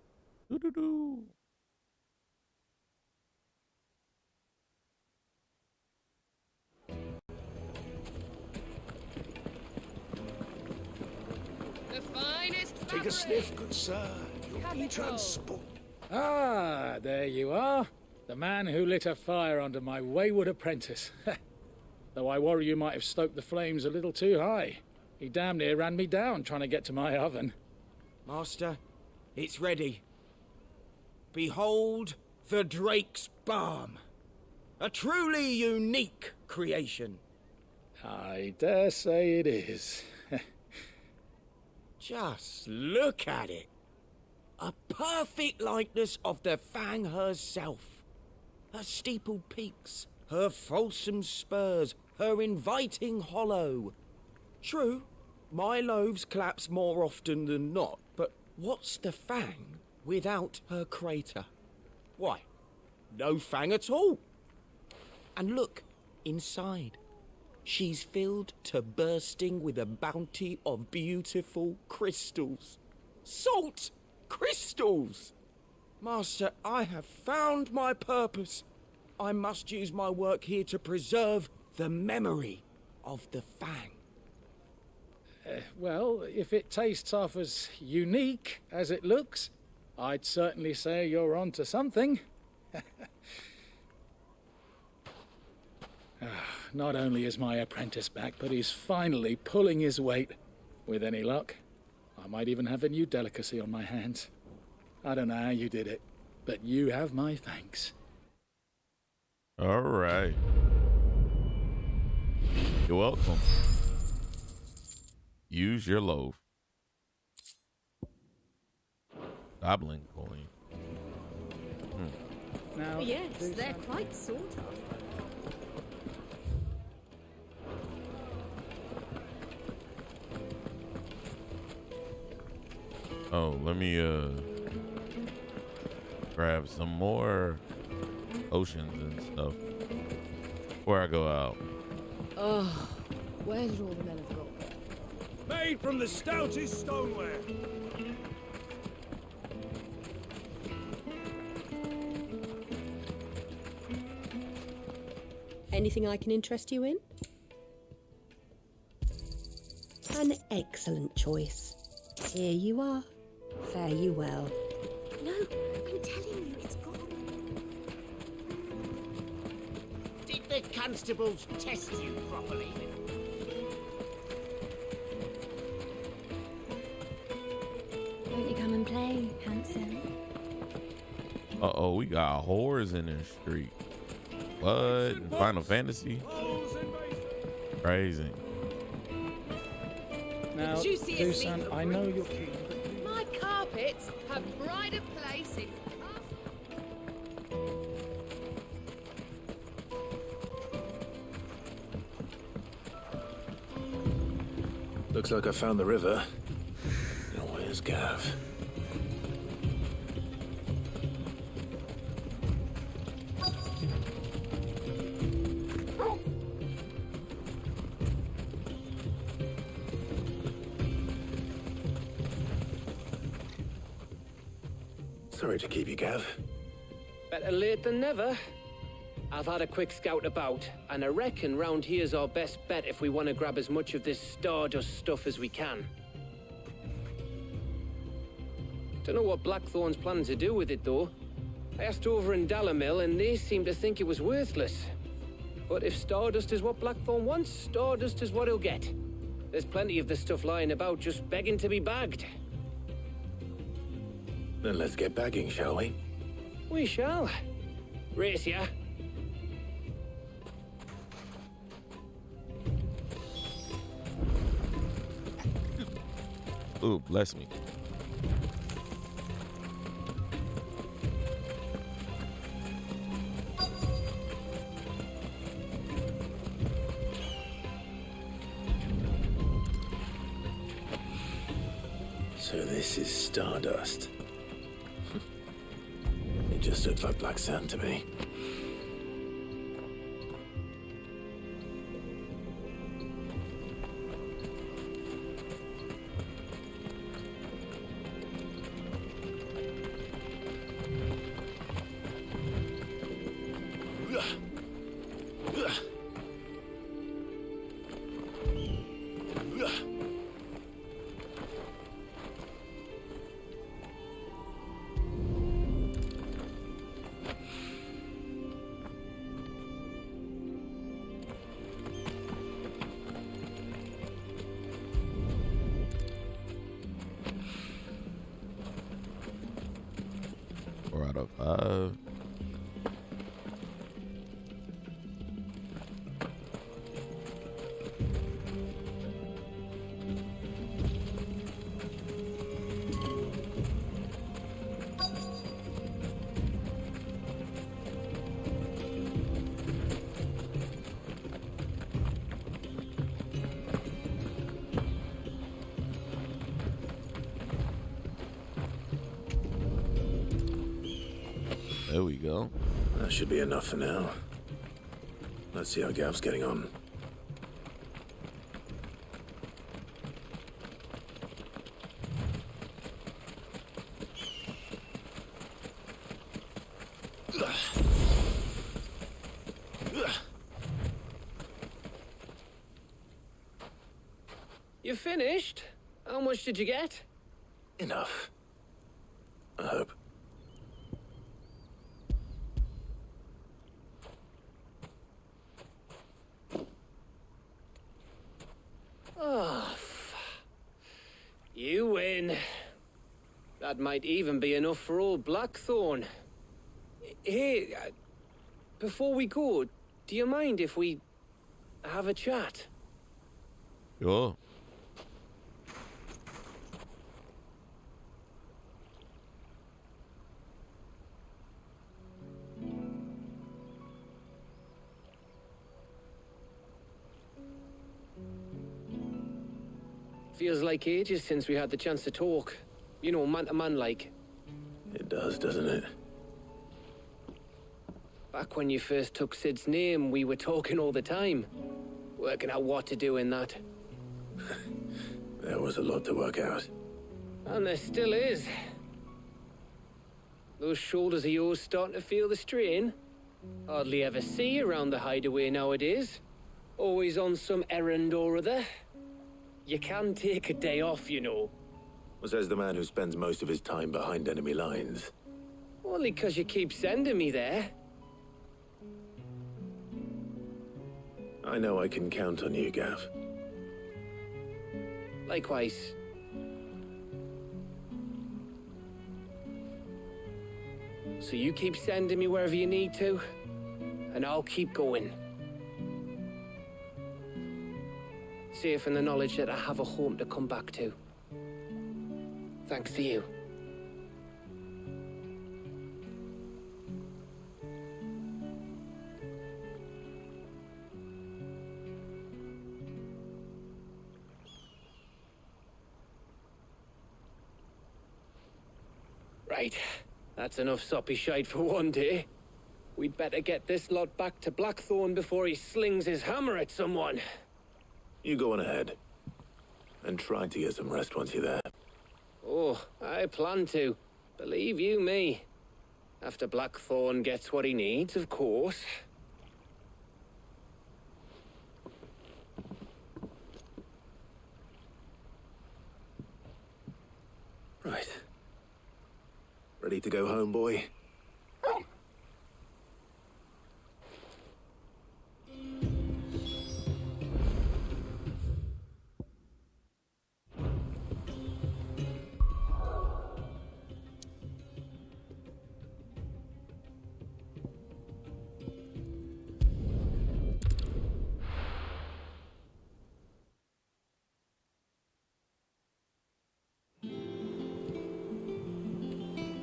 Doo-doo-doo. The finest. Take a sniff, good sir. You'll be transport. Ah, there you are. The man who lit a fire under my wayward apprentice. Though I worry you might have stoked the flames a little too high. He damn near ran me down trying to get to my oven. Master, it's ready. Behold the Drake's Balm. A truly unique creation. I dare say it is. Just look at it. A perfect likeness of the Fang herself. Her steepled peaks, her fulsome spurs, her inviting hollow. True, my loaves collapse more often than not, but what's the Fang without her crater? Why, no Fang at all. And look, inside. She's filled to bursting with a bounty of beautiful crystals. Salt crystals! Master, I have found my purpose. I must use my work here to preserve the memory of the Fang. Well, if it tastes half as unique as it looks, I'd certainly say you're onto something. Not only is my apprentice back, but he's finally pulling his weight. With any luck, I might even have a new delicacy on my hands. I don't know how you did it, but you have my thanks. All right. You're welcome. Use your loaf. Goblin coin. Now, yes, they're quite sort of. Oh, let me grab some more potions and stuff before I go out. Oh, where did all the men have gone? Made from the stoutest stoneware. Anything I can interest you in? An excellent choice. Here you are. Fare you well. No, I'm telling you, it's gone. Did the constables test you properly? Won't you come and play, handsome? Uh-oh, we got whores in this street. What? In Final Fantasy? Crazy. Now, Dusan, I know you're keen. My carpets have pride of place in Looks like I found the river. Now where's Gav? Sorry to keep you, Gav. Better late than never. I've had a quick scout about, and I reckon round here's our best bet if we want to grab as much of this Stardust stuff as we can. Don't know what Blackthorn's planning to do with it, though. I asked over in Dalamil, and they seem to think it was worthless. But if Stardust is what Blackthorn wants, Stardust is what he'll get. There's plenty of this stuff lying about, just begging to be bagged. Then let's get bagging, shall we? We shall. Race ya. Ooh, bless me. So this is Stardust. It just looks like black sand to me. Out of 5. There we go. That should be enough for now. Let's see how Gav's getting on. You finished? How much did you get? Enough. I hope. Oh, you win. That might even be enough for old Blackthorn. Hey, before we go, do you mind if we have a chat? Sure. Feels like ages since we had the chance to talk. You know, man to man like. It does, doesn't it? Back when you first took Sid's name, we were talking all the time. Working out what to do in that. There was a lot to work out. And there still is. Those shoulders of yours starting to feel the strain. Hardly ever see you around the hideaway nowadays. Always on some errand or other. You can take a day off, you know. Says the man who spends most of his time behind enemy lines. Only 'cause you keep sending me there. I know I can count on you, Gav. Likewise. So you keep sending me wherever you need to, and I'll keep going. Safe in the knowledge that I have a home to come back to. Thanks to you. Right, that's enough soppy shite for one day. We'd better get this lot back to Blackthorn before he slings his hammer at someone. You go on ahead. And try to get some rest once you're there. Oh, I plan to. Believe you me. After Blackthorn gets what he needs, of course. Right. Ready to go home, boy?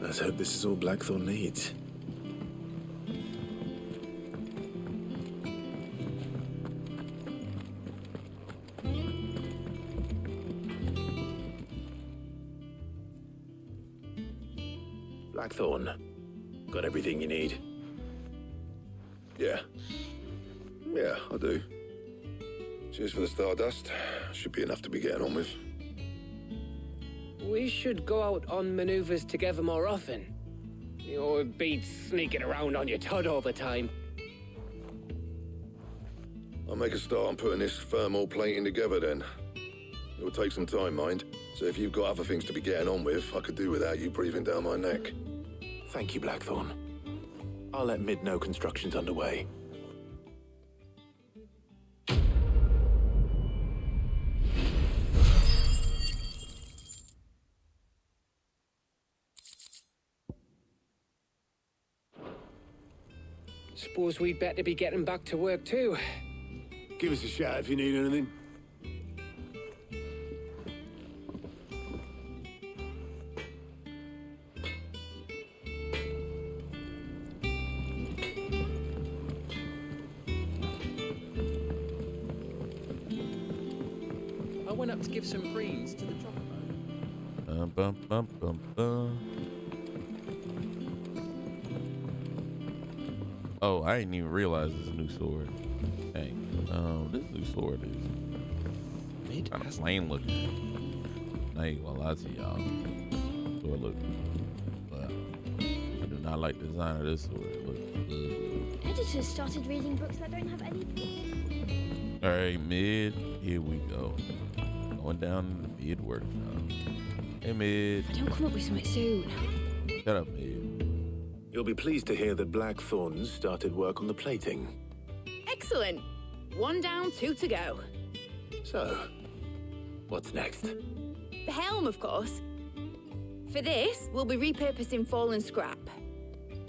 Let's hope this is all Blackthorn needs. Blackthorn, got everything you need? Yeah. Yeah, I do. Cheers for the stardust. Should be enough to be getting on with. We should go out on maneuvers together more often. You'll be sneaking around on your Todd all the time. I'll make a start on putting this thermal plating together then. It will take some time, mind. So if you've got other things to be getting on with, I could do without you breathing down my neck. Thank you, Blackthorn. I'll let Mid know construction's underway. Suppose we'd better be getting back to work too. Give us a shout if you need anything. I went up to give some greens to the chocobo. Bum, bum, bum, bum. Oh, I didn't even realize this new sword. Hey, this new sword is kind of plain looking. I ain't gonna lie to y'all. Sword look, but I do not like the design of this sword. It looks good. Editors started reading books that don't have any. All right, Mid. Here we go. Going down to the mid workshop. Hey, Mid. If I don't come up with something soon. Shut up, Mid. You'll be pleased to hear that Blackthorn's started work on the plating. Excellent. 1 down, 2 to go. So, what's next? The helm, of course. For this, we'll be repurposing fallen scrap.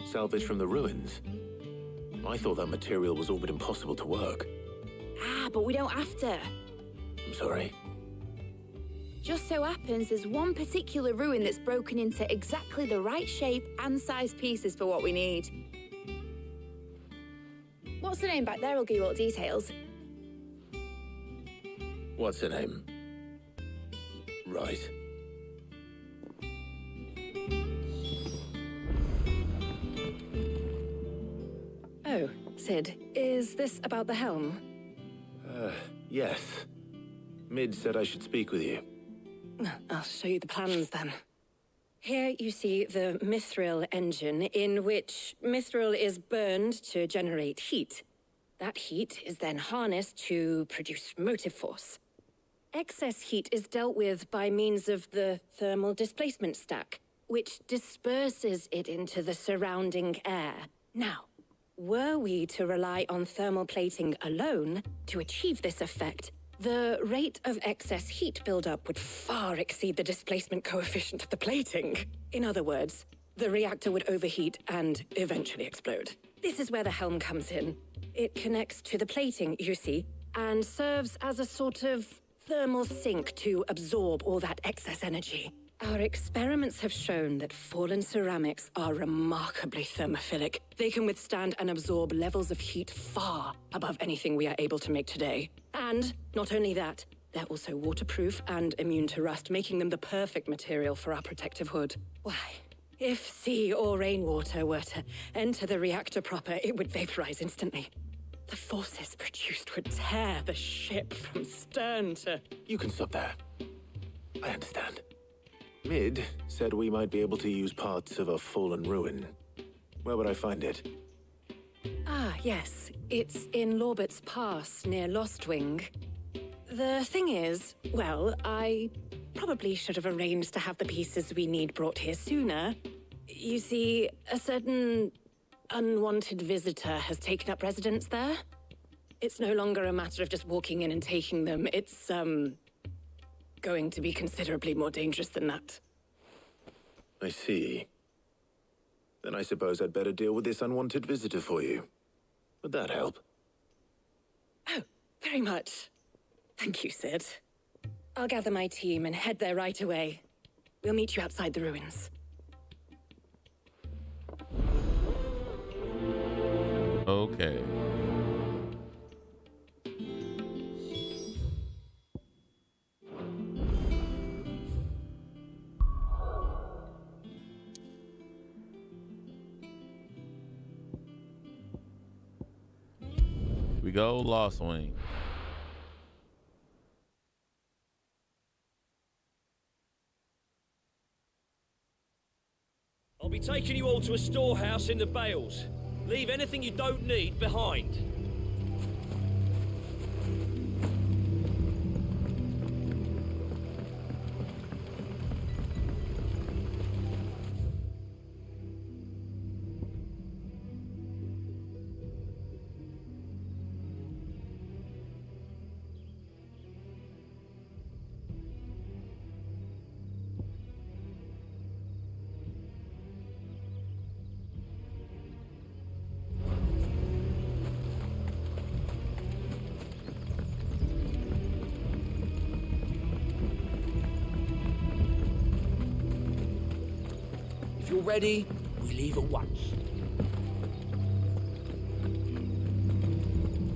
Salvage from the ruins? I thought that material was all but impossible to work. Ah, but we don't have to. I'm sorry. Just so happens there's one particular ruin that's broken into exactly the right shape and size pieces for what we need. What's the name back there? I'll give you all the details. What's her name? Right. Oh, Sid, is this about the helm? Yes. Mid said I should speak with you. I'll show you the plans then. Here you see the mithril engine, in which mithril is burned to generate heat. That heat is then harnessed to produce motive force. Excess heat is dealt with by means of the thermal displacement stack, which disperses it into the surrounding air. Now, were we to rely on thermal plating alone to achieve this effect, the rate of excess heat buildup would far exceed the displacement coefficient of the plating. In other words, the reactor would overheat and eventually explode. This is where the helm comes in. It connects to the plating, you see, and serves as a sort of thermal sink to absorb all that excess energy. Our experiments have shown that fallen ceramics are remarkably thermophilic. They can withstand and absorb levels of heat far above anything we are able to make today. And not only that, they're also waterproof and immune to rust, making them the perfect material for our protective hood. Why, if sea or rainwater were to enter the reactor proper, it would vaporize instantly. The forces produced would tear the ship from stern to... You can stop there. I understand. Mid said we might be able to use parts of a fallen ruin. Where would I find it? Ah, yes. It's in Lorbert's Pass, near Lostwing. The thing is, well, I probably should have arranged to have the pieces we need brought here sooner. You see, a certain unwanted visitor has taken up residence there. It's no longer a matter of just walking in and taking them. It's, going to be considerably more dangerous than that. I see. Then I suppose I'd better deal with this unwanted visitor for you. Would that help? Oh, very much. Thank you, Sid. I'll gather my team and head there right away. We'll meet you outside the ruins. Okay. We go, Lost Wing. I'll be taking you all to a storehouse in the Bales. Leave anything you don't need behind. If you're ready, we leave at once.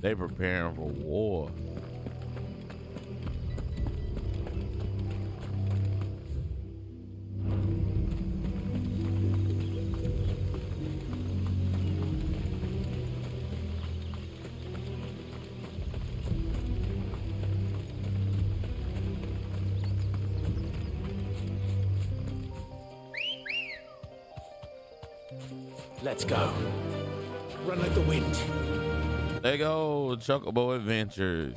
They preparing for war. Let's go. Run like the wind. There go, Chocobo Adventures.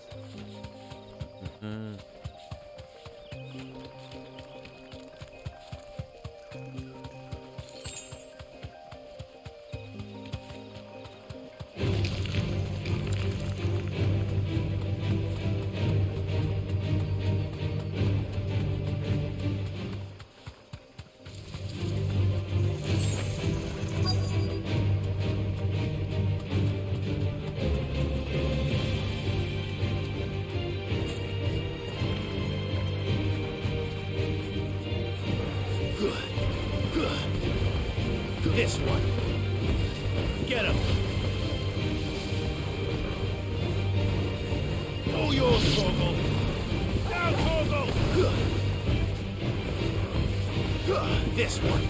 This one. Get him. All yours, Torgal. Now, Torgal. This one.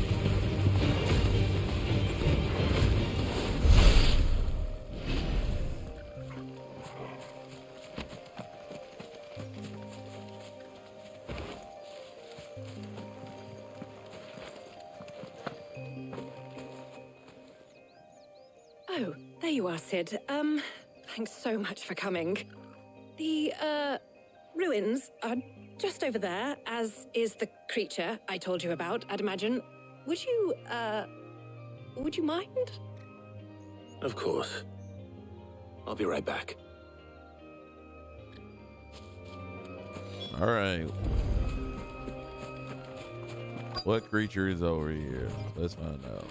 Oh, there you are, Sid. Thanks so much for coming. The, ruins are just over there, as is the creature I told you about, I'd imagine. Would you mind? Of course. I'll be right back. All right. What creature is over here? Let's find out.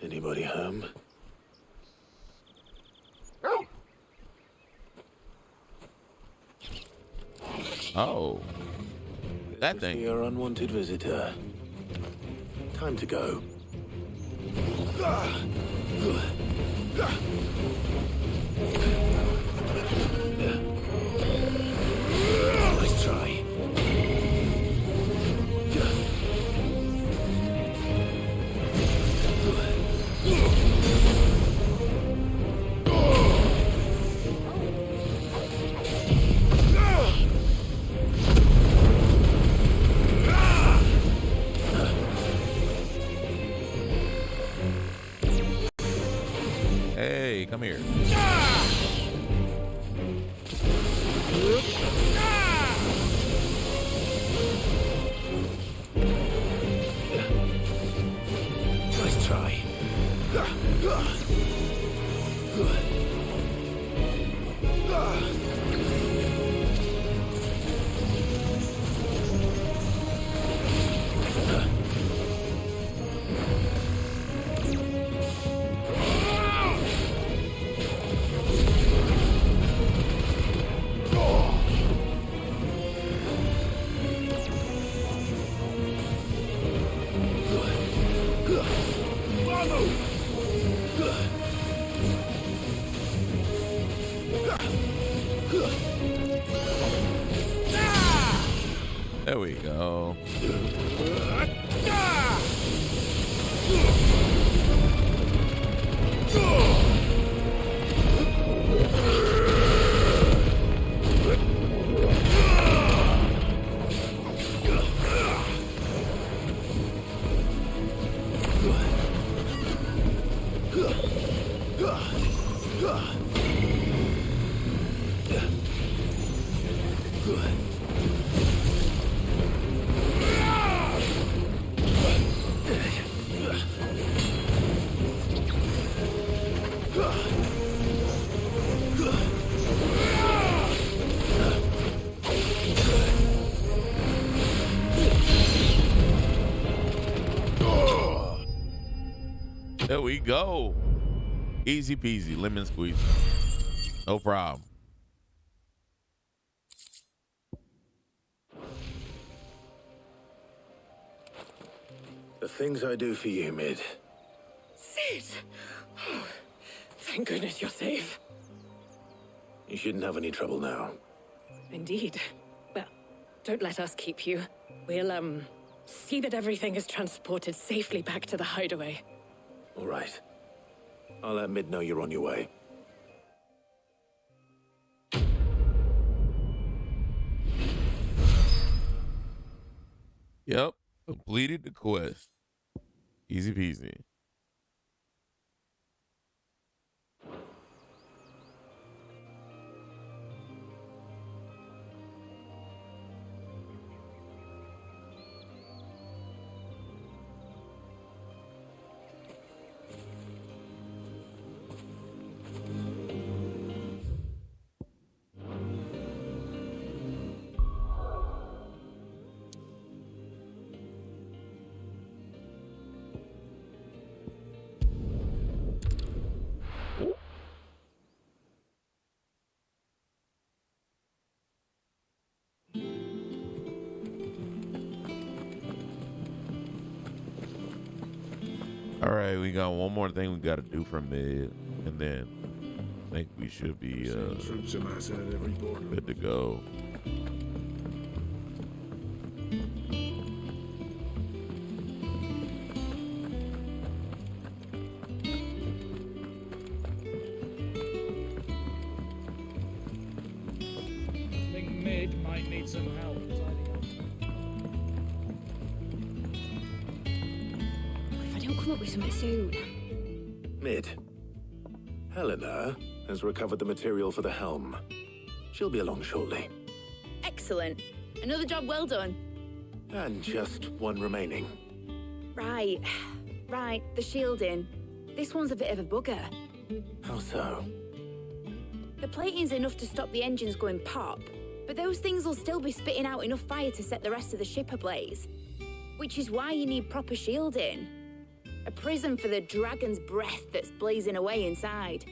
Anybody home? Oh. That thing. Your unwanted visitor. Time to go. Nice try. Hey, come here. Nice try. There we go. There we go. Easy peasy, lemon squeeze. No problem. The things I do for you, Mid. Sid! Oh, thank goodness you're safe. You shouldn't have any trouble now. Indeed. Well, don't let us keep you. We'll, see that everything is transported safely back to the hideaway. All right. I'll let Mid know you're on your way. Yep. Completed the quest. Easy peasy. All right, we got one more thing we got to do from mid, and then I think we should be troops amassed at every border. good to go. I think mid might need some help tidying up. If I don't come up with something soon. Mid. Helena has recovered the material for the helm. She'll be along shortly. Excellent. Another job well done. And just one remaining. Right. Right, the shielding. This one's a bit of a bugger. How so? The plating's enough to stop the engines going pop, but those things will still be spitting out enough fire to set the rest of the ship ablaze. Which is why you need proper shielding. A prison for the dragon's breath that's blazing away inside.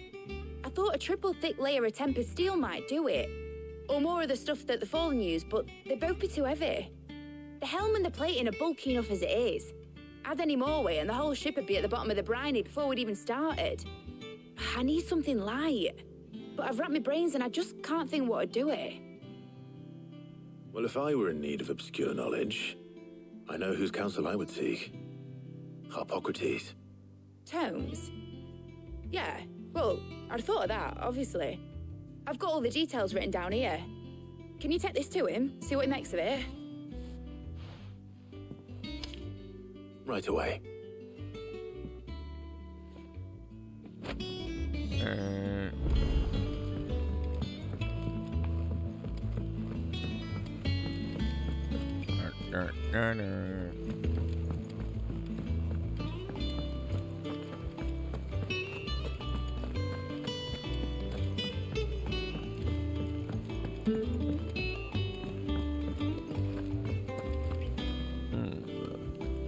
I thought a triple thick layer of tempered steel might do it. Or more of the stuff that the Fallen use, but they'd both be too heavy. The helm and the plating are bulky enough as it is. Add any more weight and the whole ship would be at the bottom of the briny before we'd even started. I need something light. But I've racked my brains and I just can't think what would do it. Well, if I were in need of obscure knowledge, I know whose counsel I would seek. Harpocrates. Tomes? Yeah, well, I'd thought of that, obviously. I've got all the details written down here. Can you take this to him, see what he makes of it? Right away.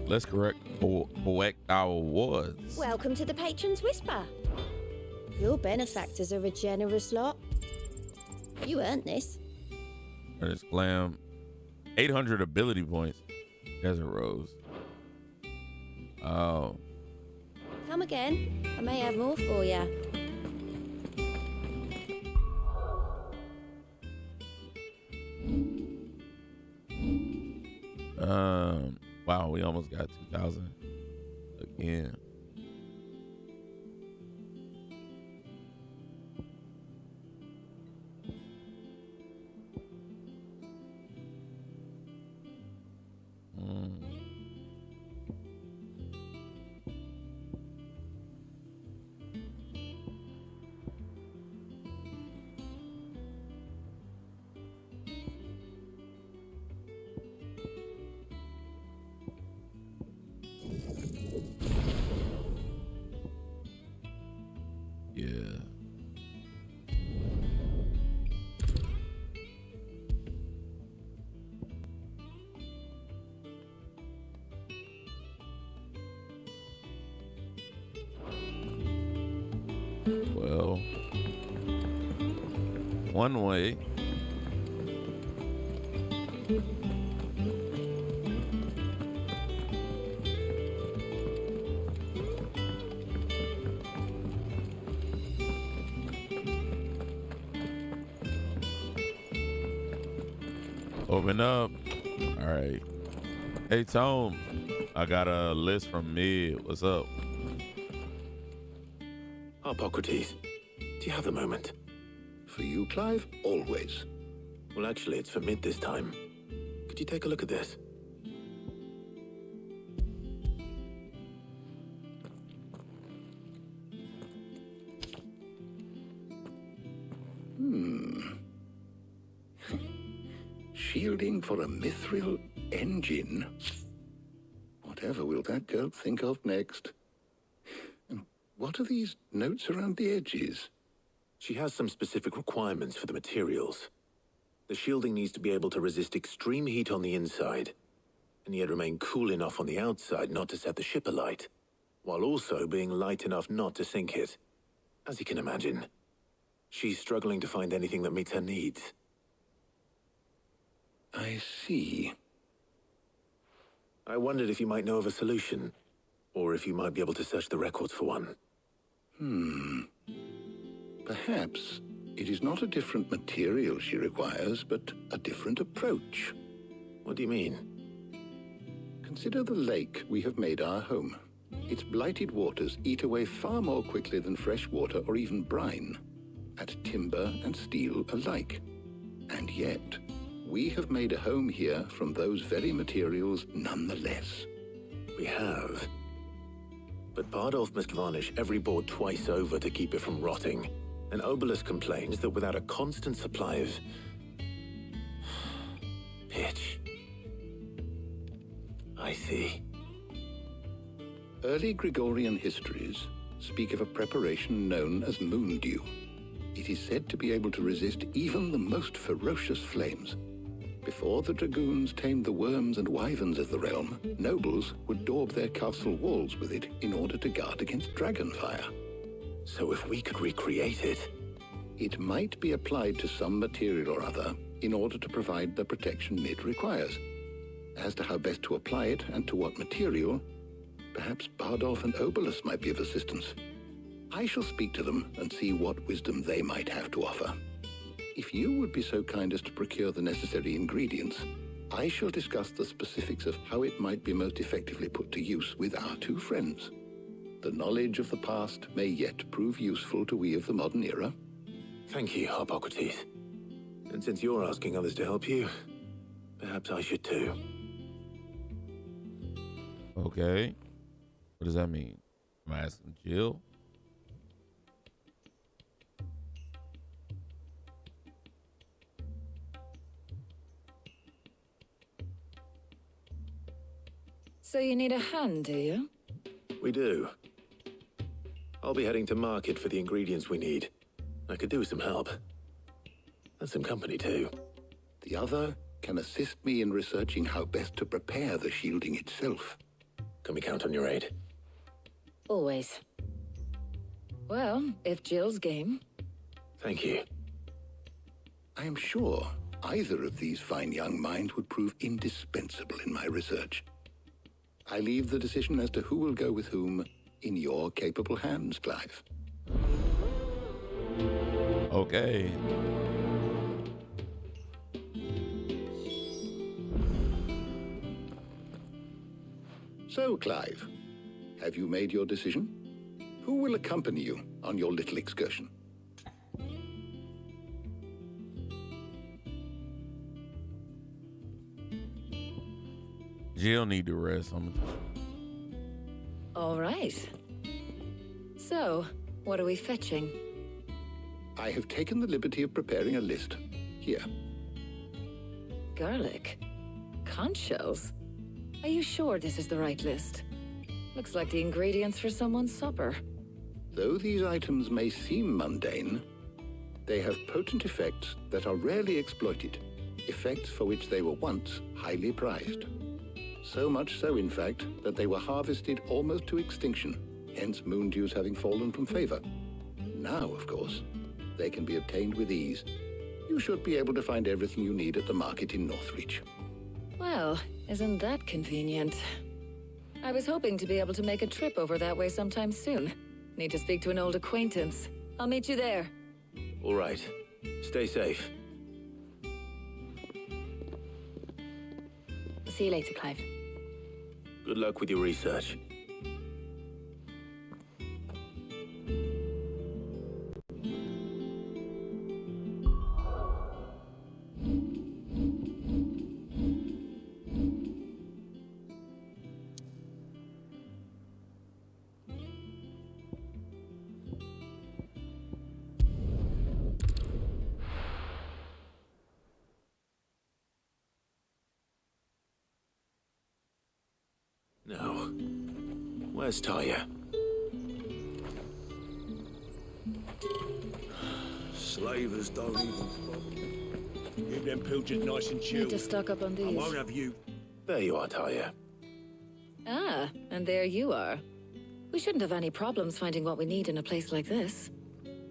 Let's correct our words. Welcome to the Patron's Whisper. Your benefactors are a generous lot. You earned this. Ernest Glam, 800 ability points. Desert Rose. Oh. Come again. I may have more for you. Wow, we almost got 2,000 again. Yeah. Well, one way. Open up. All right. Hey, Tone. I got a list from Mid. What's up? Harpocrates, do you have a moment? For you, Clive, always. Well, actually, it's for Mid this time. Could you take a look at this? Shielding for a mithril engine? Whatever will that girl think of next? And what are these notes around the edges? She has some specific requirements for the materials. The shielding needs to be able to resist extreme heat on the inside, and yet remain cool enough on the outside not to set the ship alight, while also being light enough not to sink it. As you can imagine, she's struggling to find anything that meets her needs. I see. I wondered if you might know of a solution. Or if you might be able to search the records for one. Perhaps it is not a different material she requires, but a different approach. What do you mean? Consider the lake we have made our home. Its blighted waters eat away far more quickly than fresh water or even brine, at timber and steel alike. And yet, we have made a home here from those very materials nonetheless. We have. But Bardolph must varnish every board twice over to keep it from rotting. And Obelisk complains that without a constant supply of pitch. I see. Early Gregorian histories speak of a preparation known as moon dew. It is said to be able to resist even the most ferocious flames. Before the dragoons tamed the worms and wyverns of the realm, nobles would daub their castle walls with it in order to guard against dragonfire. So if we could recreate it... It might be applied to some material or other in order to provide the protection it requires. As to how best to apply it and to what material, perhaps Bardolph and Obelisk might be of assistance. I shall speak to them and see what wisdom they might have to offer. If you would be so kind as to procure the necessary ingredients, I shall discuss the specifics of how it might be most effectively put to use with our two friends. The knowledge of the past may yet prove useful to we of the modern era. Thank you, Hippocrates. And since you're asking others to help you, perhaps I should too. Okay. What does that mean? I'm asking Jill. So you need a hand, do you? We do. I'll be heading to market for the ingredients we need. I could do with some help. And some company too. The other can assist me in researching how best to prepare the shielding itself. Can we count on your aid? Always. Well, if Jill's game. Thank you. I am sure either of these fine young minds would prove indispensable in my research. I leave the decision as to who will go with whom in your capable hands, Clive. Okay. So, Clive, have you made your decision? Who will accompany you on your little excursion? Jill need to rest. All right. So, what are we fetching? I have taken the liberty of preparing a list. Here. Garlic. Conch shells. Are you sure this is the right list? Looks like the ingredients for someone's supper. Though these items may seem mundane, they have potent effects that are rarely exploited, effects for which they were once highly prized. So much so, in fact, that they were harvested almost to extinction, hence moon dews having fallen from favor. Now, of course, they can be obtained with ease. You should be able to find everything you need at the market in Northreach. Well, isn't that convenient? I was hoping to be able to make a trip over that way sometime soon. Need to speak to an old acquaintance. I'll meet you there. All right. Stay safe. I'll see you later, Clive. Good luck with your research. Now, where's Taya? Slavers don't even bother. Keep them pilchards nice and chilled. Need to stock up on these. I won't have you. There you are, Taya. Ah, and there you are. We shouldn't have any problems finding what we need in a place like this.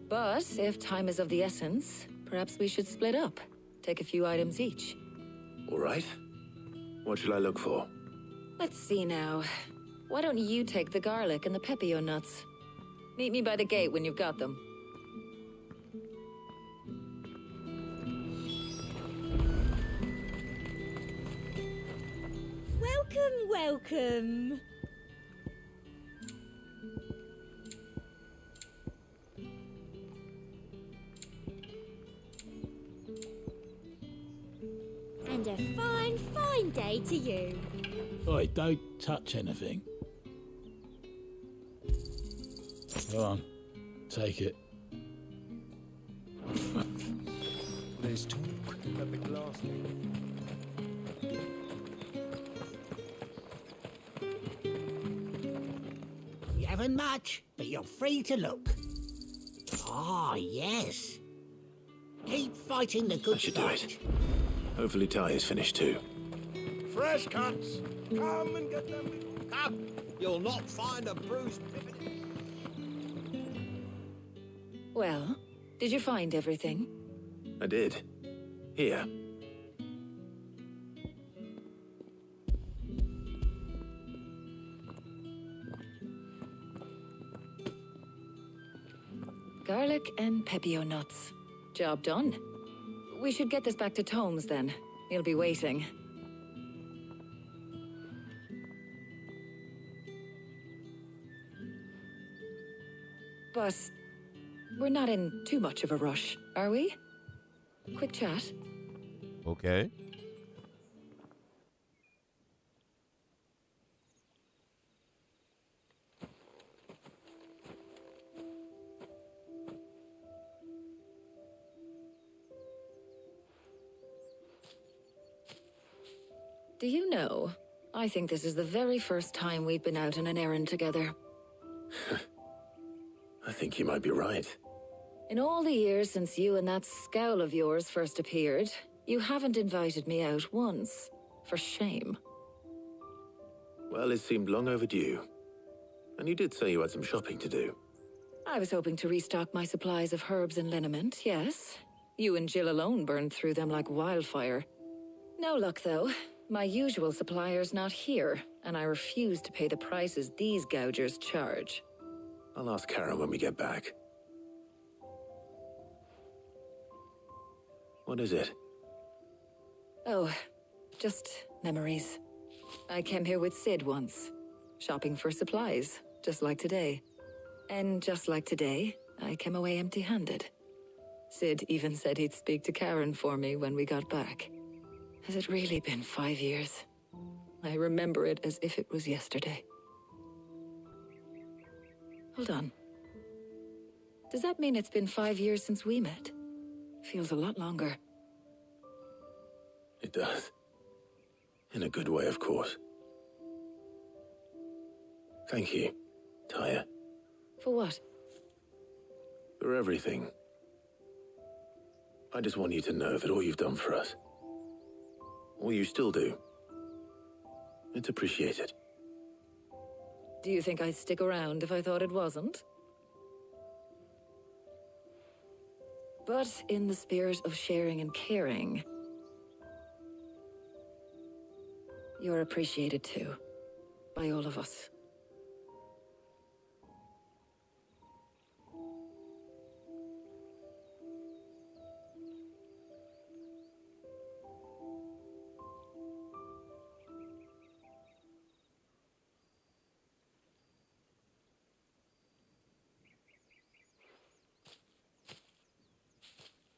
But if time is of the essence, perhaps we should split up. Take a few items each. All right. What should I look for? Let's see now. Why don't you take the garlic and the pepio nuts? Meet me by the gate when you've got them. Welcome, welcome. And a fine, fine day to you. Oi, don't touch anything. Go on, take it. There's talk at the glass. You haven't much, but you're free to look. Ah, yes. Keep fighting the good That should do fight. it. Hopefully Ty is finished too. Fresh cuts. Come and get them. Come. You'll not find a bruised pivot. Well, did you find everything? I did. Here. Garlic and pepio nuts. Job done. We should get this back to Tomes then. He'll be waiting. But we're not in too much of a rush, are we? Quick chat. Okay. Do you know, I think this is the very first time we've been out on an errand together. I think you might be right. In all the years since you and that scowl of yours first appeared, you haven't invited me out once. For shame. Well, it seemed long overdue. And you did say you had some shopping to do. I was hoping to restock my supplies of herbs and liniment, yes. You and Jill alone burned through them like wildfire. No luck, though. My usual supplier's not here, and I refuse to pay the prices these gougers charge. I'll ask Karen when we get back. What is it? Oh, just memories. I came here with Sid once, shopping for supplies, just like today. And just like today, I came away empty-handed. Sid even said he'd speak to Karen for me when we got back. Has it really been 5 years? I remember it as if it was yesterday. Hold on. Does that mean it's been 5 years since we met? Feels a lot longer. It does. In a good way, of course. Thank you, Tyre. For what? For everything. I just want you to know that all you've done for us, all you still do, it's appreciated. Do you think I'd stick around if I thought it wasn't? But in the spirit of sharing and caring, you're appreciated too, by all of us.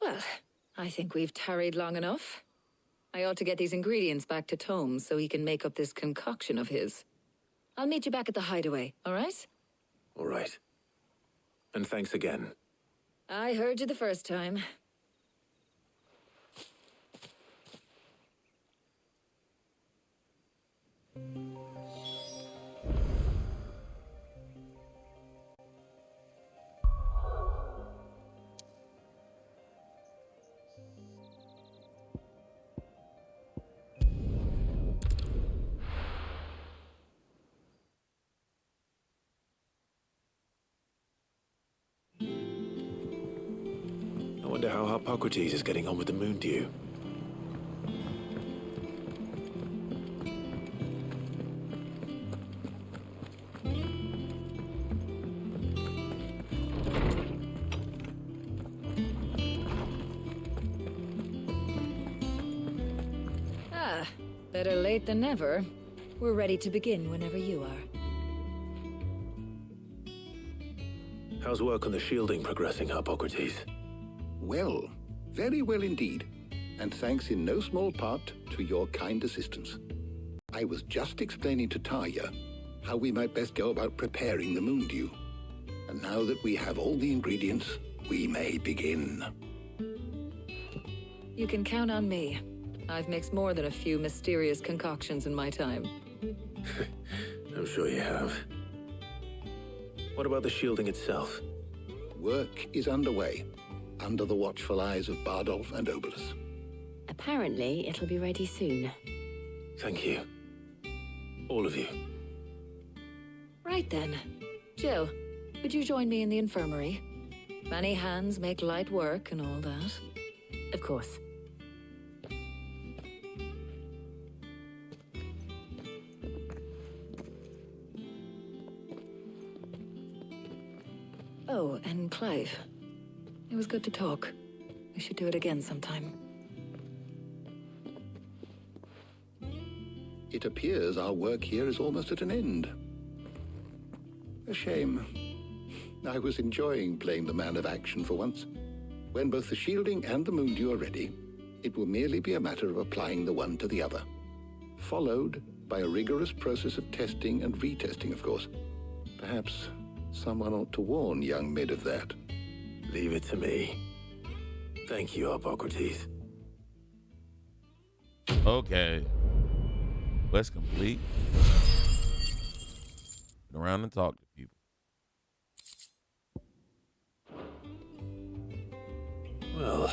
Well, I think we've tarried long enough. I ought to get these ingredients back to Tomes so he can make up this concoction of his. I'll meet you back at the hideaway, all right? All right. And thanks again. I heard you the first time. I wonder how Harpocrates is getting on with the moon dew. Better late than never. We're ready to begin whenever you are. How's work on the shielding progressing, Hippocrates? Well, very well indeed. And thanks in no small part to your kind assistance. I was just explaining to Tarja how we might best go about preparing the moon dew. And now that we have all the ingredients, we may begin. You can count on me. I've mixed more than a few mysterious concoctions in my time. I'm sure you have. What about the shielding itself? Work is underway, under the watchful eyes of Bardolph and Obolus. Apparently, it'll be ready soon. Thank you. All of you. Right then. Jill, would you join me in the infirmary? Many hands make light work and all that. Of course. Oh, and Clive. It was good to talk. We should do it again sometime. It appears our work here is almost at an end. A shame. I was enjoying playing the man of action for once. When both the shielding and the moon dew are ready, it will merely be a matter of applying the one to the other. Followed by a rigorous process of testing and retesting, of course. Perhaps someone ought to warn young Mid of that. Leave it to me. Thank you, Hippocrates. Okay. Let's complete. Get around and talk to people. Well,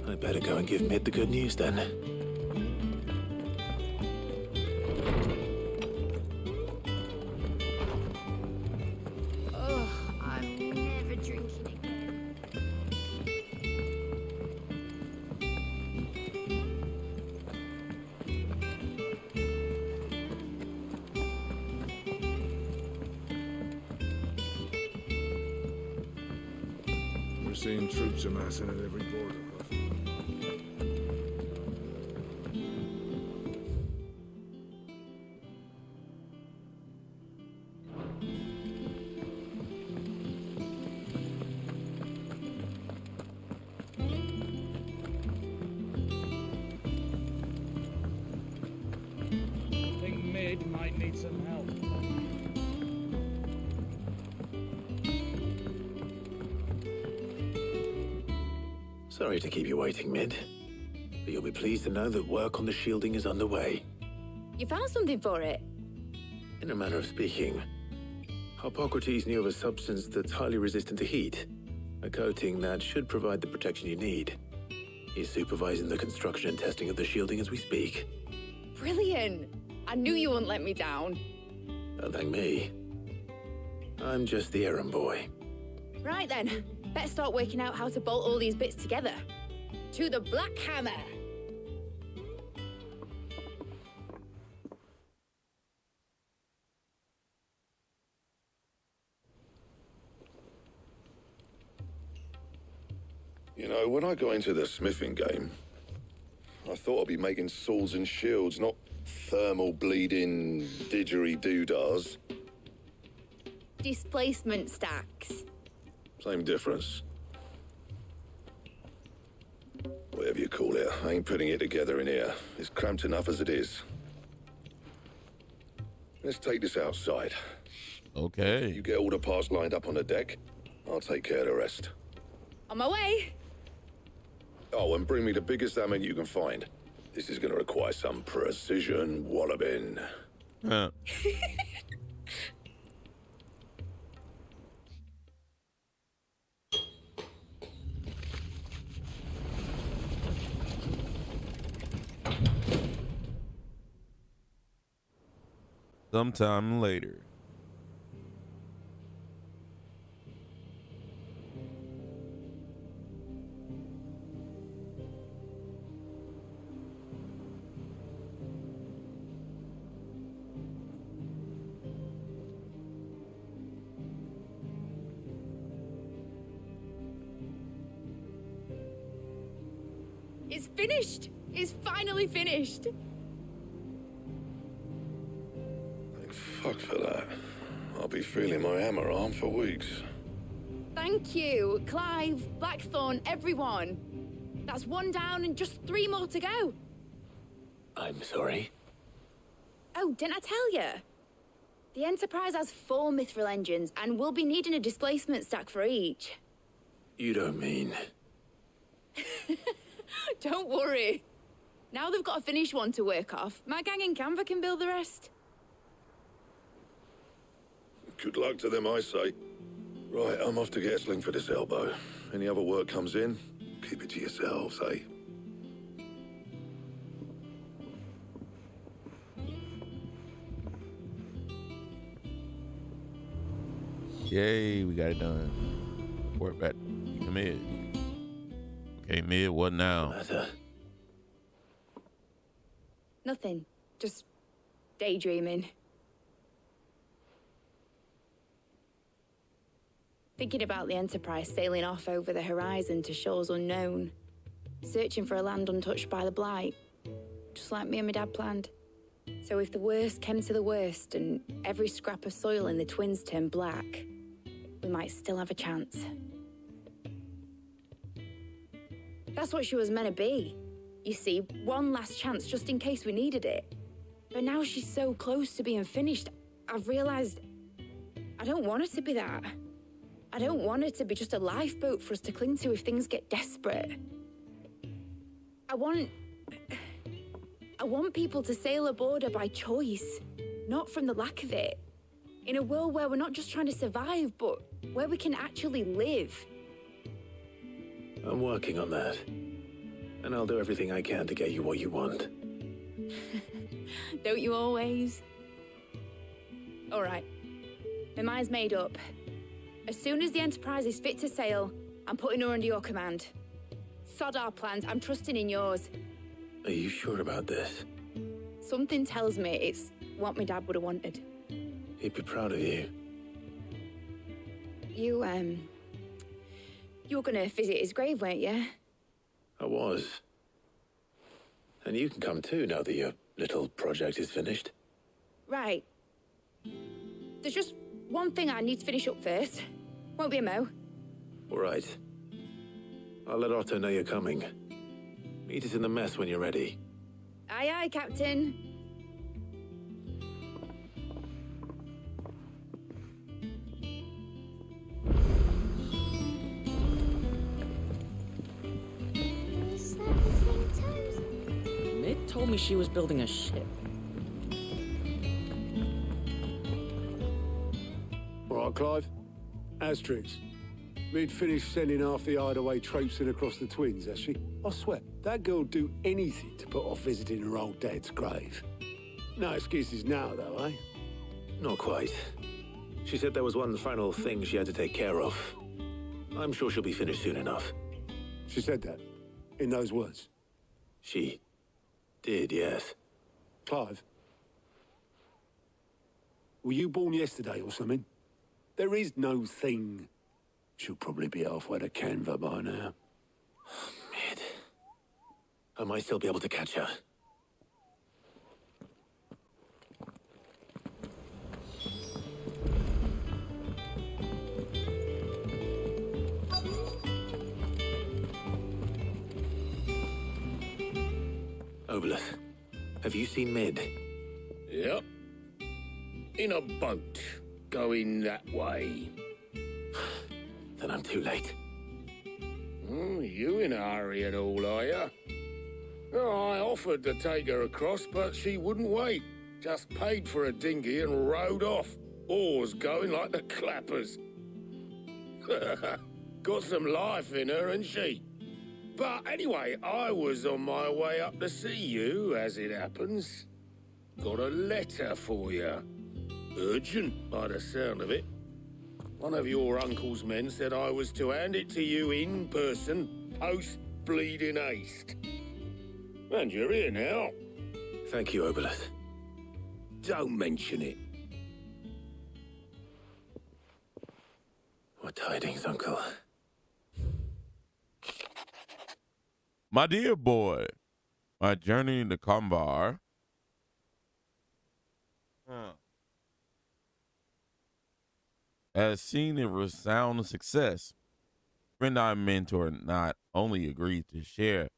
I better go and give Mid the good news then. Oh, I'm never drinking again. We're seeing troops amassing at every border crossing. I think Mid might need some help. Sorry to keep you waiting, Mid. But you'll be pleased to know that work on the shielding is underway. You found something for it? In a manner of speaking, Hippocrates knew of a substance that's highly resistant to heat. A coating that should provide the protection you need. He's supervising the construction and testing of the shielding as we speak. Brilliant! I knew you wouldn't let me down. Don't thank me. I'm just the errand boy. Right then, better start working out how to bolt all these bits together. To the Black Hammer! You know, when I got into the smithing game, I thought I'd be making swords and shields, not thermal bleeding didgeridoo-dahs. Displacement stacks. Same difference. Whatever you call it, I ain't putting it together in here. It's cramped enough as it is. Let's take this outside. Okay. You get all the parts lined up on the deck. I'll take care of the rest. On my way. Oh, and bring me the biggest hammer you can find. This is going to require some precision walloping. Huh. Sometime later. It's finished! It's finally finished! Fuck for that. I'll be feeling my hammer arm for weeks. Thank you, Clive, Blackthorn, everyone. That's one down and just 3 more to go. I'm sorry. Oh, didn't I tell you? The Enterprise has 4 mithril engines, and we'll be needing a displacement stack for each. You don't mean... Don't worry. Now they've got a finished one to work off. My gang in Canva can build the rest. Good luck to them, I say. Right, I'm off to get a sling for this elbow. Any other work comes in, keep it to yourselves, eh? Yay, we got it done. Report back to mid. Okay, mid, what now? Nothing. Just daydreaming. Thinking about the Enterprise sailing off over the horizon to shores unknown. Searching for a land untouched by the Blight. Just like me and my dad planned. So if the worst came to the worst and every scrap of soil in the Twins turned black, we might still have a chance. That's what she was meant to be. You see, one last chance just in case we needed it. But now she's so close to being finished, I've realized I don't want her to be that. I don't want her to be just a lifeboat for us to cling to if things get desperate. I want people to sail aboard her by choice, not from the lack of it. In a world where we're not just trying to survive, but where we can actually live. I'm working on that. And I'll do everything I can to get you what you want. Don't you always? All right. My mind's made up. As soon as the Enterprise is fit to sail, I'm putting her under your command. Sod our plans, I'm trusting in yours. Are you sure about this? Something tells me it's what my dad would have wanted. He'd be proud of you. You were gonna visit his grave, weren't you? I was. And you can come too now that your little project is finished. Right. There's just one thing I need to finish up first. Won't be a mo. All right. I'll let Otto know you're coming. Meet us in the mess when you're ready. Aye, aye, Captain. Mid told me she was building a ship. All right, Clive. Asterix. Mid finished sending half the hideaway traipsing across the Twins, has she? I swear, that girl'd do anything to put off visiting her old dad's grave. No excuses now, though, eh? Not quite. She said there was one final thing she had to take care of. I'm sure she'll be finished soon enough. She said that? In those words? She did, yes. Clive? Were you born yesterday or something? There is no thing. She'll probably be halfway to Canva by now. Mid. I might still be able to catch her. Obolus, have you seen Mid? Yep. In a boat, going that way. Then I'm too late. You in a hurry at all, are you? Oh, I offered to take her across, but she wouldn't wait. Just paid for a dinghy and rowed off. Oars going like the clappers. Got some life in her, ain't she? But anyway, I was on my way up to see you, as it happens. Got a letter for you. Urgent, by the sound of it. One of your uncle's men said I was to hand it to you in person, post-bleeding haste. And you're here now. Thank you, Obolus. Don't mention it. What tidings, Uncle? My dear boy, my journey to Kambar. As seen a resounding success, friend I mentor not only agreed to share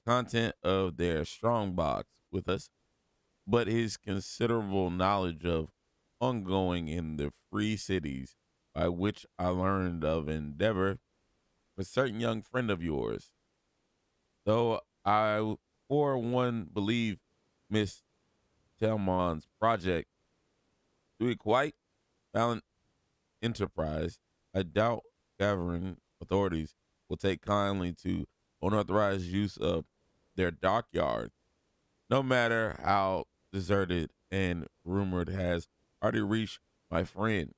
content of their strongbox with us, but his considerable knowledge of ongoing in the free cities by which I learned of endeavor with certain young friend of yours. Though I for one believe Miss Telmon's project to be quite valiant enterprise, I doubt governing authorities will take kindly to unauthorized use of their dockyard, no matter how deserted and rumored has already reached my friend.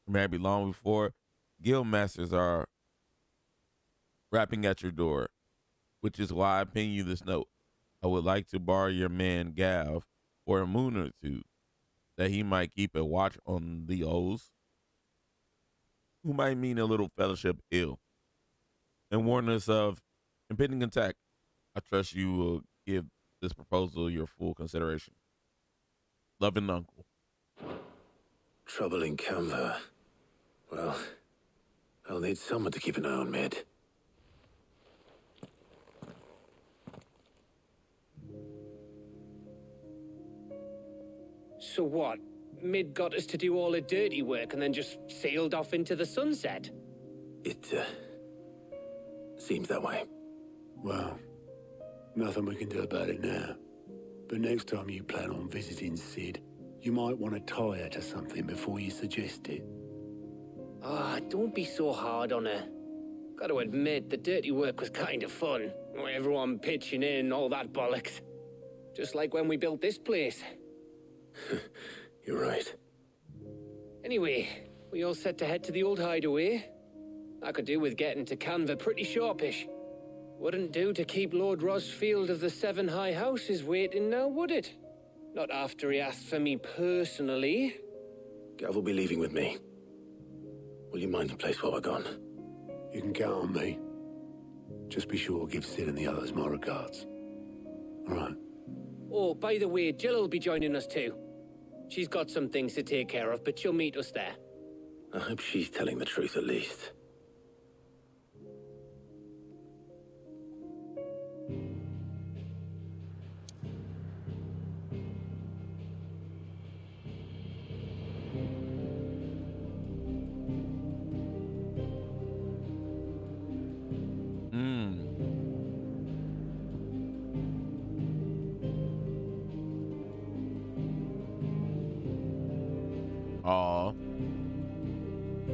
It may be long before guild masters are rapping at your door, which is why I ping you this note. I would like to borrow your man Gav for a moon or two, that he might keep a watch on the O's, who might mean a little fellowship ill, and warn us of impending attack. I trust you will give this proposal your full consideration. Loving Uncle. Trouble in Canva. Well, I'll need someone to keep an eye on Mid. So what? Mid got us to do all the dirty work and then just sailed off into the sunset? It, seems that way. Well, nothing we can do about it now. But next time you plan on visiting Sid, you might want to tie her to something before you suggest it. Ah, don't be so hard on her. Got to admit, the dirty work was kind of fun. Everyone pitching in, all that bollocks. Just like when we built this place. You're right. Anyway, we all set to head to the old hideaway. I could do with getting to Canva pretty sharpish. Wouldn't do to keep Lord Rosfield of the Seven High Houses waiting now, would it? Not after he asked for me personally. Gav will be leaving with me. Will you mind the place while we're gone? You can count on me. Just be sure to give Sid and the others my regards. All right. Oh, by the way, Jill will be joining us too. She's got some things to take care of, but she'll meet us there. I hope she's telling the truth at least. Aw.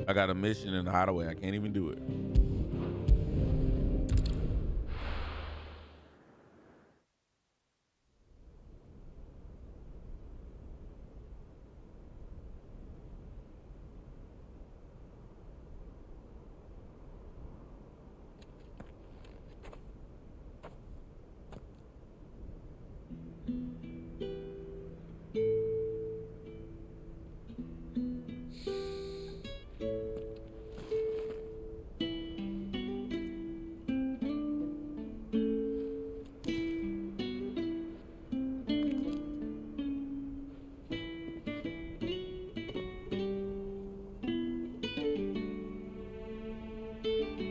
I got a mission in the hideaway. I can't even do it.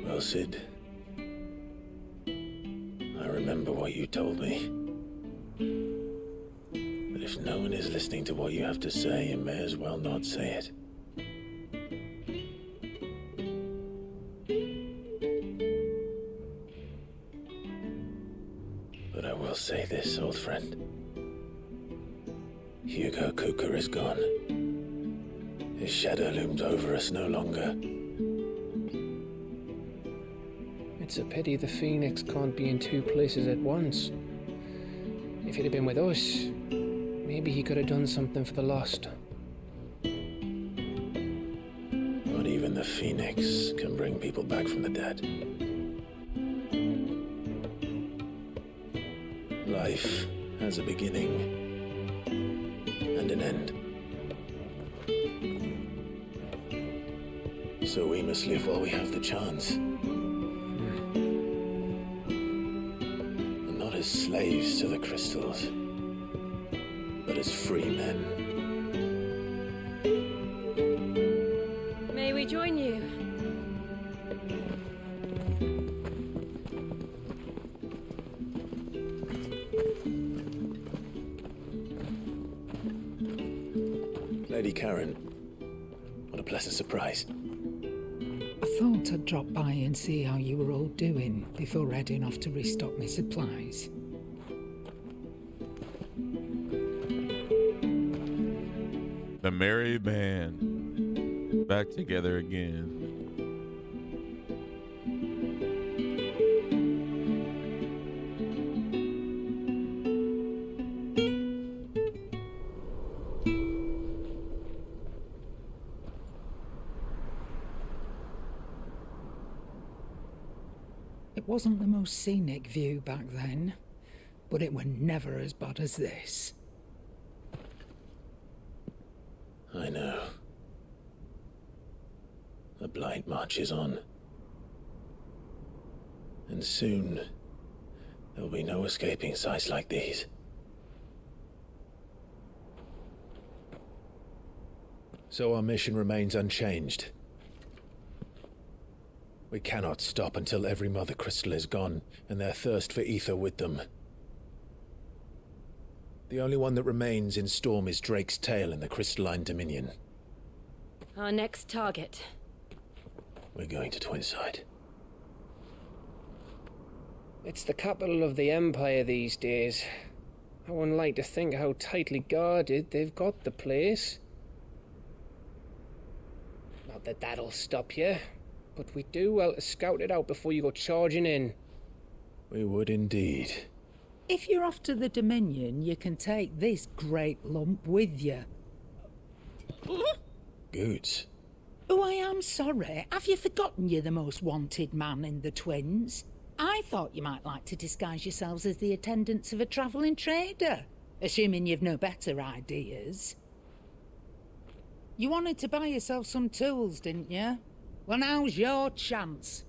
Well, Sid, I remember what you told me. But if no one is listening to what you have to say, you may as well not say it. But I will say this, old friend. Hugo Kuka is gone. His shadow looms over us no longer. It's a pity the Phoenix can't be in two places at once. If he'd have been with us, maybe he could have done something for the lost. Not even the Phoenix can bring people back from the dead. Life has a beginning and an end. So we must live while we have the chance. And not as slaves to the crystals, but as free men. we join you? Lady Karen, what a pleasant surprise. I thought I'd drop by and see how you were all doing before heading off to restock my supplies. The merry band back together again. It wasn't the most scenic view back then, but it were never as bad as this. I know. The Blight marches on. And soon, there will be no escaping sights like these. So our mission remains unchanged. We cannot stop until every Mother Crystal is gone, and their thirst for ether with them. The only one that remains in Storm is Drake's Tail in the Crystalline Dominion. Our next target. We're going to Twinside. It's the capital of the Empire these days. I wouldn't like to think how tightly guarded they've got the place. Not that that'll stop you, but we do well to scout it out before you go charging in. We would indeed. If you're off to the Dominion, you can take this great lump with you. Goods. Oh, I am sorry. Have you forgotten you're the most wanted man in the Twins? I thought you might like to disguise yourselves as the attendants of a travelling trader, assuming you've no better ideas. You wanted to buy yourself some tools, didn't you? Well, now's your chance.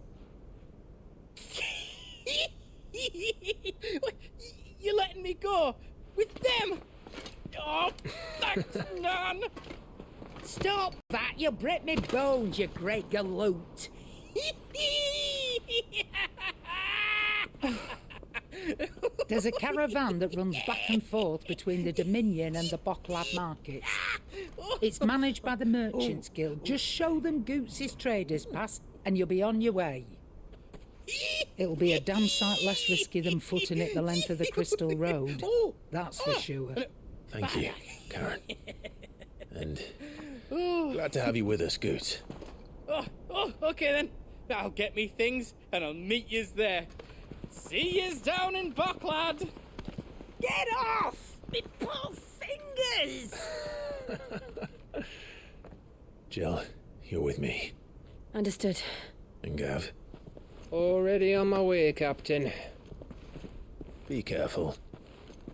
You're letting me go with them? Oh, thanks, Nan. Stop that! You'll break me bones, you great galoot. There's a caravan that runs back and forth between the Dominion and the Bocklad markets. It's managed by the Merchants Guild. Just show them Goots' traders pass and you'll be on your way. It'll be a damn sight less risky than footing it the length of the Crystal Road. That's for sure. Thank you, Karen. And glad to have you with us, Goots. Okay then. I'll get me things and I'll meet yous there. See yous down in Bocklad. Get off! Me poor fingers! Jill, you're with me. Understood. And Gav. Already on my way, Captain. Be careful.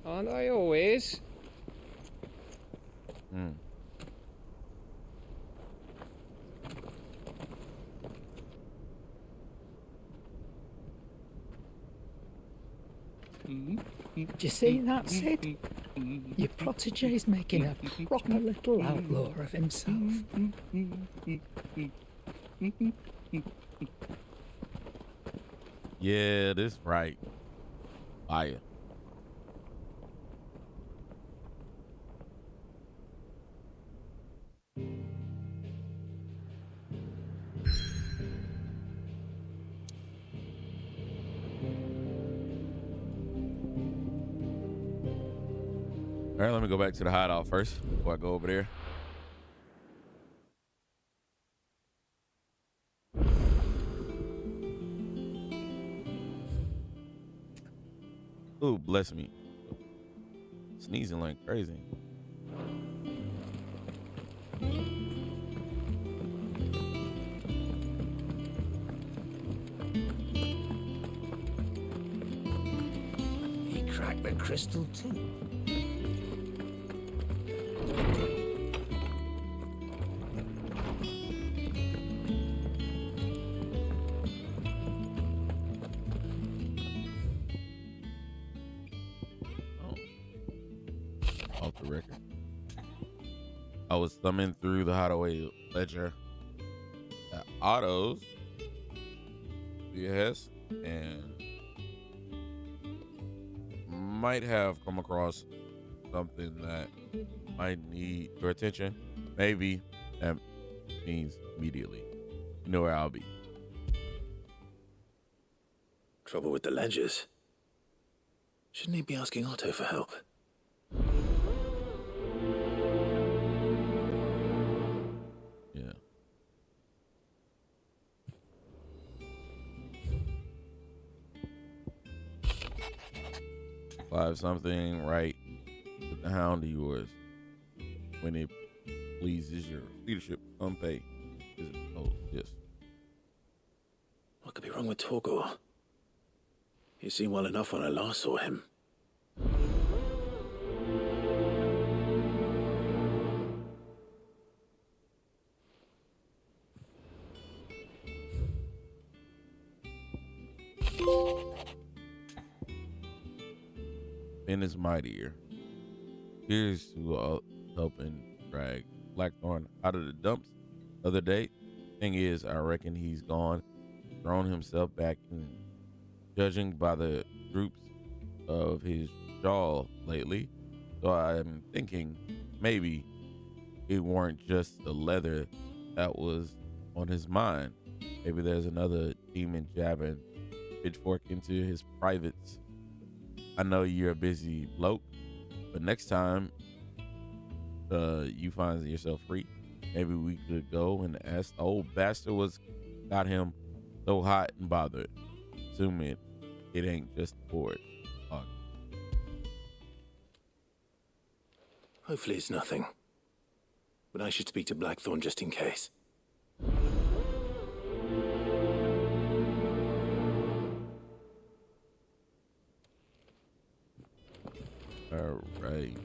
Aren't I always? Do you see that, Sid? Your protege's making a proper little outlaw of himself. Yeah, this right. Fire. All right, let me go back to the hideout first before I go over there. Ooh, bless me. Sneezing like crazy. He cracked the crystal too. Off the record. I was thumbing through the hideaway ledger autos. Yes, and might have come across something that might need your attention. Maybe that means immediately. You know where I'll be. Trouble with the ledgers. Shouldn't he be asking Otto for help? Yeah. Five something right with the hound of yours. When it pleases your leadership, unpaid. Oh, yes. What could be wrong with Torgor? He seemed well enough when I last saw him. Ben is mightier. Here's to helping drag Blackthorn out of the dumps the other day. Thing is, I reckon he's gone, thrown himself back in. Judging by the droops of his jaw lately, so I'm thinking maybe it weren't just the leather that was on his mind. Maybe there's another demon jabbing pitchfork into his privates. I know you're a busy bloke, but next time you find yourself free, maybe we could go and ask the old bastard what's got him so hot and bothered. Assuming it ain't just bored. Hopefully it's nothing. But I should speak to Blackthorn just in case. All right.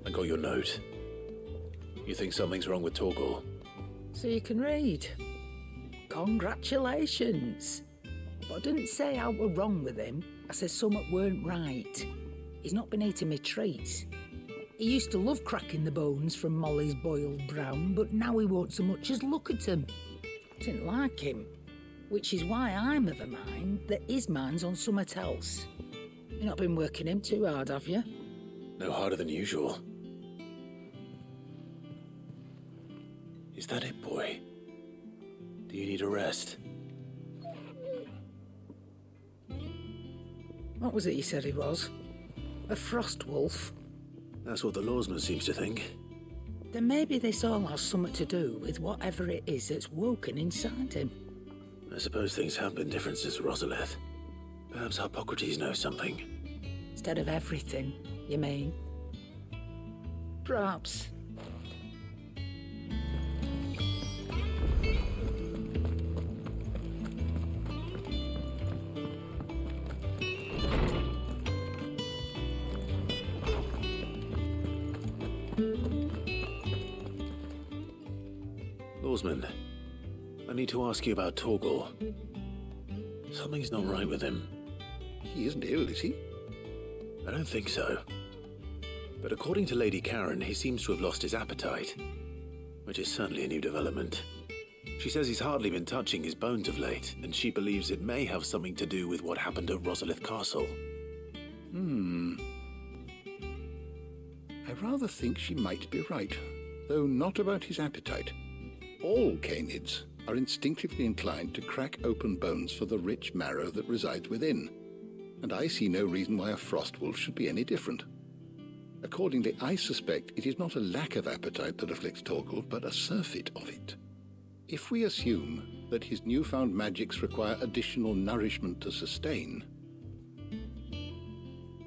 I got your note. You think something's wrong with Torgor? So you can read. Congratulations. But I didn't say I were wrong with him. I said something weren't right. He's not been eating me treats. He used to love cracking the bones from Molly's boiled brown, but now he won't so much as look at them. Didn't like him. Which is why I'm of a mind that his mind's on something else. You've not been working him too hard, have you? No harder than usual. Is that it, boy? Do you need a rest? What was it he said he was? A frost wolf? That's what the lawsman seems to think. Then maybe this all has something to do with whatever it is that's woken inside him. I suppose things have been different since Rosalith. Perhaps Hippocrates knows something. Instead of everything, you mean? Perhaps. Lawsman, I need to ask you about Torgor. Something's not right with him. He isn't ill, is he? I don't think so. But according to Lady Karen, he seems to have lost his appetite, which is certainly a new development. She says he's hardly been touching his bones of late, and she believes it may have something to do with what happened at Rosalith Castle. I rather think she might be right, though not about his appetite. All canids are instinctively inclined to crack open bones for the rich marrow that resides within, and I see no reason why a frost wolf should be any different. Accordingly, I suspect it is not a lack of appetite that afflicts Torgor, but a surfeit of it. If we assume that his newfound magics require additional nourishment to sustain,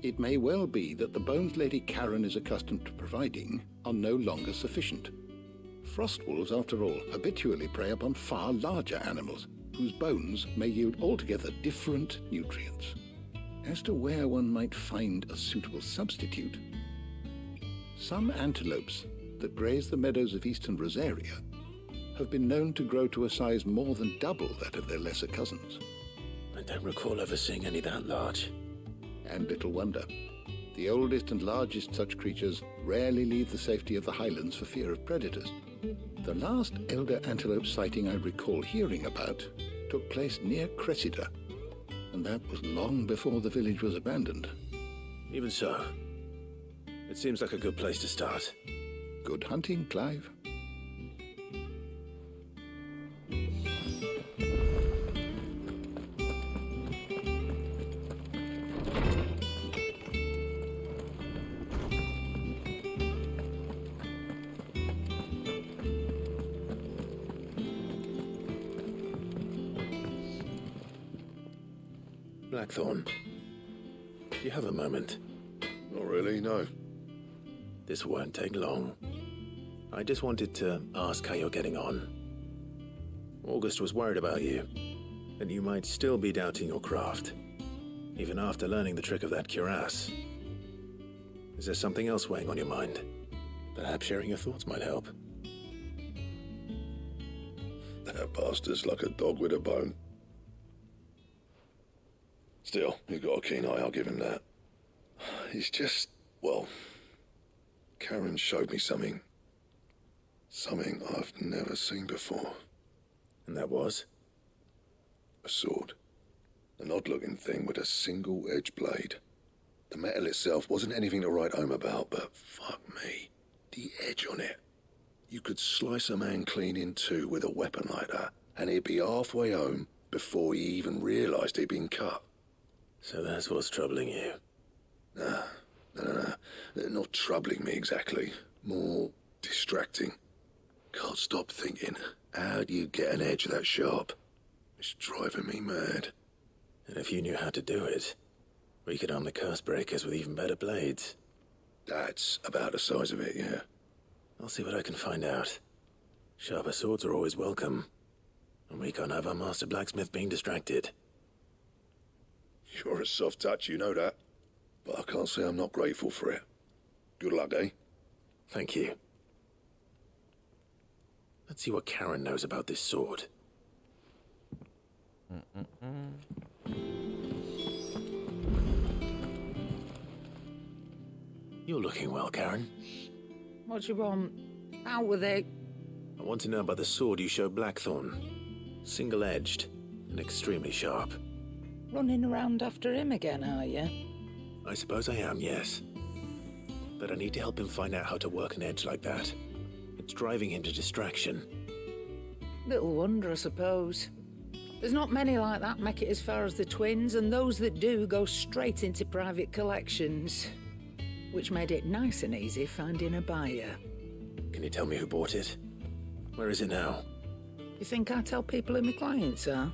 it may well be that the bones Lady Karen is accustomed to providing are no longer sufficient. Frost wolves, after all, habitually prey upon far larger animals, whose bones may yield altogether different nutrients. As to where one might find a suitable substitute, some antelopes that graze the meadows of eastern Rosaria have been known to grow to a size more than double that of their lesser cousins. I don't recall ever seeing any that large. And little wonder. The oldest and largest such creatures rarely leave the safety of the highlands for fear of predators. The last elder antelope sighting I recall hearing about took place near Cressida, and that was long before the village was abandoned. Even so, it seems like a good place to start. Good hunting, Clive. Blackthorn, do you have a moment? Not really, no. This won't take long. I just wanted to ask how you're getting on. August was worried about you, that you might still be doubting your craft, even after learning the trick of that cuirass. Is there something else weighing on your mind? Perhaps sharing your thoughts might help. That bastard's like a dog with a bone. Still, he's got a keen eye, I'll give him that. He's just, well, Karen showed me something. Something I've never seen before. And that was? A sword. An odd-looking thing with a single-edged blade. The metal itself wasn't anything to write home about, but fuck me, the edge on it. You could slice a man clean in two with a weapon like that, and he'd be halfway home before he even realised he'd been cut. So that's what's troubling you? Nah, no. Not troubling me exactly. More distracting. Can't stop thinking, how do you get an edge that sharp? It's driving me mad. And if you knew how to do it, we could arm the curse breakers with even better blades. That's about the size of it, yeah. I'll see what I can find out. Sharper swords are always welcome. And we can't have our master blacksmith being distracted. You're a soft touch, you know that. But I can't say I'm not grateful for it. Good luck, eh? Thank you. Let's see what Karen knows about this sword. You're looking well, Karen. What do you want? Out with it. I want to know about the sword you showed Blackthorn. Single-edged and extremely sharp. Running around after him again, are you? I suppose I am, yes. But I need to help him find out how to work an edge like that. It's driving him to distraction. Little wonder, I suppose. There's not many like that make it as far as the twins, and those that do go straight into private collections. Which made it nice and easy finding a buyer. Can you tell me who bought it? Where is it now? You think I tell people who my clients are?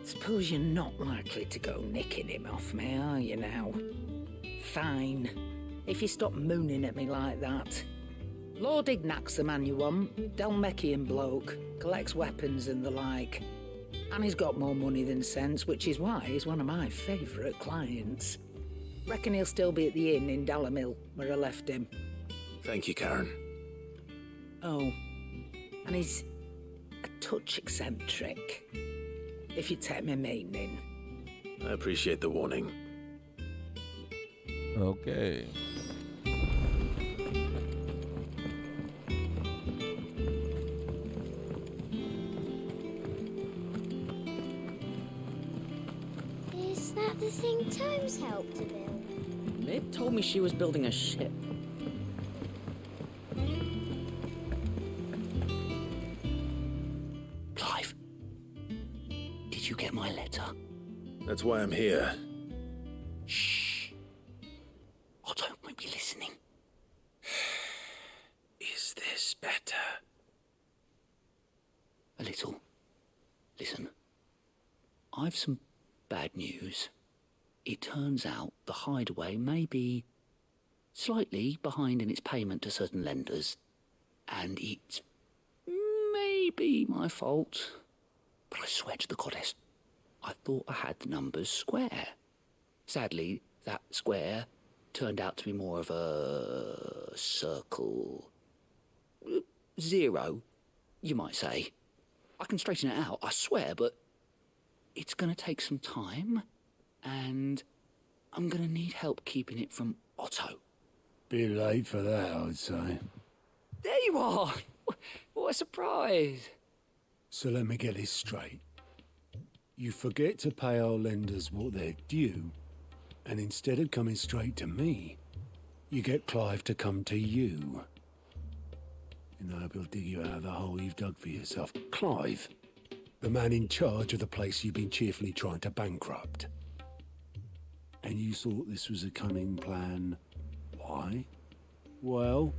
Suppose you're not likely to go nicking him off me, are you now? Fine. If you stop mooning at me like that. Lord Ignac's the man you want. Delmechian bloke. Collects weapons and the like. And he's got more money than sense, which is why he's one of my favourite clients. Reckon he'll still be at the inn in Dalamil, where I left him. Thank you, Karen. Oh, and he's a touch eccentric, if you take my meaning. I appreciate the warning. Okay. Is that the thing Tomes helped to build? Mib told me she was building a ship. Clive, did you get my letter? That's why I'm here. Shh. I don't want you listening. Is this better? A little. Listen, I've some bad news. It turns out the hideaway may be slightly behind in its payment to certain lenders, and it's maybe my fault. But I swear to the goddess, I thought I had the numbers square. Sadly, that square turned out to be more of a circle. Zero, you might say. I can straighten it out, I swear, but it's going to take some time, and I'm gonna need help keeping it from Otto. Bit late for that, I'd say. There you are! What a surprise! So let me get this straight. You forget to pay our lenders what they're due, and instead of coming straight to me, you get Clive to come to you. And I hope he'll dig you out of the hole you've dug for yourself. Clive, the man in charge of the place you've been cheerfully trying to bankrupt. And you thought this was a cunning plan. Why? Well,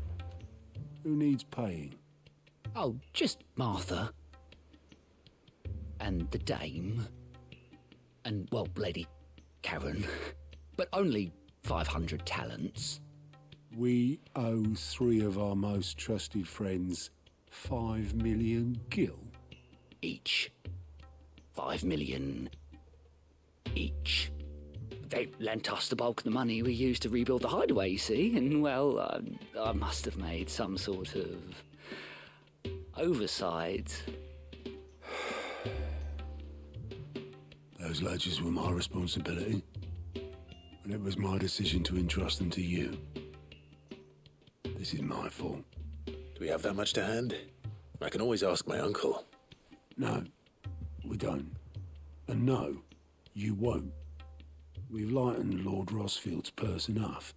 who needs paying? Oh, just Martha. And the dame. And, well, Lady Karen. But only 500 talents. We owe 3 of our most trusted friends 5 million gil. Each. 5 million each. They lent us the bulk of the money we used to rebuild the hideaway, you see, and, well, I must have made some sort of oversight. Those ledgers were my responsibility, and it was my decision to entrust them to you. This is my fault. Do we have that much to hand? I can always ask my uncle. No, we don't. And no, you won't. We've lightened Lord Rossfield's purse enough.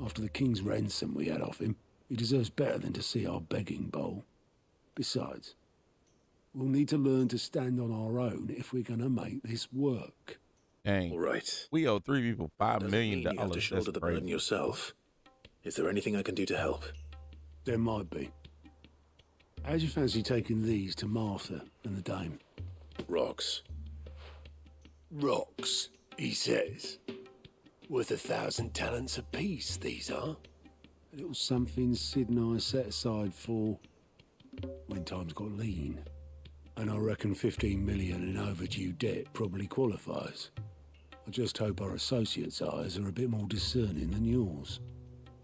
After the king's ransom we had off him, he deserves better than to see our begging bowl. Besides, we'll need to learn to stand on our own if we're gonna make this work. Dang. All right. We owe 3 people $5 million. You have to shoulder the burden yourself. Is there anything I can do to help? There might be. How'd you fancy taking these to Martha and the dame? Rocks. Rocks, he says. Worth 1,000 talents apiece, these are. A little something Sid and I set aside for when times got lean. And I reckon 15 million in overdue debt probably qualifies. I just hope our associates' eyes are a bit more discerning than yours.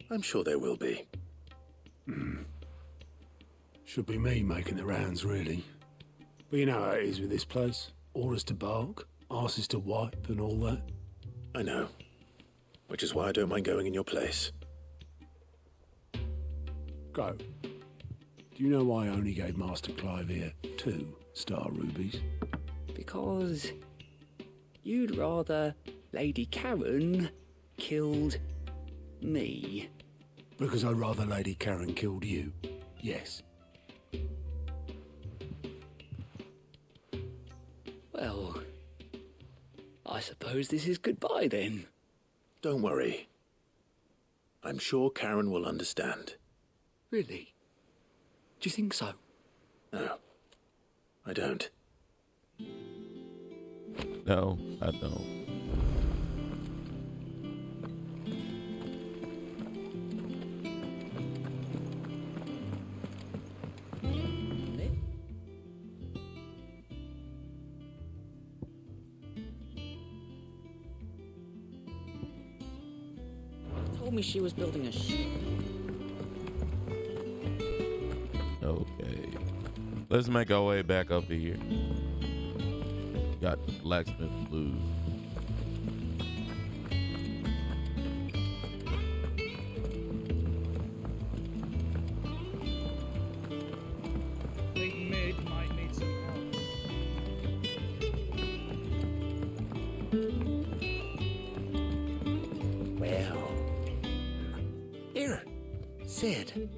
I'm sure there will be. Should be me making the rounds, really. But you know how it is with this place. Orders to bark, arses to wipe, and all that. I know. Which is why I don't mind going in your place. Go. Do you know why I only gave Master Clive here 2 star rubies? Because you'd rather Lady Karen killed me. Because I'd rather Lady Karen killed you. Yes. Well, I suppose this is goodbye then. Don't worry. I'm sure Karen will understand. Really? Do you think so? No, I don't. No, I don't. Told me she was building a ship. Okay. Let's make our way back up to here. Got the blacksmith blues. Think Mid might need some help. Well, here, Sid.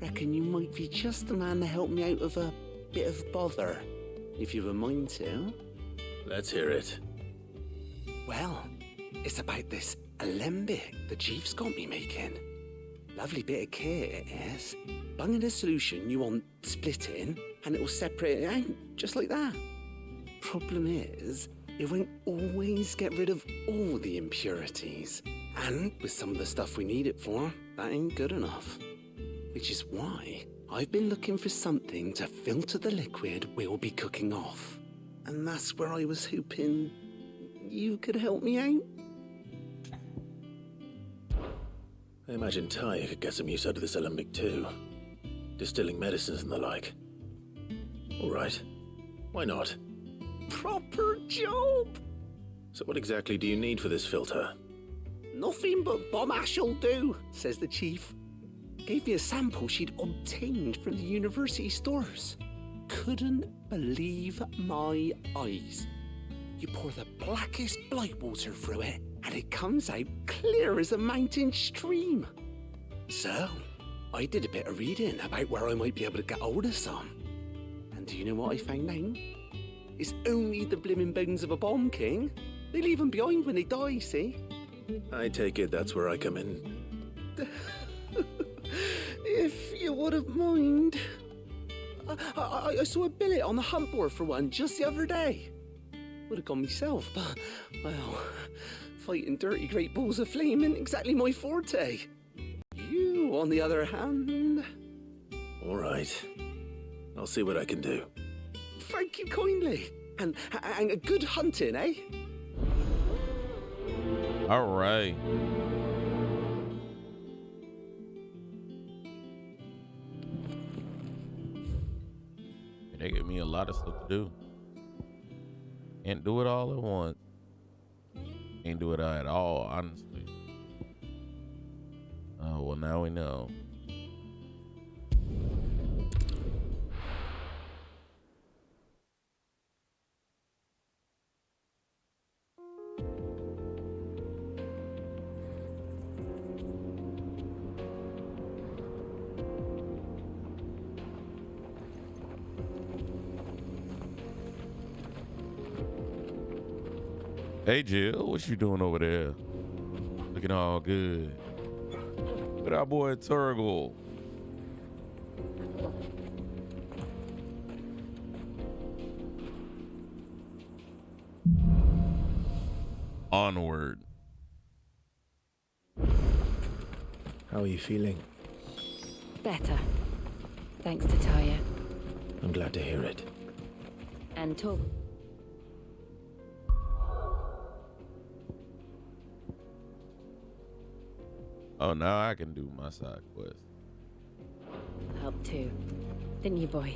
Reckon you might be just the man to help me out of a bit of bother, if you've a mind to. Let's hear it. Well, it's about this alembic the chief's got me making. Lovely bit of kit, it is. Bunging a solution you want splitting, and it'll separate it out, just like that. Problem is, it won't always get rid of all the impurities. And with some of the stuff we need it for, that ain't good enough. Which is why I've been looking for something to filter the liquid we'll be cooking off. And that's where I was hoping you could help me out. I imagine Ty could get some use out of this alembic too. Distilling medicines and the like. All right. Why not? Proper job! So what exactly do you need for this filter? Nothing but bomb ash'll do, says the chief. Gave me a sample she'd obtained from the university stores. Couldn't believe my eyes. You pour the blackest blight water through it, and it comes out clear as a mountain stream. So, I did a bit of reading about where I might be able to get hold of some. And do you know what I found out? It's only the blimmin' bones of a bomb king. They leave them behind when they die, see? I take it that's where I come in. If you wouldn't mind. I saw a billet on the hunt board for one just the other day. Would have gone myself, but, well, fighting dirty great balls of flame isn't exactly my forte. You, on the other hand... All right. I'll see what I can do. Thank you kindly. And a good hunting, eh? All right. They give me a lot of stuff to do. Can't do it all at once. Can't do it at all, honestly. Oh, well, now we know. Hey Jill, what you doing over there? Looking all good. Look at our boy Turgle. Onward. How are you feeling? Better. Thanks to Taya. I'm glad to hear it. And Tub. Oh, now I can do my side quest. Helped too. Didn't you, boy?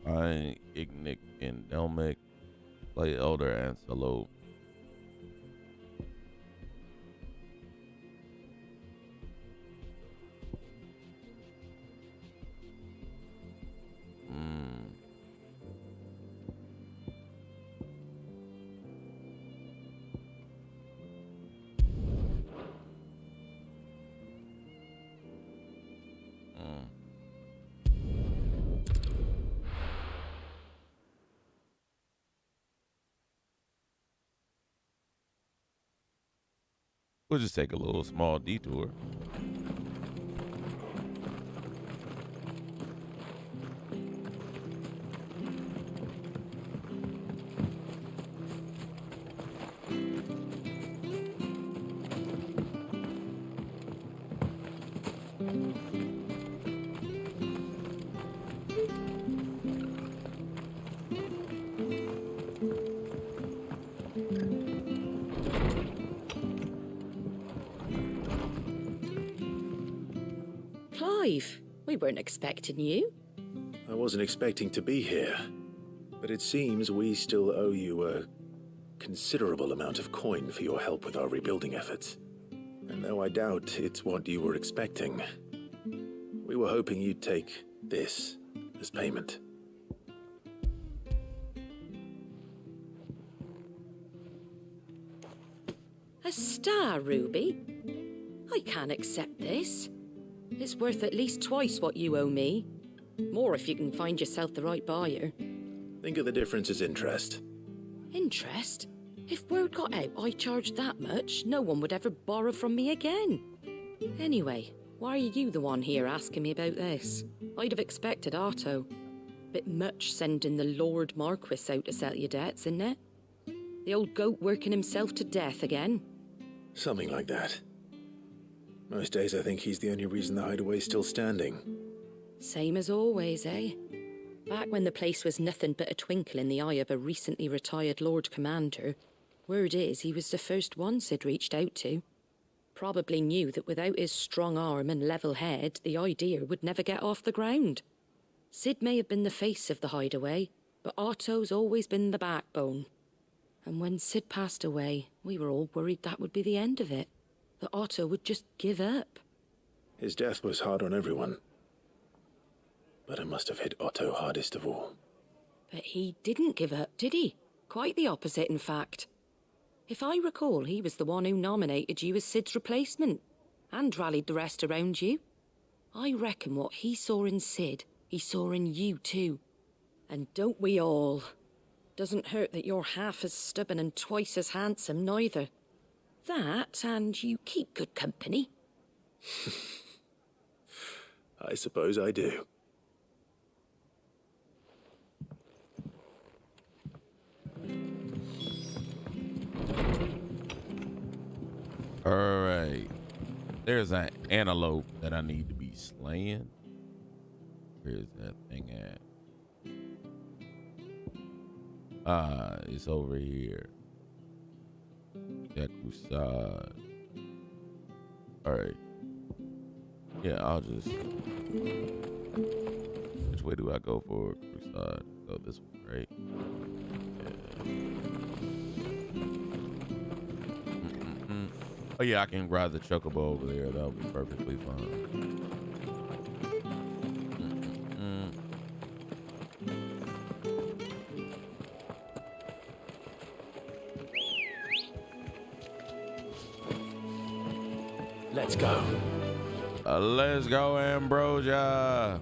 Find Ignic and Delmic, play Elder Antelope. We'll just take a little small detour. Clive, we weren't expecting you. I wasn't expecting to be here, but it seems we still owe you a considerable amount of coin for your help with our rebuilding efforts. And though I doubt it's what you were expecting, we were hoping you'd take this as payment. A star ruby? I can't accept this. It's worth at least twice what you owe me. More if you can find yourself the right buyer. Think of the difference as interest. Interest? If word got out I charged that much, no one would ever borrow from me again. Anyway, why are you the one here asking me about this? I'd have expected Otto. Bit much sending the Lord Marquis out to settle your debts, isn't it? The old goat working himself to death again. Something like that. Most days I think he's the only reason the hideaway's still standing. Same as always, eh? Back when the place was nothing but a twinkle in the eye of a recently retired Lord Commander, word is he was the first one Sid reached out to. Probably knew that without his strong arm and level head, the idea would never get off the ground. Sid may have been the face of the hideaway, but Otto's always been the backbone. And when Sid passed away, we were all worried that would be the end of it. That Otto would just give up. His death was hard on everyone. But it must have hit Otto hardest of all. But he didn't give up, did he? Quite the opposite, in fact. If I recall, he was the one who nominated you as Sid's replacement, and rallied the rest around you. I reckon what he saw in Sid, he saw in you too. And don't we all? Doesn't hurt that you're half as stubborn and twice as handsome, neither. That, and you keep good company. I suppose I do. All right. There's an antelope that I need to be slaying. Where's that thing at? It's over here. That crusade. All right. Yeah, I'll just. Which way do I go for crusade? Go this way, right? Yeah. Oh yeah, I can ride the chocobo over there. That'll be perfectly fine. Let's go. Let's go, Ambrosia.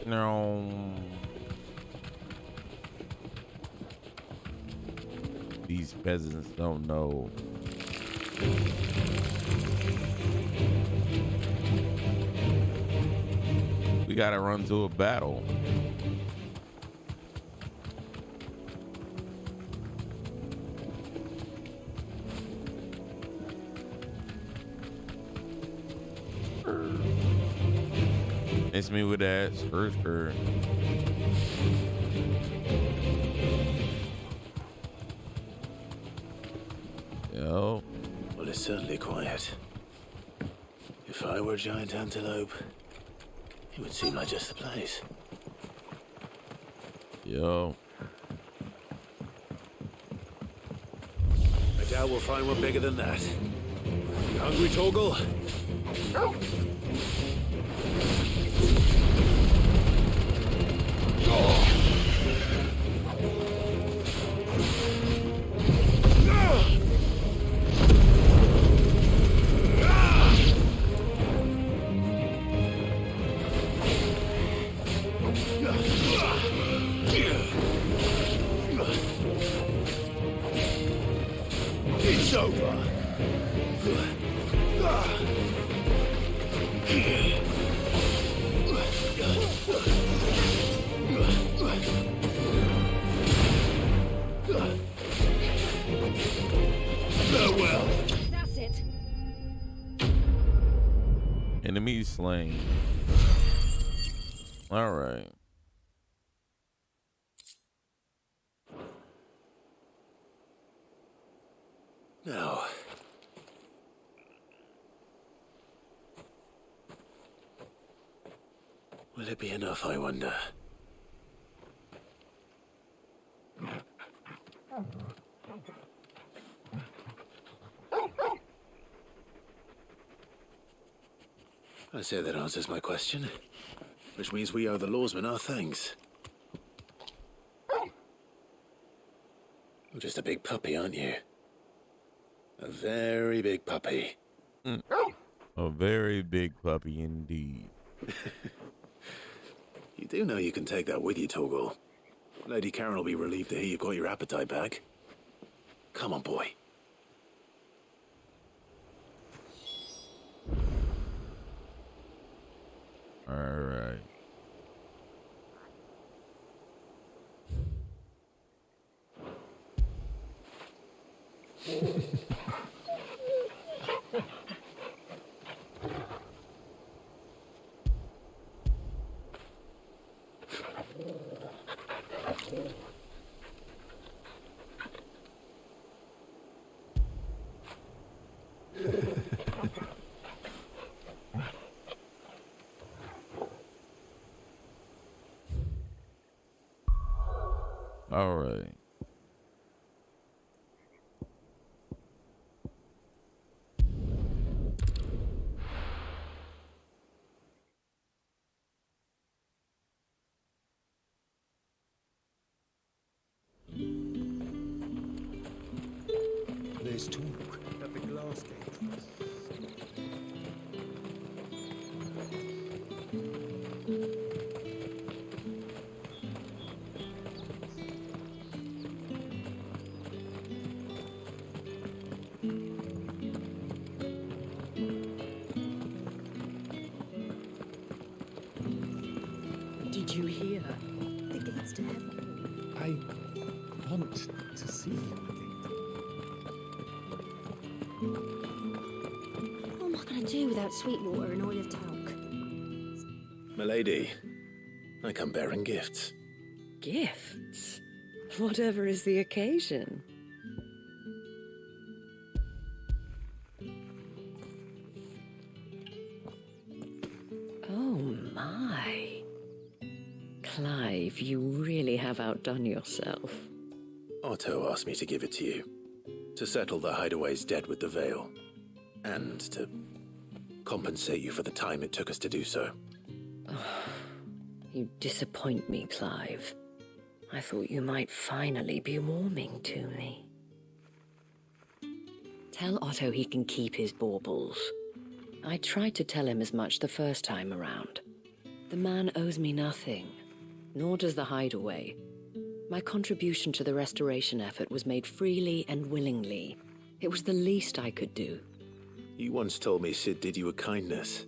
No. These peasants don't know. We gotta run to a battle. It's me with that skirt. Yo. Well, it's certainly quiet. If I were a giant antelope, it would seem like just the place. Yo. I doubt we'll find one bigger than that. You hungry, Torgal? It's over. Farewell. That's it. Enemy slain. All right. Now, will it be enough, I wonder? I say that answers my question, which means we owe the lawsman our thanks. You're just a big puppy, aren't you? A very big puppy. A very big puppy indeed. You do know you can take that with you, Torgal. Lady Karen will be relieved to hear you've got your appetite back. Come on, boy. All right. All right. There's talk at the glass gate. Did you hear? The gates to heaven. I want to see the What am I going to do without Sweetwater and oil of talc? Milady, I come bearing gifts. Gifts? Whatever is the occasion. Oh my. Clive, you really have outdone yourself. Otto asked me to give it to you. To settle the Hideaway's debt with the Veil. And to compensate you for the time it took us to do so. You disappoint me, Clive. I thought you might finally be warming to me. Tell Otto he can keep his baubles. I tried to tell him as much the first time around. The man owes me nothing, nor does the Hideaway. My contribution to the restoration effort was made freely and willingly. It was the least I could do. You once told me Sid did you a kindness.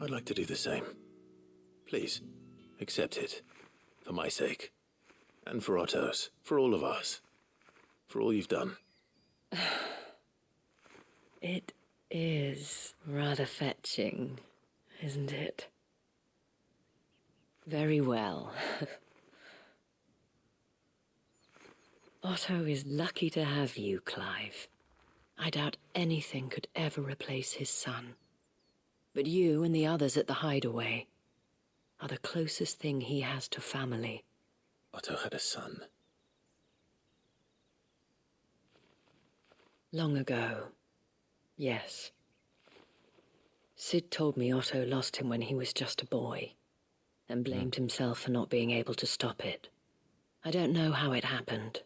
I'd like to do the same. Please, accept it. For my sake. And for Otto's. For all of us. For all you've done. It is rather fetching, isn't it? Very well. Otto is lucky to have you, Clive. I doubt anything could ever replace his son. But you and the others at the Hideaway are the closest thing he has to family. Otto had a son. Long ago, yes. Sid told me Otto lost him when he was just a boy, and blamed himself for not being able to stop it. I don't know how it happened,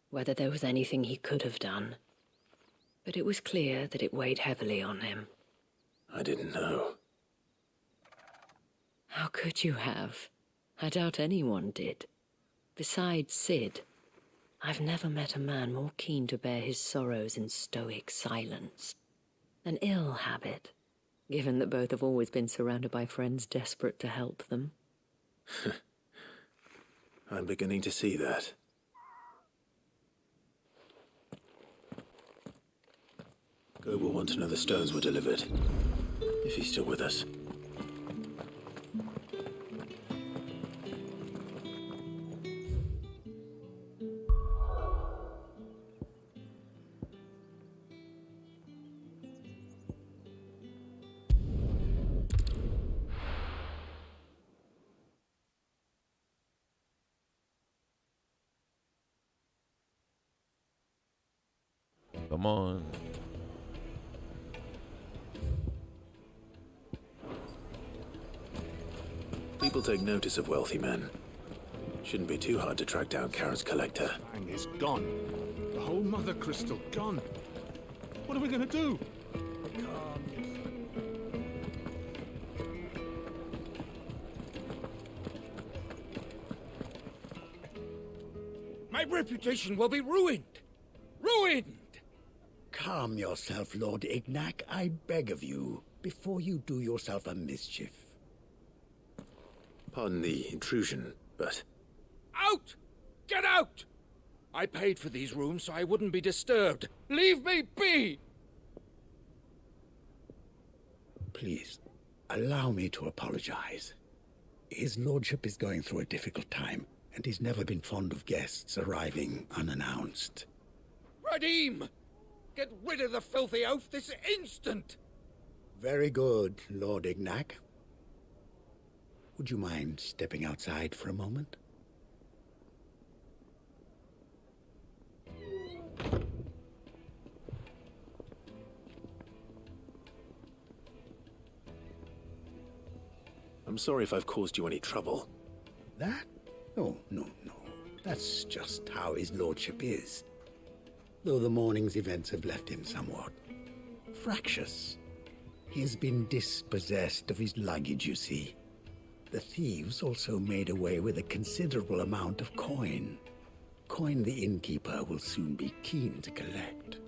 whether there was anything he could have done, but it was clear that it weighed heavily on him. I didn't know. How could you have? I doubt anyone did. Besides Sid, I've never met a man more keen to bear his sorrows in stoic silence. An ill habit, given that both have always been surrounded by friends desperate to help them. I'm beginning to see that. Gob will want to know the stones were delivered. If he's still with us. Come on. People take notice of wealthy men. Shouldn't be too hard to track down Karen's collector. And it's gone. The whole mother crystal gone. What are we going to do? My reputation will be ruined. Ruined! Calm yourself, Lord Ignac, I beg of you, before you do yourself a mischief. Pardon the intrusion, but... Out! Get out! I paid for these rooms so I wouldn't be disturbed. Leave me be! Please, allow me to apologize. His lordship is going through a difficult time, and he's never been fond of guests arriving unannounced. Radim! Get rid of the filthy oaf this instant! Very good, Lord Ignac. Would you mind stepping outside for a moment? I'm sorry if I've caused you any trouble. That? Oh, no. That's just how his lordship is. Though the morning's events have left him somewhat fractious. He has been dispossessed of his luggage, you see. The thieves also made away with a considerable amount of coin. Coin the innkeeper will soon be keen to collect.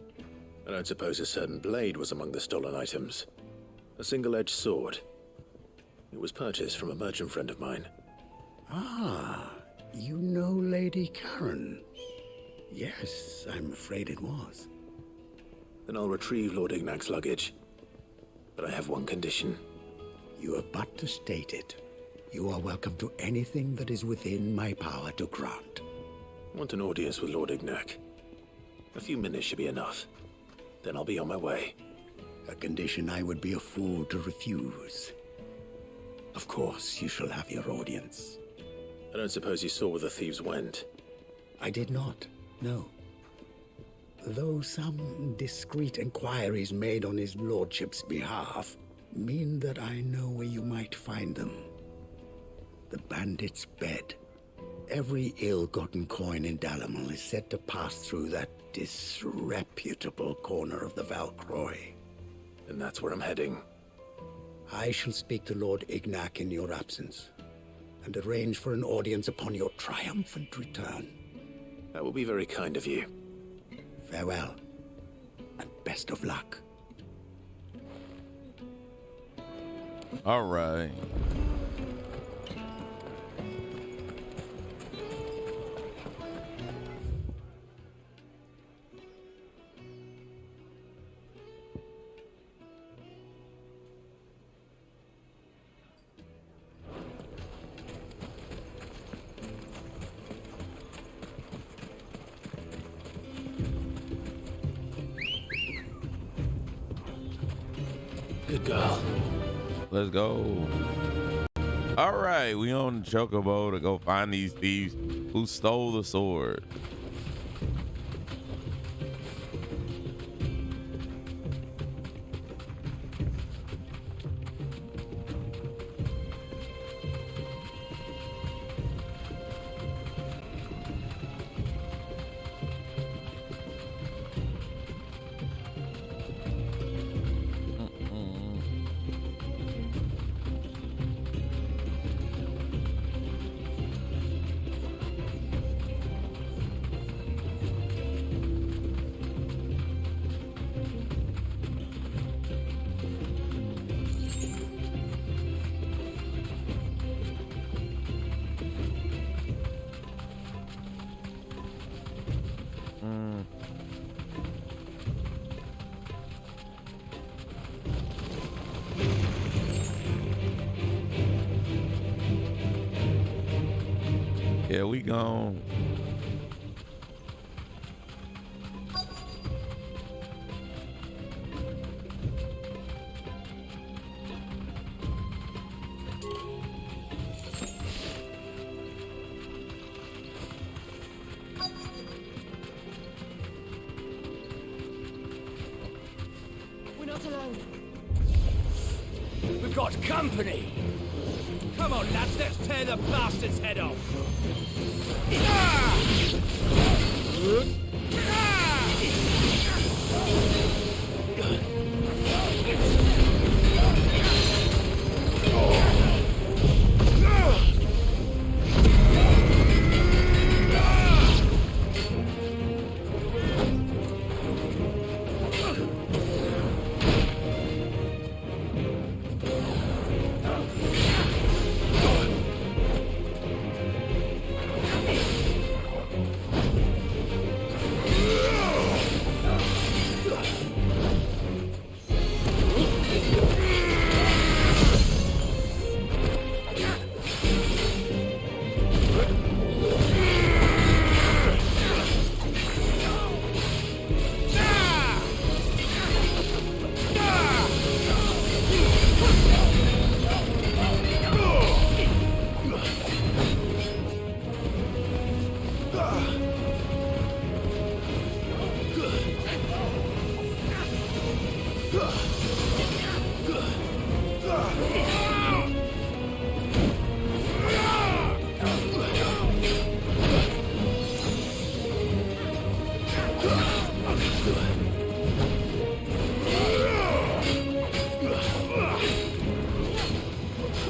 I don't suppose a certain blade was among the stolen items. A single-edged sword. It was purchased from a merchant friend of mine. Ah, you know Lady Karen. Yes, I'm afraid it was. Then I'll retrieve Lord Ignac's luggage. But I have one condition. You have but to state it. You are welcome to anything that is within my power to grant. I want an audience with Lord Ignac. A few minutes should be enough. Then I'll be on my way. A condition I would be a fool to refuse. Of course, you shall have your audience. I don't suppose you saw where the thieves went? I did not, no. Though some discreet inquiries made on his lordship's behalf mean that I know where you might find them. The bandit's bed. Every ill-gotten coin in Dalamil is said to pass through that disreputable corner of the Valcroy. And that's where I'm heading. I shall speak to Lord Ignac in your absence, and arrange for an audience upon your triumphant return. That will be very kind of you. Farewell, and best of luck. All right. Good girl. Let's go. All right, we on Chocobo to go find these thieves who stole the sword. Yeah, we gone. We're not alone. We've got company. Come on, lads, let's tear the bastard's head off.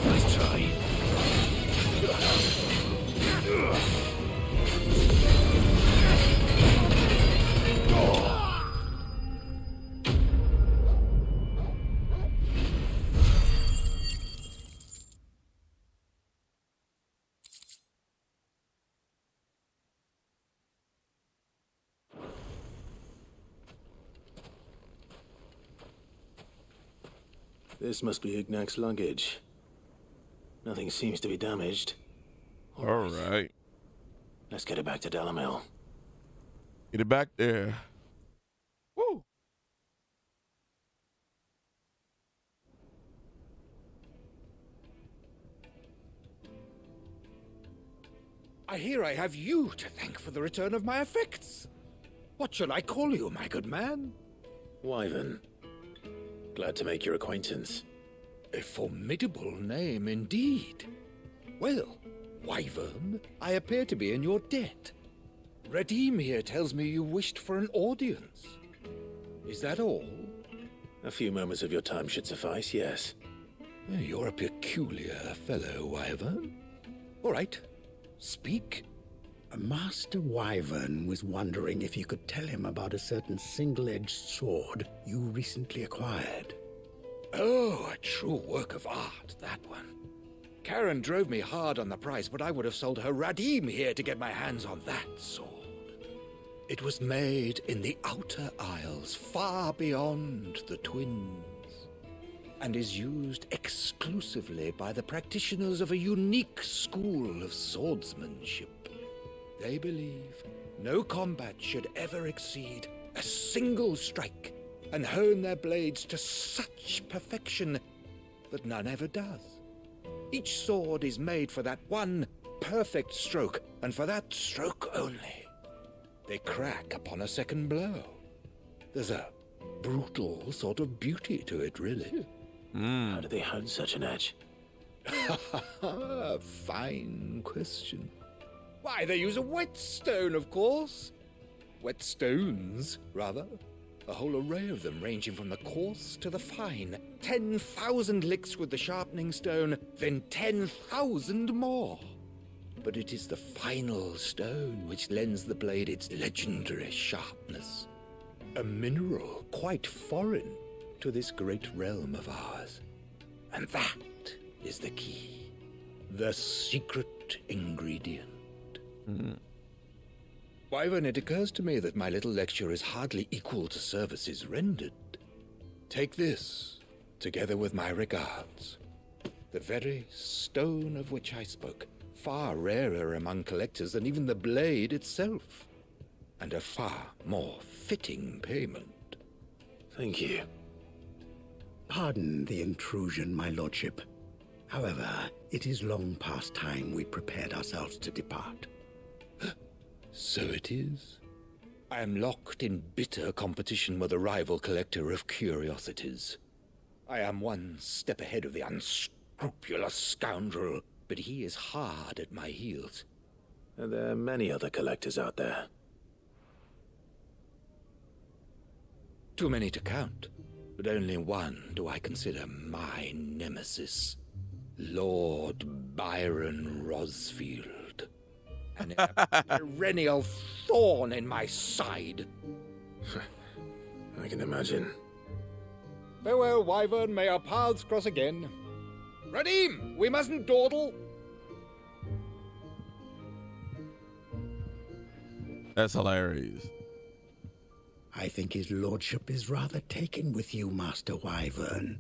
Nice try. This must be Ignac's luggage. Nothing seems to be damaged. All right. Let's get it back to Dalamil. Get it back there. Woo. I hear I have you to thank for the return of my effects. What shall I call you, my good man? Wyvern. Glad to make your acquaintance. A formidable name indeed. Well, Wyvern, I appear to be in your debt. Redeem here tells me you wished for an audience. Is that all? A few moments of your time should suffice, yes. You're a peculiar fellow, Wyvern. All right, speak. Master Wyvern was wondering if you could tell him about a certain single-edged sword you recently acquired. Oh, a true work of art, that one. Karen drove me hard on the price, but I would have sold her Radim here to get my hands on that sword. It was made in the Outer Isles, far beyond the Twins, and is used exclusively by the practitioners of a unique school of swordsmanship. They believe no combat should ever exceed a single strike, and hone their blades to such perfection that none ever does. Each sword is made for that one perfect stroke, and for that stroke only. They crack upon a second blow. There's a brutal sort of beauty to it, really. How do they hone such an edge? Fine question. Why, they use a whetstone, of course. Whetstones, rather. A whole array of them, ranging from the coarse to the fine. 10,000 licks with the sharpening stone, then 10,000 more. But it is the final stone which lends the blade its legendary sharpness. A mineral quite foreign to this great realm of ours. And that is the key. The secret ingredient. Wyvern, it occurs to me that my little lecture is hardly equal to services rendered. Take this, together with my regards. The very stone of which I spoke, far rarer among collectors than even the blade itself, and a far more fitting payment. Thank you. Pardon the intrusion, my lordship. However, it is long past time we prepared ourselves to depart. So it is. I am locked in bitter competition with a rival collector of curiosities. I am one step ahead of the unscrupulous scoundrel, but he is hard at my heels. Are there many other collectors out there? Too many to count, but only one do I consider my nemesis. Lord Byron Rosfield. An perennial thorn in my side. I can imagine. Farewell, Wyvern. May our paths cross again. Radim, we mustn't dawdle. That's hilarious. I think his lordship is rather taken with you, Master Wyvern.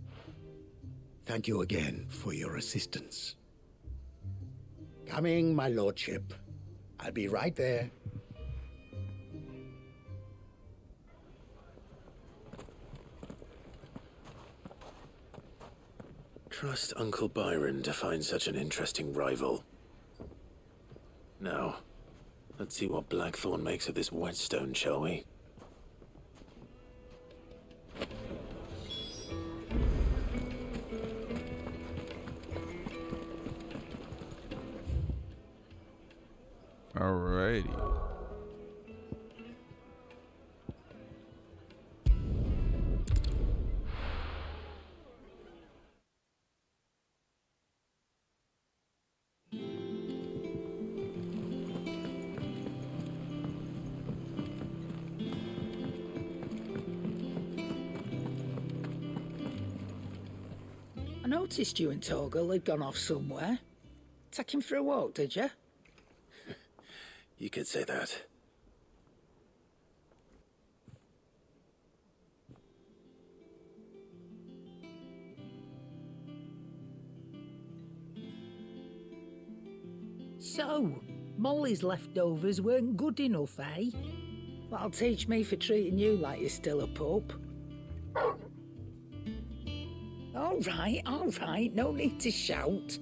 Thank you again for your assistance. Coming, my lordship. I'll be right there. Trust Uncle Byron to find such an interesting rival. Now, let's see what Blackthorn makes of this whetstone, shall we? Alrighty. I noticed you and Torgal had gone off somewhere. Take him for a walk, did you? You could say that. So, Molly's leftovers weren't good enough, eh? That'll teach me for treating you like you're still a pup. All right, no need to shout.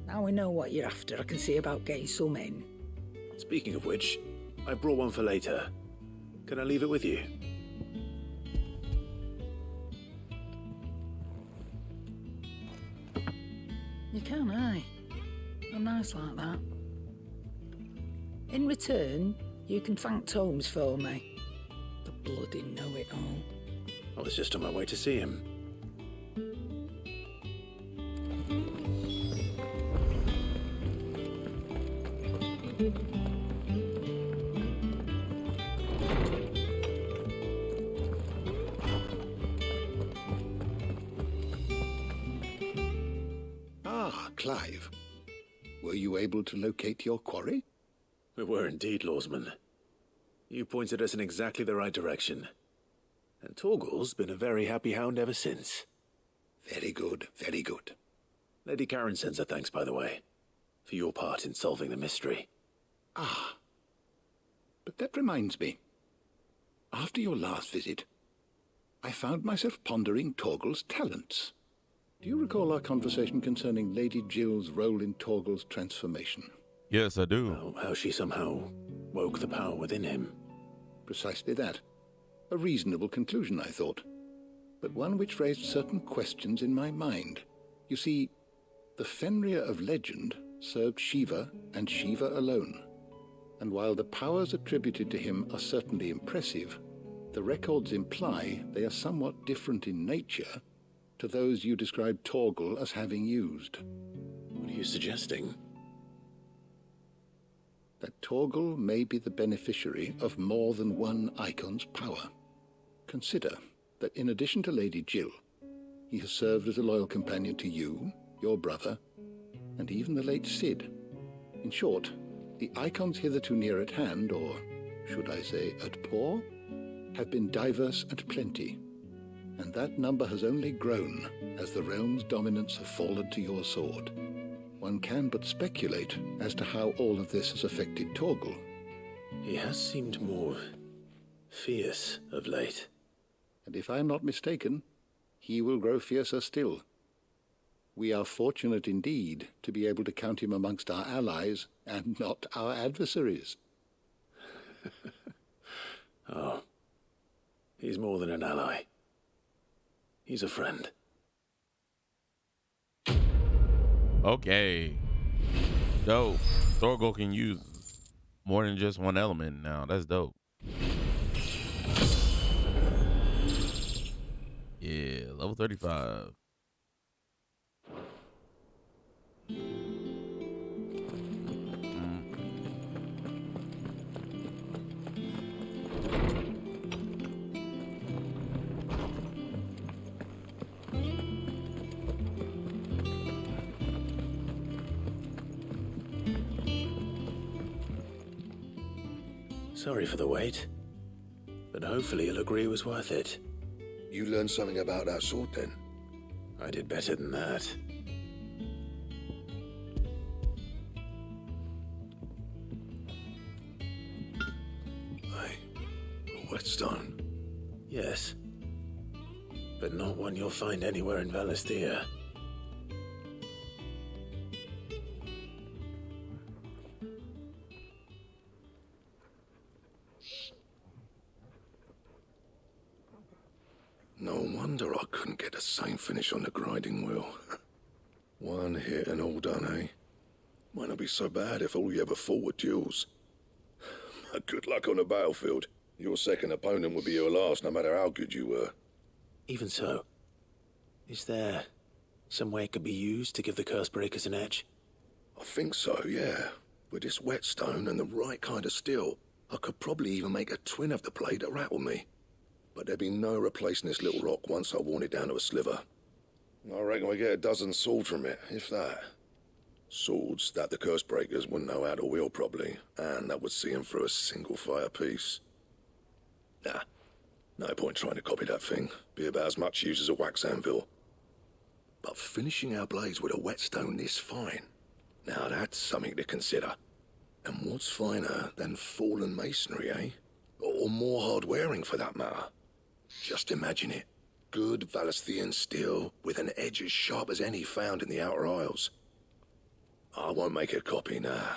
Now we know what you're after, I can see about getting some in. Speaking of which, I brought one for later. Can I leave it with you? You can, aye. I'm nice like that. In return, you can thank Tomes for me. The bloody know-it-all. I was just on my way to see him. Ah, Clive. Were you able to locate your quarry? We were indeed, Lawsman. You pointed us in exactly the right direction. And Torgal's been a very happy hound ever since. Very good, very good. Lady Karen sends her thanks, by the way, for your part in solving the mystery. Ah. But that reminds me. After your last visit, I found myself pondering Torgal's talents. Do you recall our conversation concerning Lady Jill's role in Torgal's transformation? Yes, I do. How she somehow woke the power within him. Precisely that. A reasonable conclusion, I thought, but one which raised certain questions in my mind. You see, the Fenrir of legend served Shiva and Shiva alone. And while the powers attributed to him are certainly impressive, the records imply they are somewhat different in nature to those you described Torgal as having used. What are you suggesting? That Torgal may be the beneficiary of more than one icon's power. Consider that in addition to Lady Jill, he has served as a loyal companion to you, your brother, and even the late Cid. In short, the icons hitherto near at hand, or should I say at paw, have been diverse and plenty, and that number has only grown as the realm's dominance have fallen to your sword. One can but speculate as to how all of this has affected Torgal. He has seemed more fierce of late. And if I am not mistaken, he will grow fiercer still. We are fortunate indeed to be able to count him amongst our allies and not our adversaries. Oh, he's more than an ally. He's a friend. Okay. Dope. Torgal can use more than just one element now. That's dope. Yeah, level 35. Sorry for the wait, but hopefully you'll agree it was worth it. You learned something about that sword then? I did better than that. A whetstone? Yes, but not one you'll find anywhere in Valisthea. No wonder I couldn't get the same finish on the grinding wheel. One hit and all done, eh? Might not be so bad if all you ever fought were duels. Good luck on the battlefield. Your second opponent would be your last, no matter how good you were. Even so, is there some way it could be used to give the curse breakers an edge? I think so, yeah. With this whetstone and the right kind of steel, I could probably even make a twin of the blade that rattled me. But there'd be no replacing this little rock once I worn it down to a sliver. I reckon we get a dozen swords from it, if that. Swords that the curse breakers wouldn't know how to wield properly, and that would see them through a single fire piece. Nah, no point trying to copy that thing. Be about as much use as a wax anvil. But finishing our blades with a whetstone this fine, now that's something to consider. And what's finer than fallen masonry, eh? Or more hard-wearing, for that matter. Just imagine it. Good Valisthian steel with an edge as sharp as any found in the Outer Isles. I won't make a copy, nah.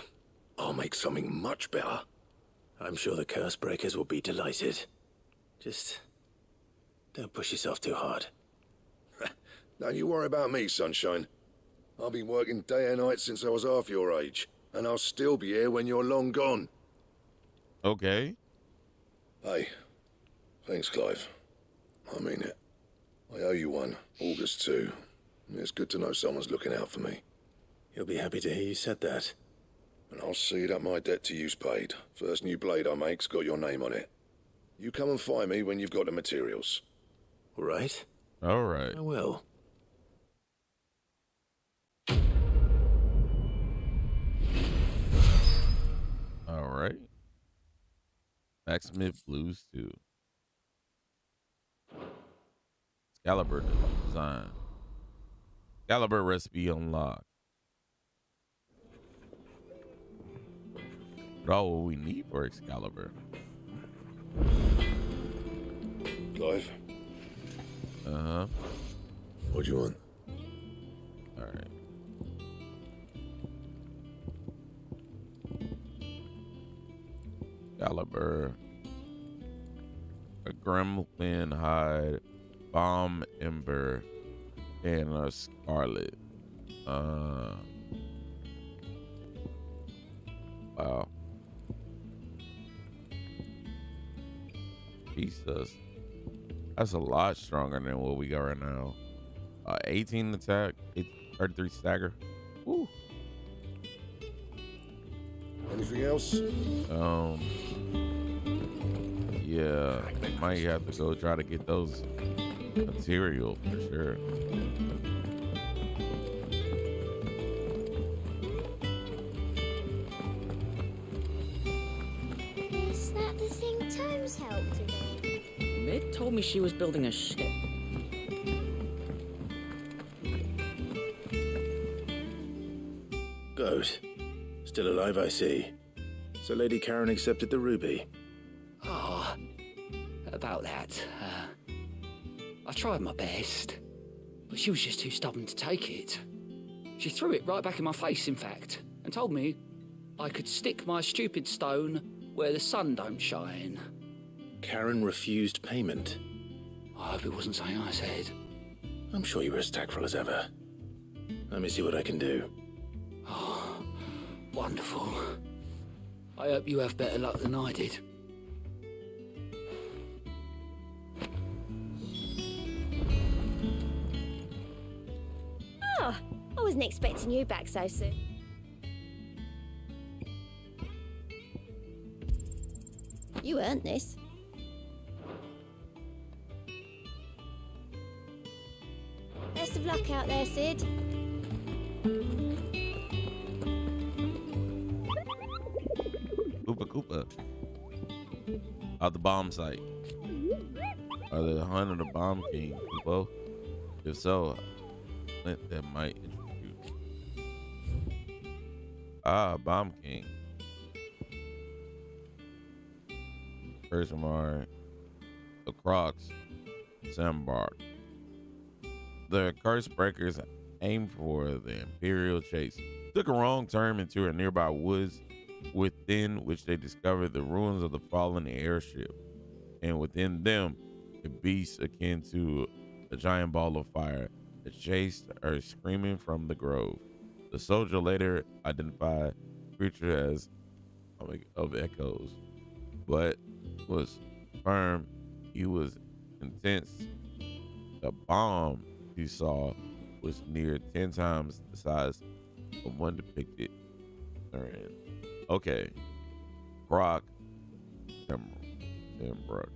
I'll make something much better. I'm sure the curse breakers will be delighted. Just don't push yourself too hard. Don't you worry about me, sunshine. I've been working day and night since I was half your age, and I'll still be here when you're long gone. Okay. Hey, thanks, Clive. I mean it. I owe you one. August too. It's good to know someone's looking out for me. He'll be happy to hear you said that. And I'll see that my debt to you's paid. First new blade I make's got your name on it. You come and find me when you've got the materials. All right? All right. I will. All right. Blacksmith Blues 2. Excalibur design. Excalibur recipe unlocked. What all will we need for Excalibur? Clive? Uh-huh. What do you want? All right. Excalibur. A gremlin hide, bomb ember, and a scarlet. Wow. Jesus. That's a lot stronger than what we got right now. 18 attack, 33 stagger. Woo. Anything else? Yeah, might have to go try to get those material for sure. Is that the thing Tomes helped with? Mid told me she was building a ship. Good. Still alive, I see. So Lady Karen accepted the ruby. Oh, about that. I tried my best, but she was just too stubborn to take it. She threw it right back in my face, in fact, and told me I could stick my stupid stone where the sun don't shine. Karen refused payment. I hope it wasn't something I said. I'm sure you were as tactful as ever. Let me see what I can do. Oh, wonderful. I hope you have better luck than I did. Oh, I wasn't expecting you back so soon. You earned this. Best of luck out there, Sid. Koopa Koopa. Out the bomb site. Are the hunt of the bomb king, Koopa? If so, that might interest you. Bomb king. First remark. The Crocs. Sambark. The curse breakers aimed for the Imperial chase. Took a wrong turn into a nearby woods, within which they discovered the ruins of the fallen airship, and within them a beast akin to a giant ball of fire that chased her screaming from the grove. The soldier later identified the creature as of echoes. but was firm. He was intense. The bomb he saw was near 10 times the size of one depicted therein. Okay. Brock Pembroke.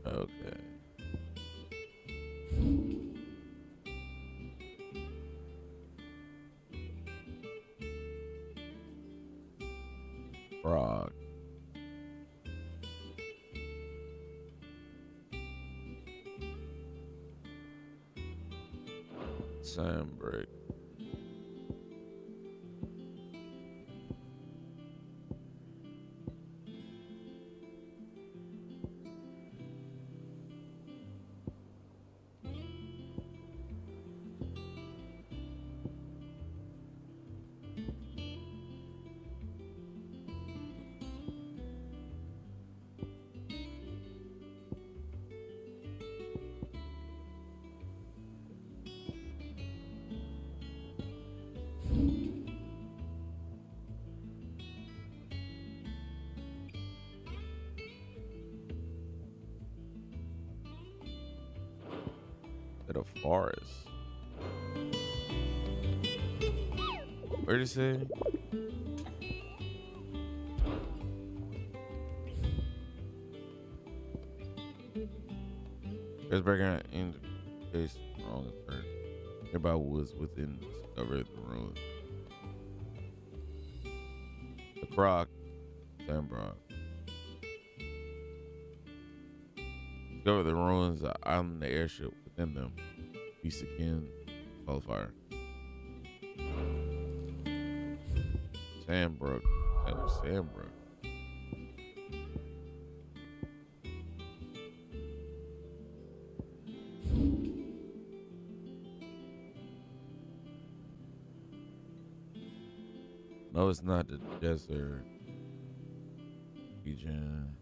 Okay. Frog. Sandbreak. To the forest. Where did it say? There's background in the case wrong turn. Everybody was within discovered the ruins. The Croc, Sandbrock. Discovered the ruins on the airship within them. Beast again, qualifier. Sandbrook. That is Sandbrook. No, it's not the desert region.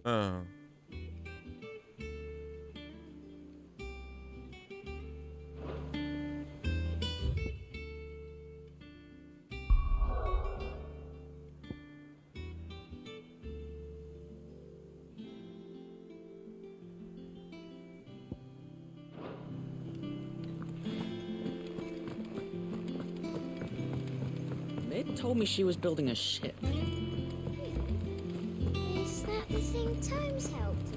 Uh. Mid told me she was building a ship. Is that the thing times helped?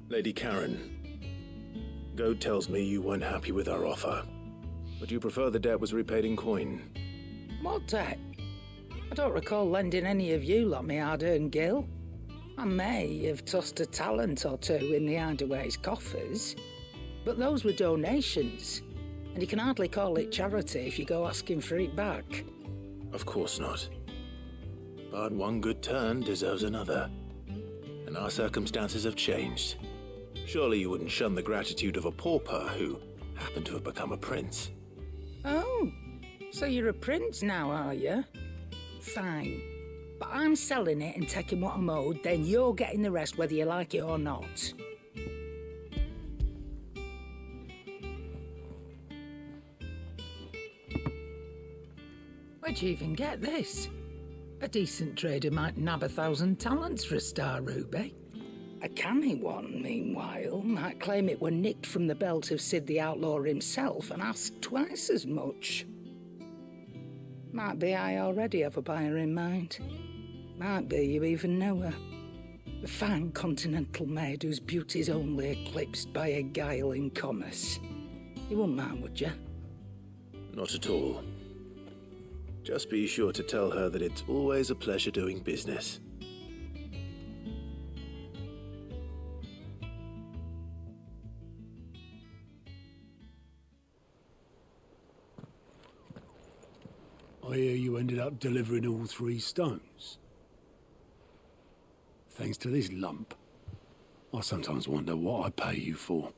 Lady Karen, Goad tells me you weren't happy with our offer, but you prefer the debt was repaid in coin. What debt? I don't recall lending any of you lot me hard-earned gil. I may have tossed a talent or two in the Hideaway's coffers, but those were donations, and you can hardly call it charity if you go asking for it back. Of course not. But one good turn deserves another, and our circumstances have changed. Surely you wouldn't shun the gratitude of a pauper who happened to have become a prince. Oh, so you're a prince now, are you? Fine. But I'm selling it and taking what I'm owed, then you're getting the rest whether you like it or not. Where'd you even get this? A decent trader might nab 1,000 talents for a star ruby. A canny one, meanwhile, might claim it were nicked from the belt of Sid the Outlaw himself and ask twice as much. Might be I already have a buyer in mind. Might be you even know her. A fine continental maid whose beauty's only eclipsed by a guile in commerce. You wouldn't mind, would you? Not at all. Just be sure to tell her that it's always a pleasure doing business. I hear you ended up delivering all 3 stones. Thanks to this lump. I sometimes wonder what I pay you for.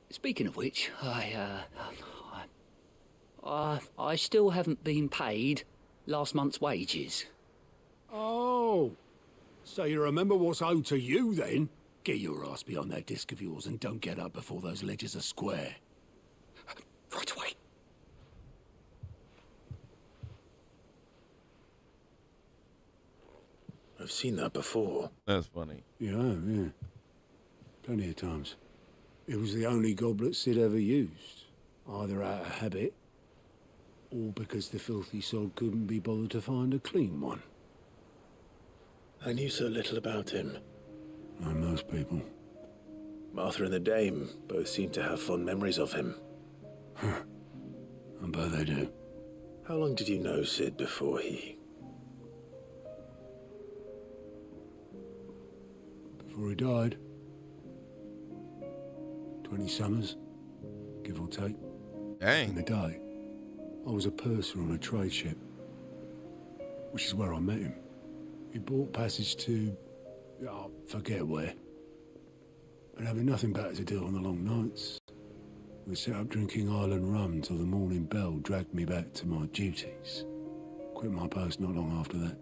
Speaking of which, I still haven't been paid last month's wages. Oh, so you remember what's owed to you then? Get your ass behind that disc of yours and don't get up before those ledgers are square. Right away. I've seen that before. That's funny. Yeah. Plenty of times. It was the only goblet Sid ever used, either out of habit, or because the filthy sod couldn't be bothered to find a clean one. I knew so little about him. Like most people. Martha and the Dame both seem to have fond memories of him. I bet they do. How long did you know Sid before he... Before he died. 20 summers, give or take. Dang. In the day, I was a purser on a trade ship, which is where I met him. He bought passage to... forget where. But having nothing better to do on the long nights, we set up drinking island rum till the morning bell dragged me back to my duties. Quit my post not long after that.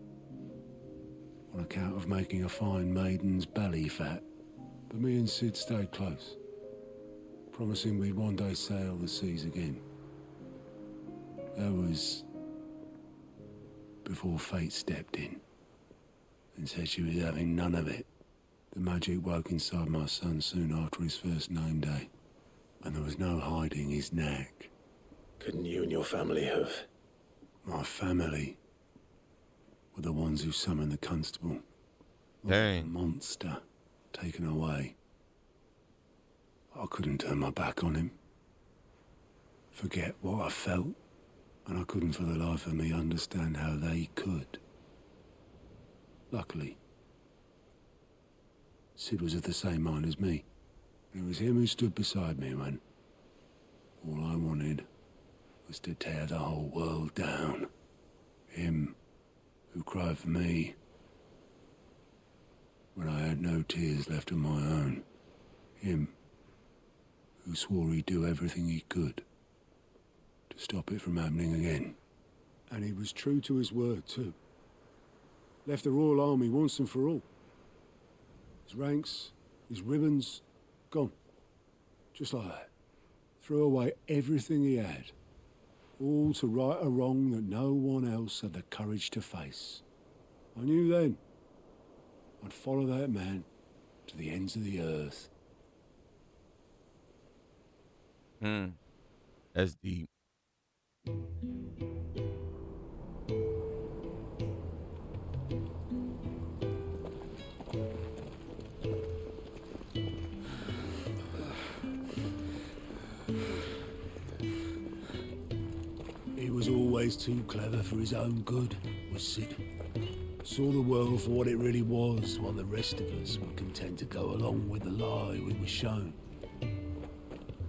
On account of making a fine maiden's belly fat. But me and Sid stayed close, promising we'd one day sail the seas again. That was before fate stepped in and said she was having none of it. The magic woke inside my son soon after his first name day, and there was no hiding his knack. Couldn't you and your family have... My family were the ones who summoned the constable. Dang. The monster taken away. I couldn't turn my back on him. Forget what I felt, and I couldn't for the life of me understand how they could. Luckily, Sid was of the same mind as me. It was him who stood beside me when all I wanted was to tear the whole world down. Him who cried for me when I had no tears left of my own. Him who swore he'd do everything he could to stop it from happening again. And he was true to his word, too. Left the Royal Army once and for all. His ranks, his ribbons, gone. Just like that. Threw away everything he had. All to right a wrong that no one else had the courage to face. I knew then I'd follow that man to the ends of the earth. That's deep. He was always too clever for his own good, was Sid. Saw the world for what it really was, while the rest of us were content to go along with the lie we were shown.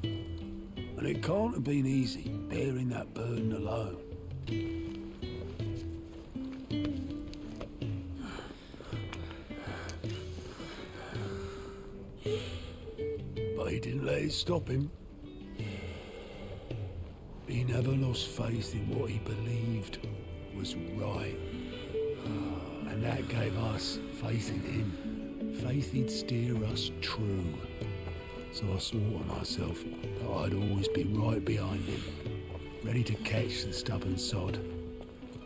And it can't have been easy, bearing that burden alone. But he didn't let it stop him. He never lost faith in what he believed was right. And that gave us faith in him. Faith he'd steer us true. So I swore to myself that I'd always be right behind him, ready to catch the stubborn sod,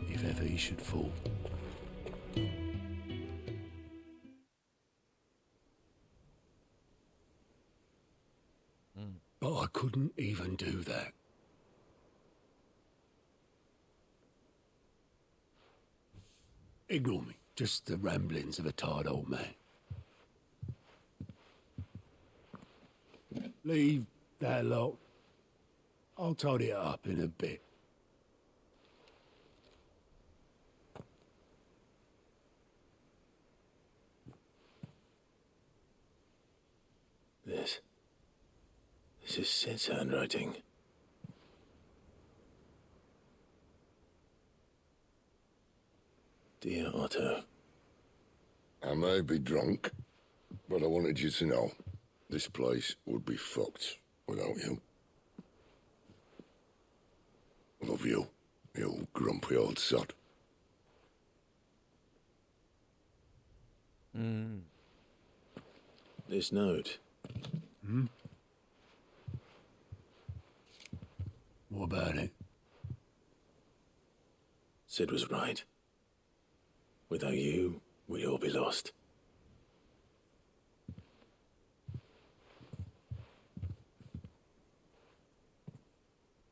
if ever he should fall. But I couldn't even do that. Ignore me, just the ramblings of a tired old man. Leave that lot. I'll tidy it up in a bit. This is Sid's handwriting. Dear Otto. I may be drunk, but I wanted you to know this place would be fucked without you. Love you, you grumpy old sod. This note. What about it? Sid was right. Without you, we'd all be lost.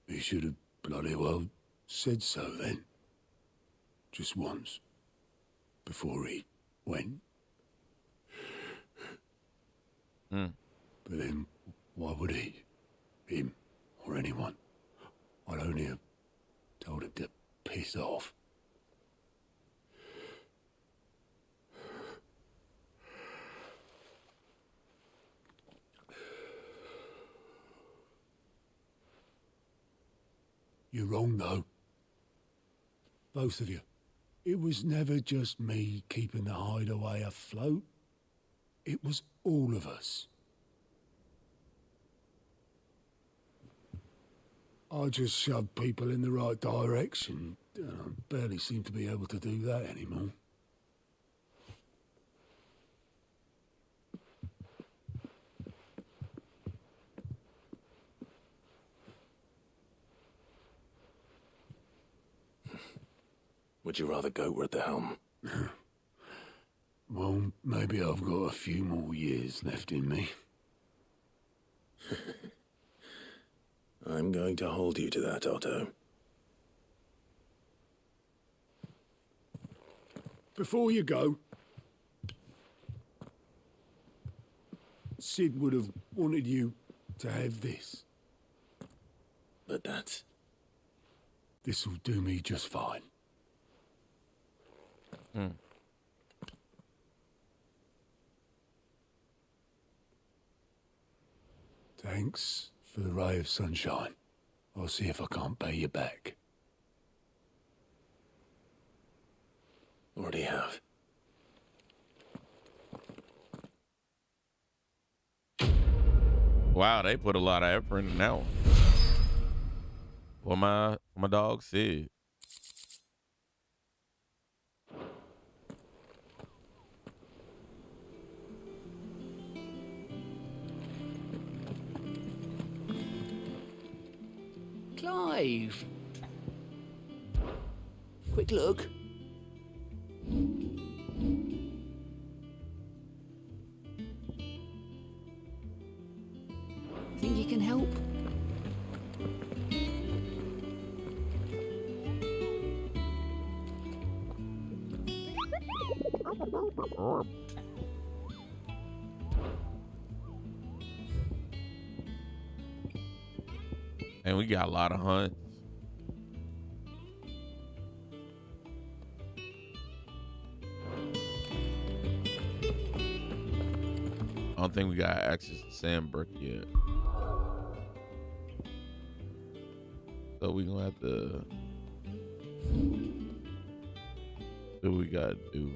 He should have bloody well said so then. Just once. Before he went. But then, why would he? Him, or anyone? I'd only have told him to piss off. You're wrong, though. Both of you. It was never just me keeping the hideaway afloat. It was all of us. I just shoved people in the right direction. I barely seem to be able to do that anymore. Would you rather Goat were at the helm? Well, maybe I've got a few more years left in me. I'm going to hold you to that, Otto. Before you go, Sid would have wanted you to have this. But that's... This'll do me just fine. Thanks for the ray of sunshine. I'll see if I can't pay you back. Already have. Wow, they put a lot of effort in that one. Well, my dog said. Clive. Quick look. Think you can help? And we got a lot of hunts. I don't think we got access to Sandbrook yet. So we gonna have to do what we gotta do.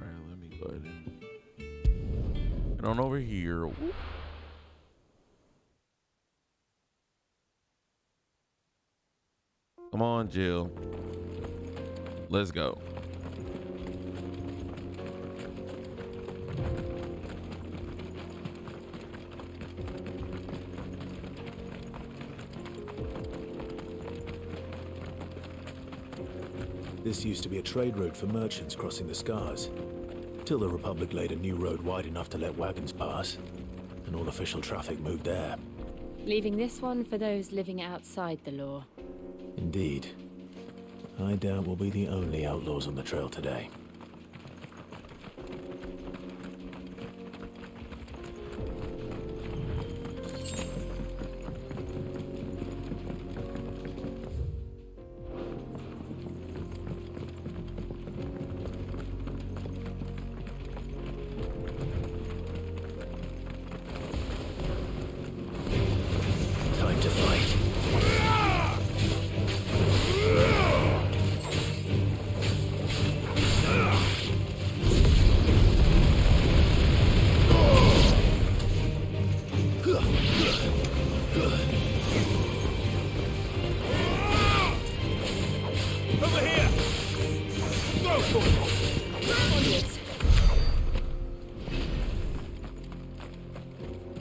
Alright, let me go ahead and get on over here. Whoop. Come on, Jill. Let's go. This used to be a trade route for merchants crossing the Scars, till the Republic laid a new road wide enough to let wagons pass, and all official traffic moved there. Leaving this one for those living outside the law. Indeed. I doubt we'll be the only outlaws on the trail today. Time to fight. Over here! Go for it!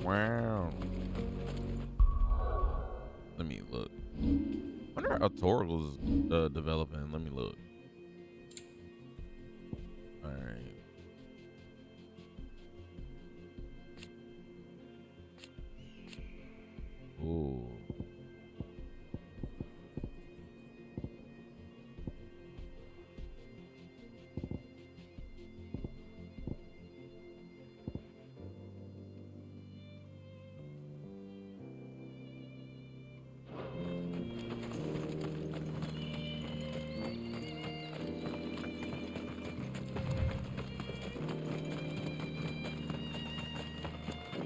Wow. Let me look. I wonder how Torgal's developing. Let me look. All right. Ooh.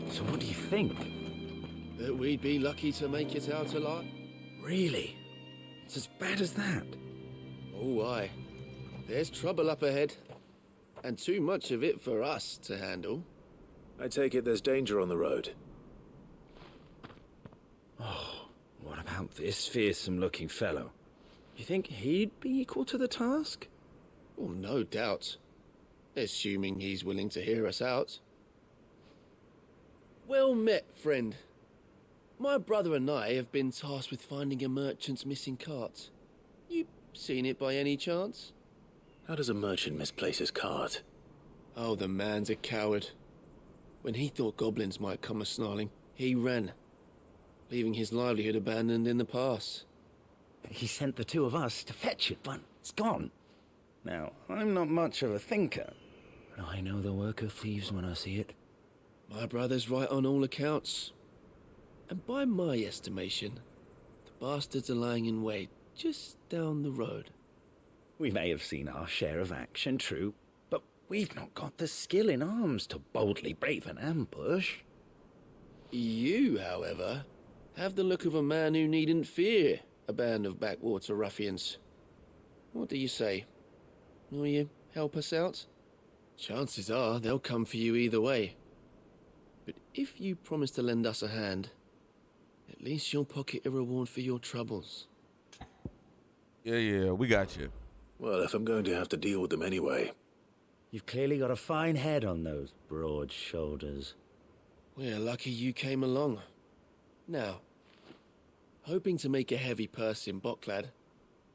So what do you think? That we'd be lucky to make it out alive? Really? It's as bad as that? Oh, aye. There's trouble up ahead. And too much of it for us to handle. I take it there's danger on the road. Oh, what about this fearsome-looking fellow? You think he'd be equal to the task? Oh, no doubt. Assuming he's willing to hear us out. Well met, friend. My brother and I have been tasked with finding a merchant's missing cart. You seen it by any chance? How does a merchant misplace his cart? Oh, the man's a coward. When he thought goblins might come a-snarling, he ran, leaving his livelihood abandoned in the pass. He sent the two of us to fetch it, but it's gone. Now, I'm not much of a thinker, but I know the work of thieves when I see it. My brother's right on all accounts. And by my estimation, the bastards are lying in wait just down the road. We may have seen our share of action, true, but we've not got the skill in arms to boldly brave an ambush. You, however, have the look of a man who needn't fear a band of backwater ruffians. What do you say? Will you help us out? Chances are they'll come for you either way. But if you promise to lend us a hand, at least you'll pocket a reward for your troubles. Yeah, we got you. Well, if I'm going to have to deal with them anyway. You've clearly got a fine head on those broad shoulders. We're lucky you came along. Now, hoping to make a heavy purse in Boklad,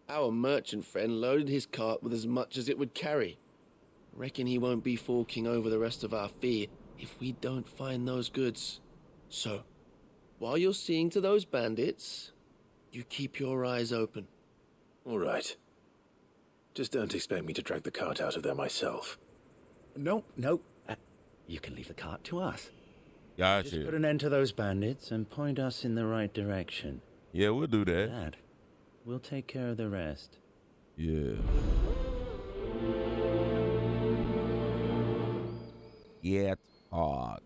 our merchant friend loaded his cart with as much as it would carry. Reckon he won't be forking over the rest of our fee if we don't find those goods. So, while you're seeing to those bandits, you keep your eyes open. All right. Just don't expect me to drag the cart out of there myself. No. You can leave the cart to us. Gotcha. Just put an end to those bandits and point us in the right direction. Yeah, we'll do that. Dad, we'll take care of the rest. Yeah. Get hard.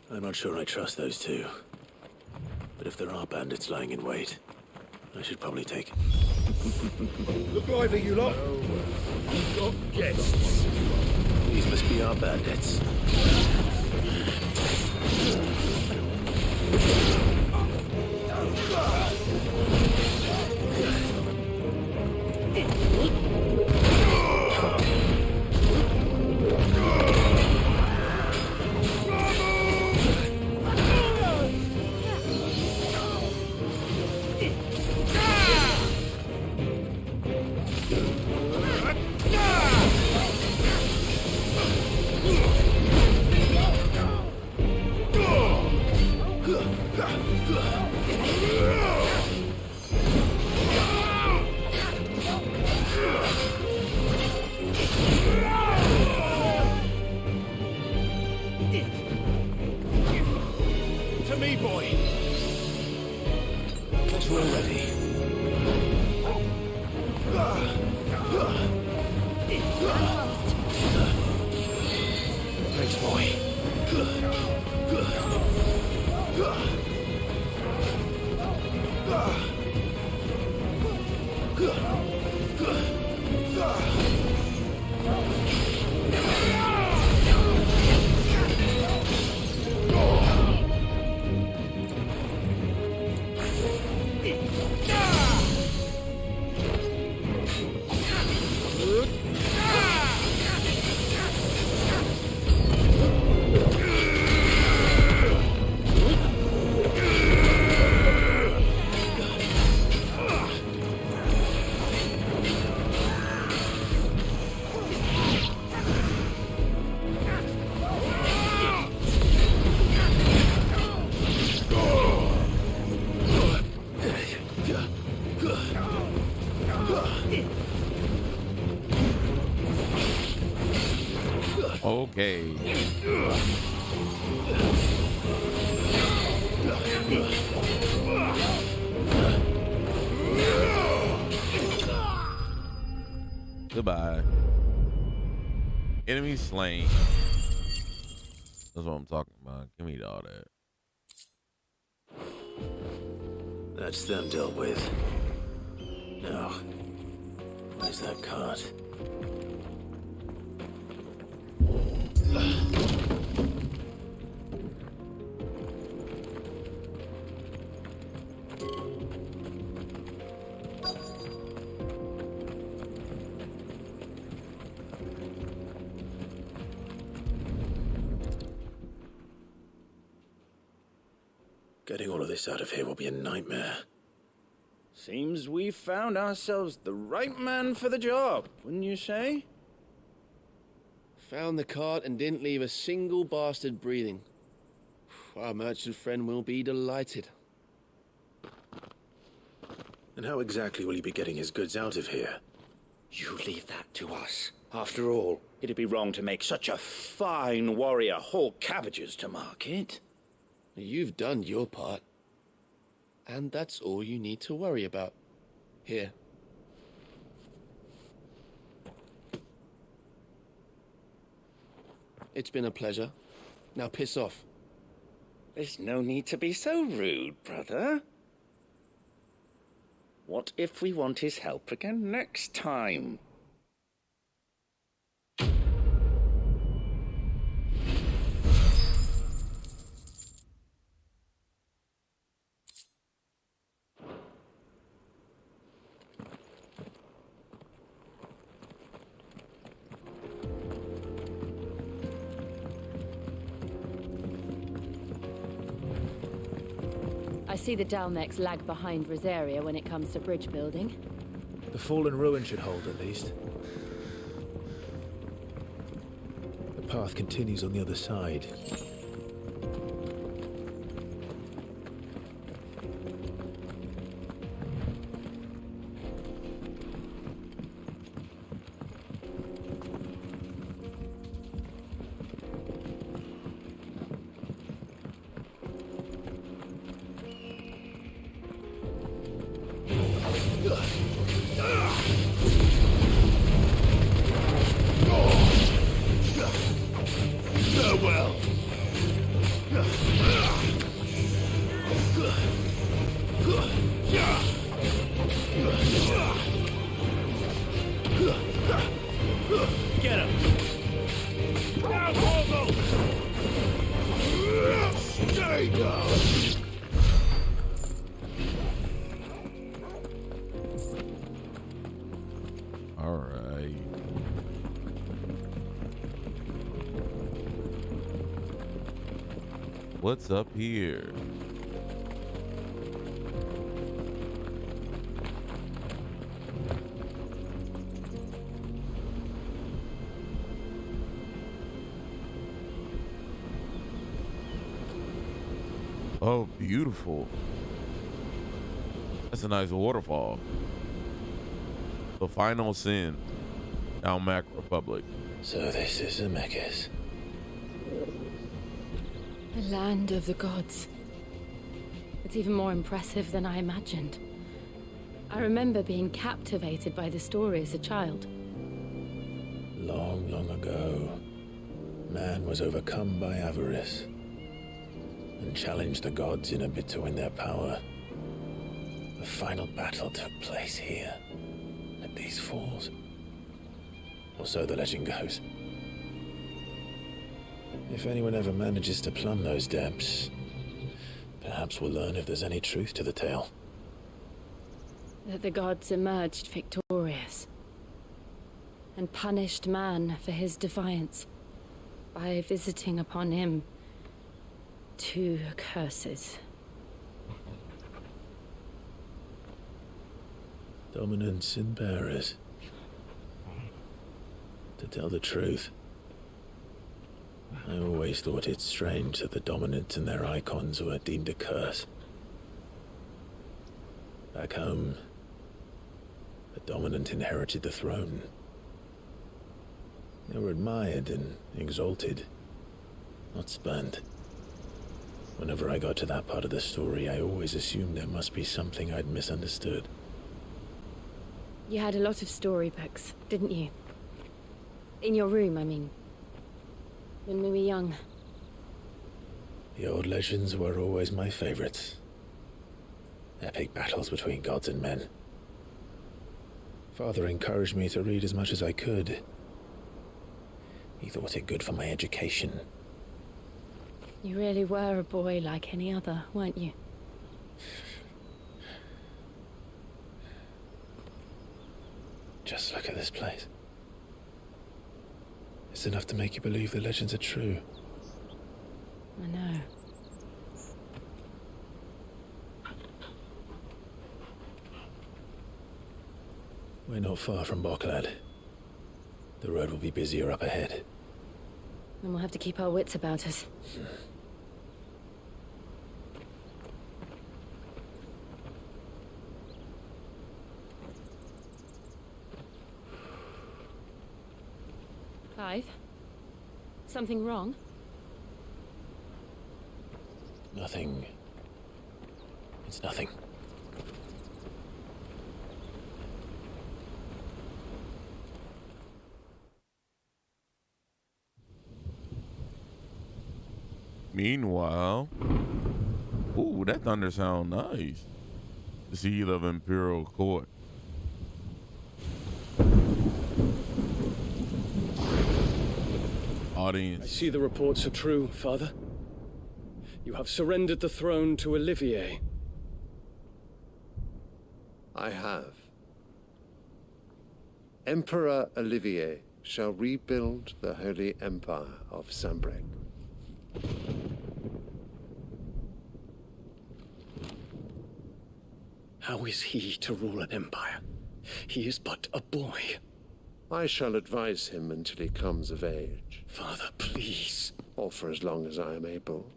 I'm not sure I trust those two. But if there are bandits lying in wait, I should probably take... Look lively, you lot. We've got guests. These must be our bandits. To me, boy. Guess we're ready. Thanks, boy. Okay. Goodbye. Enemy slain. That's what I'm talking about. Give me all that. That's them dealt with. Now, where's that cart? Getting all of this out of here will be a nightmare. Seems we've found ourselves the right man for the job, wouldn't you say? Found the cart and didn't leave a single bastard breathing. Our merchant friend will be delighted. And how exactly will he be getting his goods out of here? You leave that to us. After all, it'd be wrong to make such a fine warrior haul cabbages to market. You've done your part. And that's all you need to worry about. Here. It's been a pleasure. Now piss off. There's no need to be so rude, brother. What if we want his help again next time? I see the Dalmex lag behind Rosaria when it comes to bridge building. The fallen ruin should hold, at least. The path continues on the other side. Farewell. Get him! Now, Bogle! Stay down! All right. What's up here? Oh, beautiful. That's a nice waterfall. The final sin. Almac Republic. So this is Zemeckis. The land of the gods. It's even more impressive than I imagined. I remember being captivated by the story as a child. Long, long ago, man was overcome by avarice and challenged the gods in a bid to win their power. The final battle took place here, at these falls. Or so the legend goes. If anyone ever manages to plumb those depths, perhaps we'll learn if there's any truth to the tale. That the gods emerged victorious and punished man for his defiance by visiting upon him 2 curses. Dominants and bearers. To tell the truth, I always thought it strange that the dominant and their icons were deemed a curse. Back home, the dominant inherited the throne. They were admired and exalted, not spurned. Whenever I got to that part of the story, I always assumed there must be something I'd misunderstood. You had a lot of storybooks, didn't you? In your room, I mean. When we were young. The old legends were always my favorites. Epic battles between gods and men. Father encouraged me to read as much as I could. He thought it good for my education. You really were a boy like any other, weren't you? Just look at this place. It's enough to make you believe the legends are true. I know. We're not far from Boklad. The road will be busier up ahead. Then we'll have to keep our wits about us. Clive? Something wrong? Nothing. It's nothing. Meanwhile, ooh, that thunder sound nice. The seat of Imperial Court. Audience. I see the reports are true, Father. You have surrendered the throne to Olivier. I have. Emperor Olivier shall rebuild the Holy Empire of Sambrec. How is he to rule an empire? He is but a boy. I shall advise him until he comes of age. Father, please. Or for as long as I am able.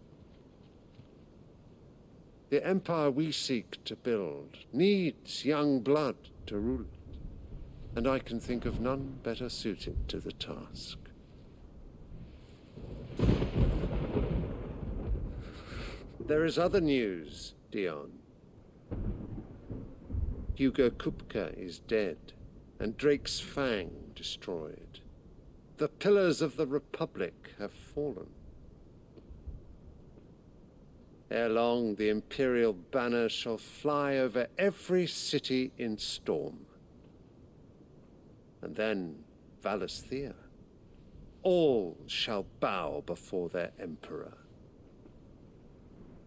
The empire we seek to build needs young blood to rule it, and I can think of none better suited to the task. There is other news, Dion. Hugo Kupka is dead, and Drake's Fang destroyed. The pillars of the Republic have fallen. Ere long, the Imperial banner shall fly over every city in Storm. And then Valisthea. All shall bow before their Emperor.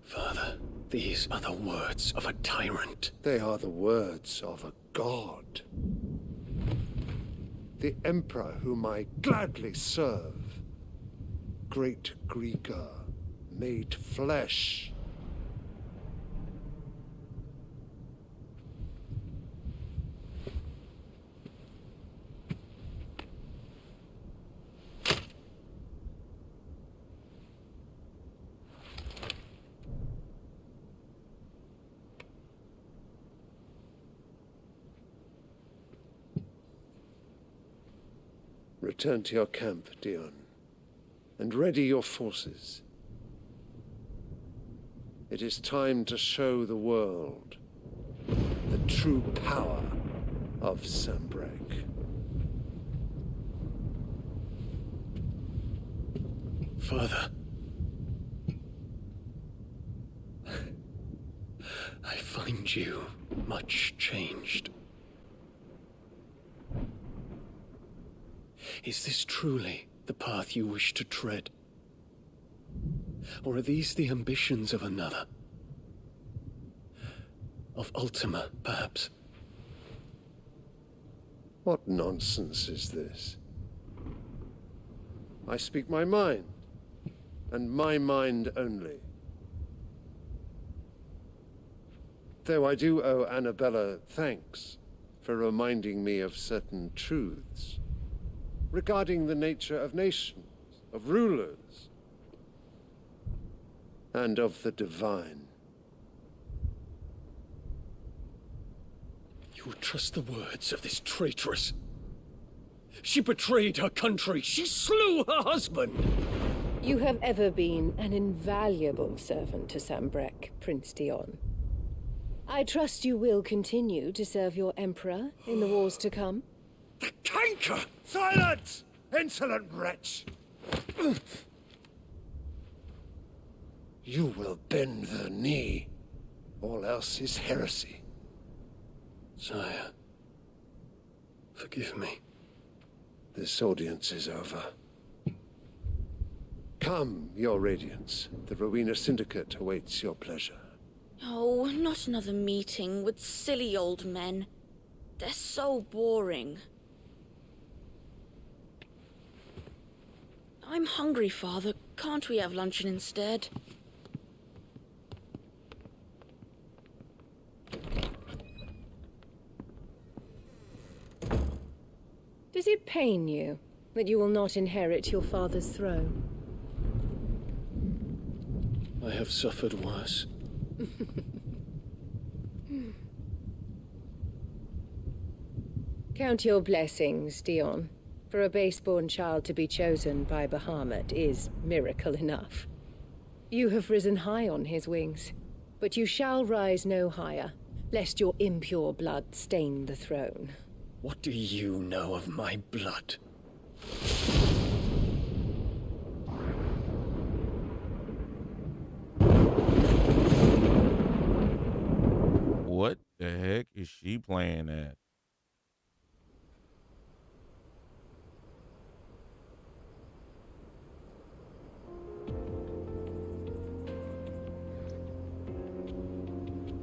Father, these are the words of a tyrant. They are the words of a god. The Emperor whom I gladly serve. Great Grieger, made flesh. Return to your camp, Dion, and ready your forces. It is time to show the world the true power of Sambrec. Father, I find you much changed. Is this truly the path you wish to tread? Or are these the ambitions of another? Of Ultima, perhaps? What nonsense is this? I speak my mind, and my mind only. Though I do owe Annabella thanks for reminding me of certain truths regarding the nature of nations, of rulers, and of the divine. You would trust the words of this traitress? She betrayed her country. She slew her husband. You have ever been an invaluable servant to Sambrec, Prince Dion. I trust you will continue to serve your Emperor in the wars to come. The canker! Silence! Insolent wretch! You will bend the knee. All else is heresy. Sire, forgive me. This audience is over. Come, your radiance. The Rowena Syndicate awaits your pleasure. Oh, not another meeting with silly old men. They're so boring. I'm hungry, Father. Can't we have luncheon instead? Does it pain you that you will not inherit your father's throne? I have suffered worse. Count your blessings, Dion. For a base-born child to be chosen by Bahamut is miracle enough. You have risen high on his wings, but you shall rise no higher, lest your impure blood stain the throne. What do you know of my blood? The heck is she playing at?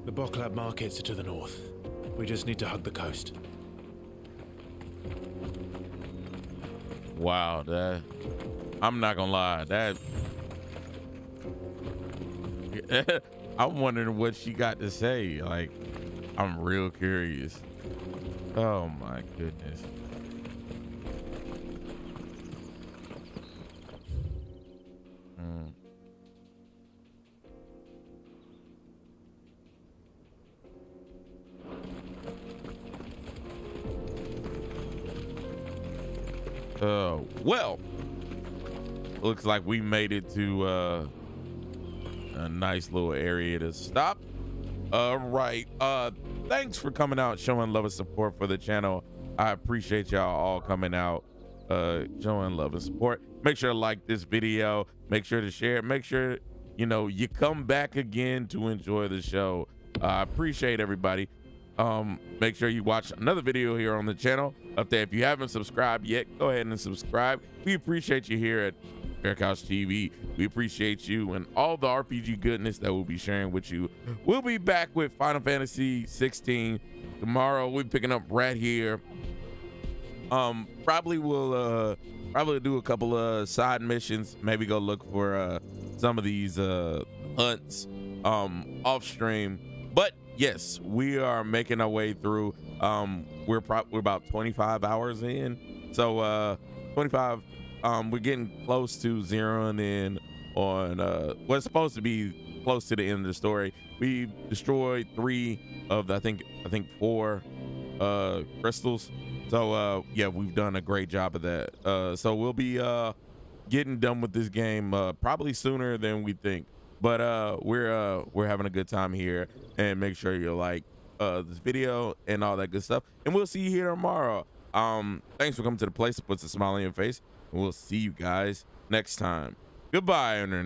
The Boklab markets are to the north. We just need to hug the coast. Wow, that I'm not gonna lie, that I'm wondering what she got to say. Like, I'm real curious. Oh my goodness. Well, looks like we made it to a nice little area to stop. All right. Thanks for coming out, showing love and support for the channel. I appreciate y'all all coming out, showing love and support. Make sure to like this video. Make sure to share it. Make sure, you know, you come back again to enjoy the show. I appreciate everybody. Make sure you watch another video here on the channel up there. If you haven't subscribed yet, go ahead and subscribe. We appreciate you here at Bear Couch TV. We appreciate you and all the RPG goodness that we'll be sharing with you. We'll be back with Final Fantasy 16 tomorrow. We're picking up right here. Probably we'll probably do a couple of side missions. Maybe go look for some of these hunts off stream. But yes, we are making our way through. We're about 25 hours in, so 25. We're getting close to zeroing in on what's supposed to be close to the end of the story. We destroyed 3 of the, I think 4 crystals. So yeah, we've done a great job of that. So we'll be getting done with this game probably sooner than we think. But we're having a good time here, and make sure you like this video and all that good stuff. And we'll see you here tomorrow. Thanks for coming to the place that puts a smile on your face. And we'll see you guys next time. Goodbye, Internet.